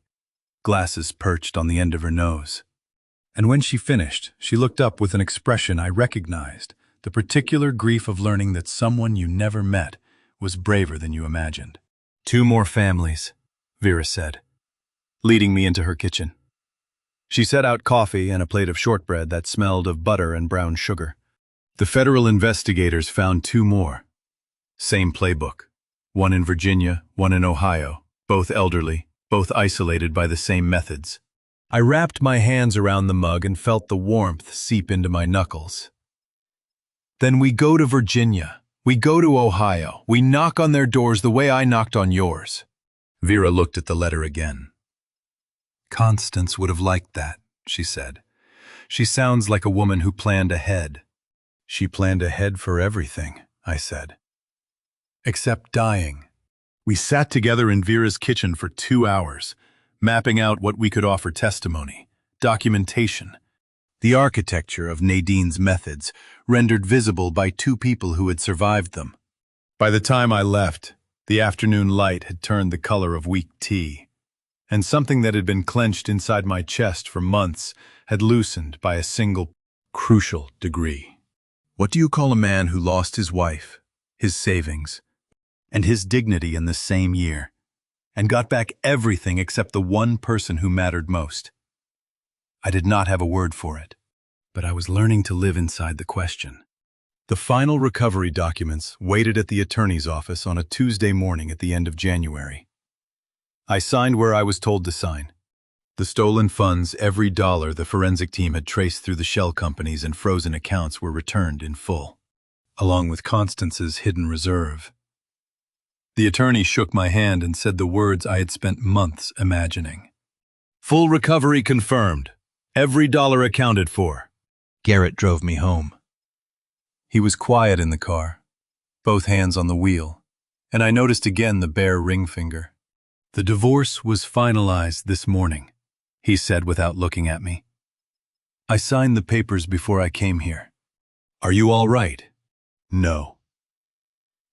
glasses perched on the end of her nose. And when she finished, she looked up with an expression I recognized, the particular grief of learning that someone you never met was braver than you imagined. 2 more families, Vera said, leading me into her kitchen. She set out coffee and a plate of shortbread that smelled of butter and brown sugar. The federal investigators found 2 more. Same playbook. One in Virginia, one in Ohio, both elderly, both isolated by the same methods. I wrapped my hands around the mug and felt the warmth seep into my knuckles. Then we go to Virginia, We go to Ohio. We knock on their doors the way I knocked on yours." Vera looked at the letter again. "Constance would have liked that," she said. "She sounds like a woman who planned ahead." "She planned ahead for everything," I said. "Except dying." We sat together in Vera's kitchen for 2 hours, mapping out what we could offer testimony, documentation, the architecture of Nadine's methods, rendered visible by 2 people who had survived them. By the time I left, the afternoon light had turned the color of weak tea, and something that had been clenched inside my chest for months had loosened by a single, crucial degree. What do you call a man who lost his wife, his savings, and his dignity in the same year, and got back everything except the one person who mattered most? I did not have a word for it, but I was learning to live inside the question. The final recovery documents waited at the attorney's office on a Tuesday morning at the end of January. I signed where I was told to sign. The stolen funds, every dollar the forensic team had traced through the shell companies and frozen accounts, were returned in full, along with Constance's hidden reserve. The attorney shook my hand and said the words I had spent months imagining. "Full recovery confirmed. Every dollar accounted for." Garrett drove me home. He was quiet in the car, both hands on the wheel, and I noticed again the bare ring finger. "The divorce was finalized this morning," he said without looking at me. "I signed the papers before I came here. Are you all right?" "No."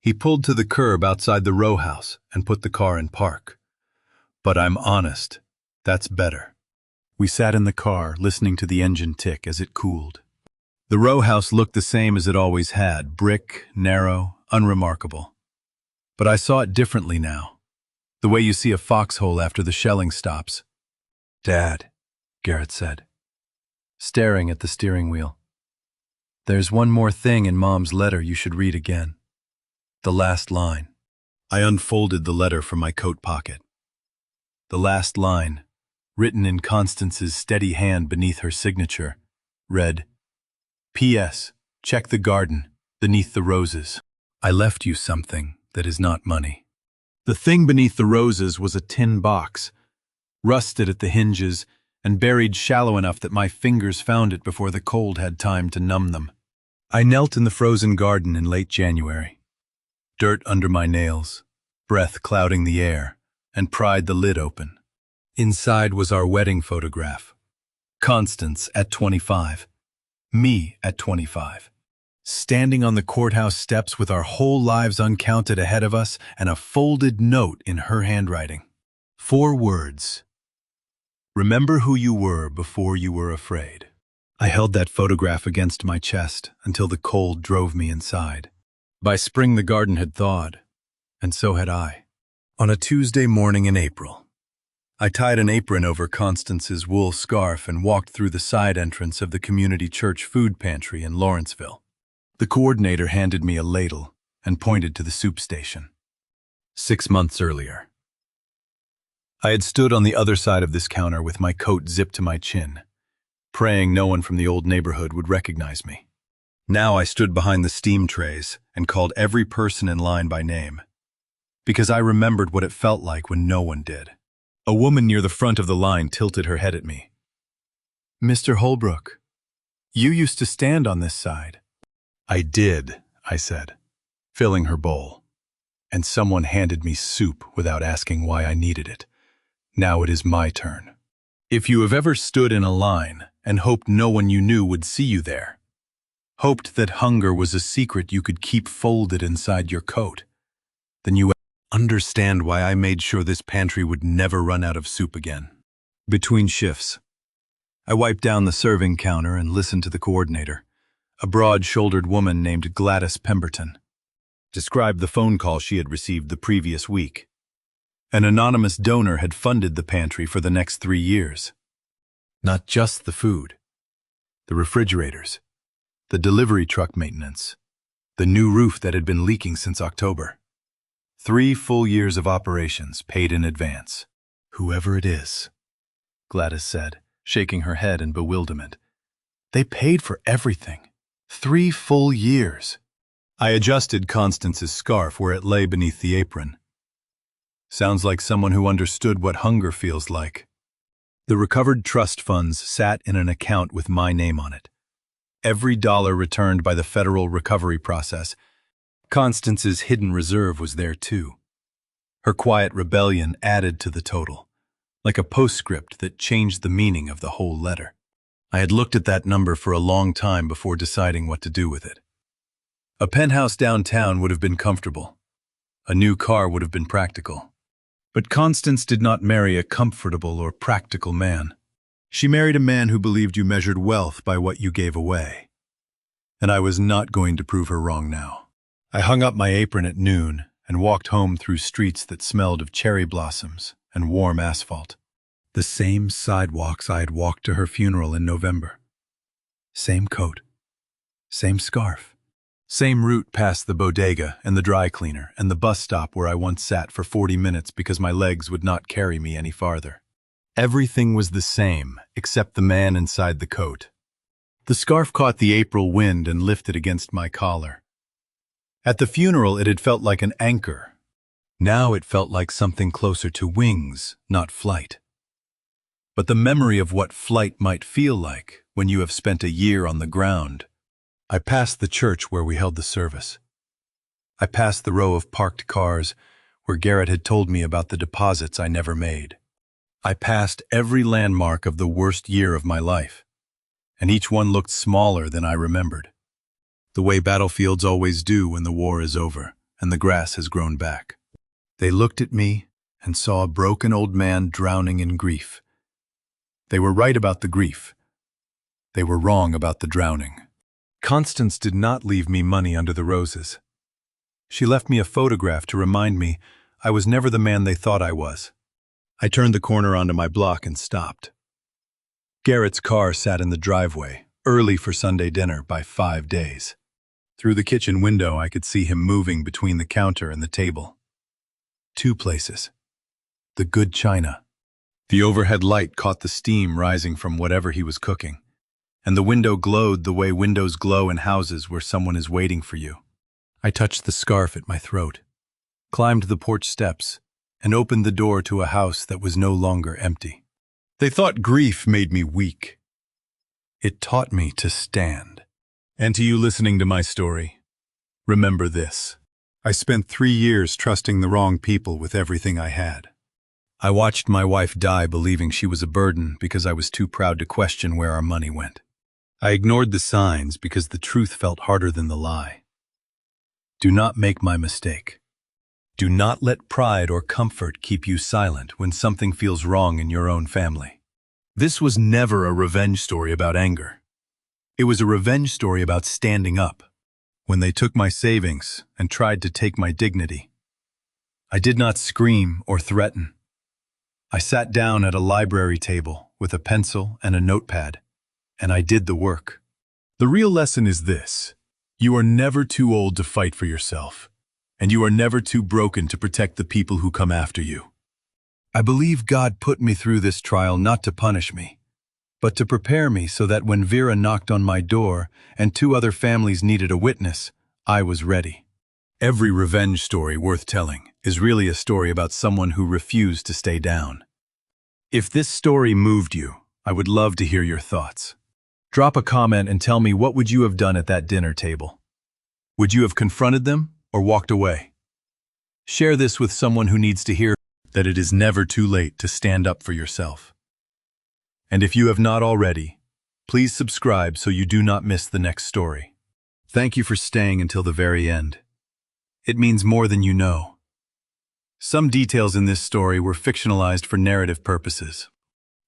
He pulled to the curb outside the row house and put the car in park. "But I'm honest. That's better." We sat in the car, listening to the engine tick as it cooled. The row house looked the same as it always had, brick, narrow, unremarkable. But I saw it differently now, the way you see a foxhole after the shelling stops. "Dad," Garrett said, staring at the steering wheel. "There's one more thing in Mom's letter you should read again. The last line." I unfolded the letter from my coat pocket. The last line, written in Constance's steady hand beneath her signature, read, "P.S. Check the garden, beneath the roses. I left you something that is not money." The thing beneath the roses was a tin box, rusted at the hinges and buried shallow enough that my fingers found it before the cold had time to numb them. I knelt in the frozen garden in late January, dirt under my nails, breath clouding the air, and pried the lid open. Inside was our wedding photograph. Constance at 25. Me at 25. Standing on the courthouse steps with our whole lives uncounted ahead of us and a folded note in her handwriting. 4 words. "Remember who you were before you were afraid." I held that photograph against my chest until the cold drove me inside. By spring the garden had thawed, and so had I. On a Tuesday morning in April, I tied an apron over Constance's wool scarf and walked through the side entrance of the community church food pantry in Lawrenceville. The coordinator handed me a ladle and pointed to the soup station. 6 months earlier, I had stood on the other side of this counter with my coat zipped to my chin, praying no one from the old neighborhood would recognize me. Now I stood behind the steam trays and called every person in line by name, because I remembered what it felt like when no one did. A woman near the front of the line tilted her head at me. "Mr. Holbrook, you used to stand on this side." "I did," I said, filling her bowl. "And someone handed me soup without asking why I needed it. Now it is my turn. If you have ever stood in a line and hoped no one you knew would see you there, hoped that hunger was a secret you could keep folded inside your coat, then you understand why I made sure this pantry would never run out of soup again." Between shifts, I wiped down the serving counter and listened to the coordinator, a broad-shouldered woman named Gladys Pemberton, describe the phone call she had received the previous week. An anonymous donor had funded the pantry for the next 3 years. Not just the food, the refrigerators, the delivery truck maintenance, the new roof that had been leaking since October. 3 full years of operations paid in advance. "Whoever it is," Gladys said, shaking her head in bewilderment. "They paid for everything. 3 full years. I adjusted Constance's scarf where it lay beneath the apron. Sounds like someone who understood what hunger feels like. The recovered trust funds sat in an account with my name on it. Every dollar returned by the federal recovery process. Constance's hidden reserve was there too. Her quiet rebellion added to the total, like a postscript that changed the meaning of the whole letter. I had looked at that number for a long time before deciding what to do with it. A penthouse downtown would have been comfortable. A new car would have been practical. But Constance did not marry a comfortable or practical man. She married a man who believed you measured wealth by what you gave away. And I was not going to prove her wrong now. I hung up my apron at noon and walked home through streets that smelled of cherry blossoms and warm asphalt. The same sidewalks I had walked to her funeral in November. Same coat. Same scarf. Same route past the bodega and the dry cleaner and the bus stop where I once sat for 40 minutes because my legs would not carry me any farther. Everything was the same, except the man inside the coat. The scarf caught the April wind and lifted against my collar. At the funeral, it had felt like an anchor. Now it felt like something closer to wings, not flight. But the memory of what flight might feel like when you have spent a year on the ground. I passed the church where we held the service. I passed the row of parked cars where Garrett had told me about the deposits I never made. I passed every landmark of the worst year of my life, and each one looked smaller than I remembered. The way battlefields always do when the war is over and the grass has grown back. They looked at me and saw a broken old man drowning in grief. They were right about the grief. They were wrong about the drowning. Constance did not leave me money under the roses. She left me a photograph to remind me I was never the man they thought I was. I turned the corner onto my block and stopped. Garrett's car sat in the driveway, early for Sunday dinner by 5 days. Through the kitchen window, I could see him moving between the counter and the table. 2 places. The good china. The overhead light caught the steam rising from whatever he was cooking, and the window glowed the way windows glow in houses where someone is waiting for you. I touched the scarf at my throat, climbed the porch steps, and opened the door to a house that was no longer empty. They thought grief made me weak. It taught me to stand. And to you listening to my story, remember this. I spent 3 years trusting the wrong people with everything I had. I watched my wife die believing she was a burden because I was too proud to question where our money went. I ignored the signs because the truth felt harder than the lie. Do not make my mistake. Do not let pride or comfort keep you silent when something feels wrong in your own family. This was never a revenge story about anger. It was a revenge story about standing up. When they took my savings and tried to take my dignity, I did not scream or threaten. I sat down at a library table with a pencil and a notepad, and I did the work. The real lesson is this: you are never too old to fight for yourself, and you are never too broken to protect the people who come after you. I believe God put me through this trial not to punish me, but to prepare me so that when Vera knocked on my door and 2 other families needed a witness, I was ready. Every revenge story worth telling is really a story about someone who refused to stay down. If this story moved you, I would love to hear your thoughts. Drop a comment and tell me, what would you have done at that dinner table? Would you have confronted them or walked away? Share this with someone who needs to hear that it is never too late to stand up for yourself. And if you have not already, please subscribe so you do not miss the next story. Thank you for staying until the very end. It means more than you know. Some details in this story were fictionalized for narrative purposes.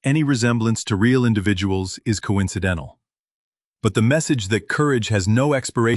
Any resemblance to real individuals is coincidental. But the message that courage has no expiration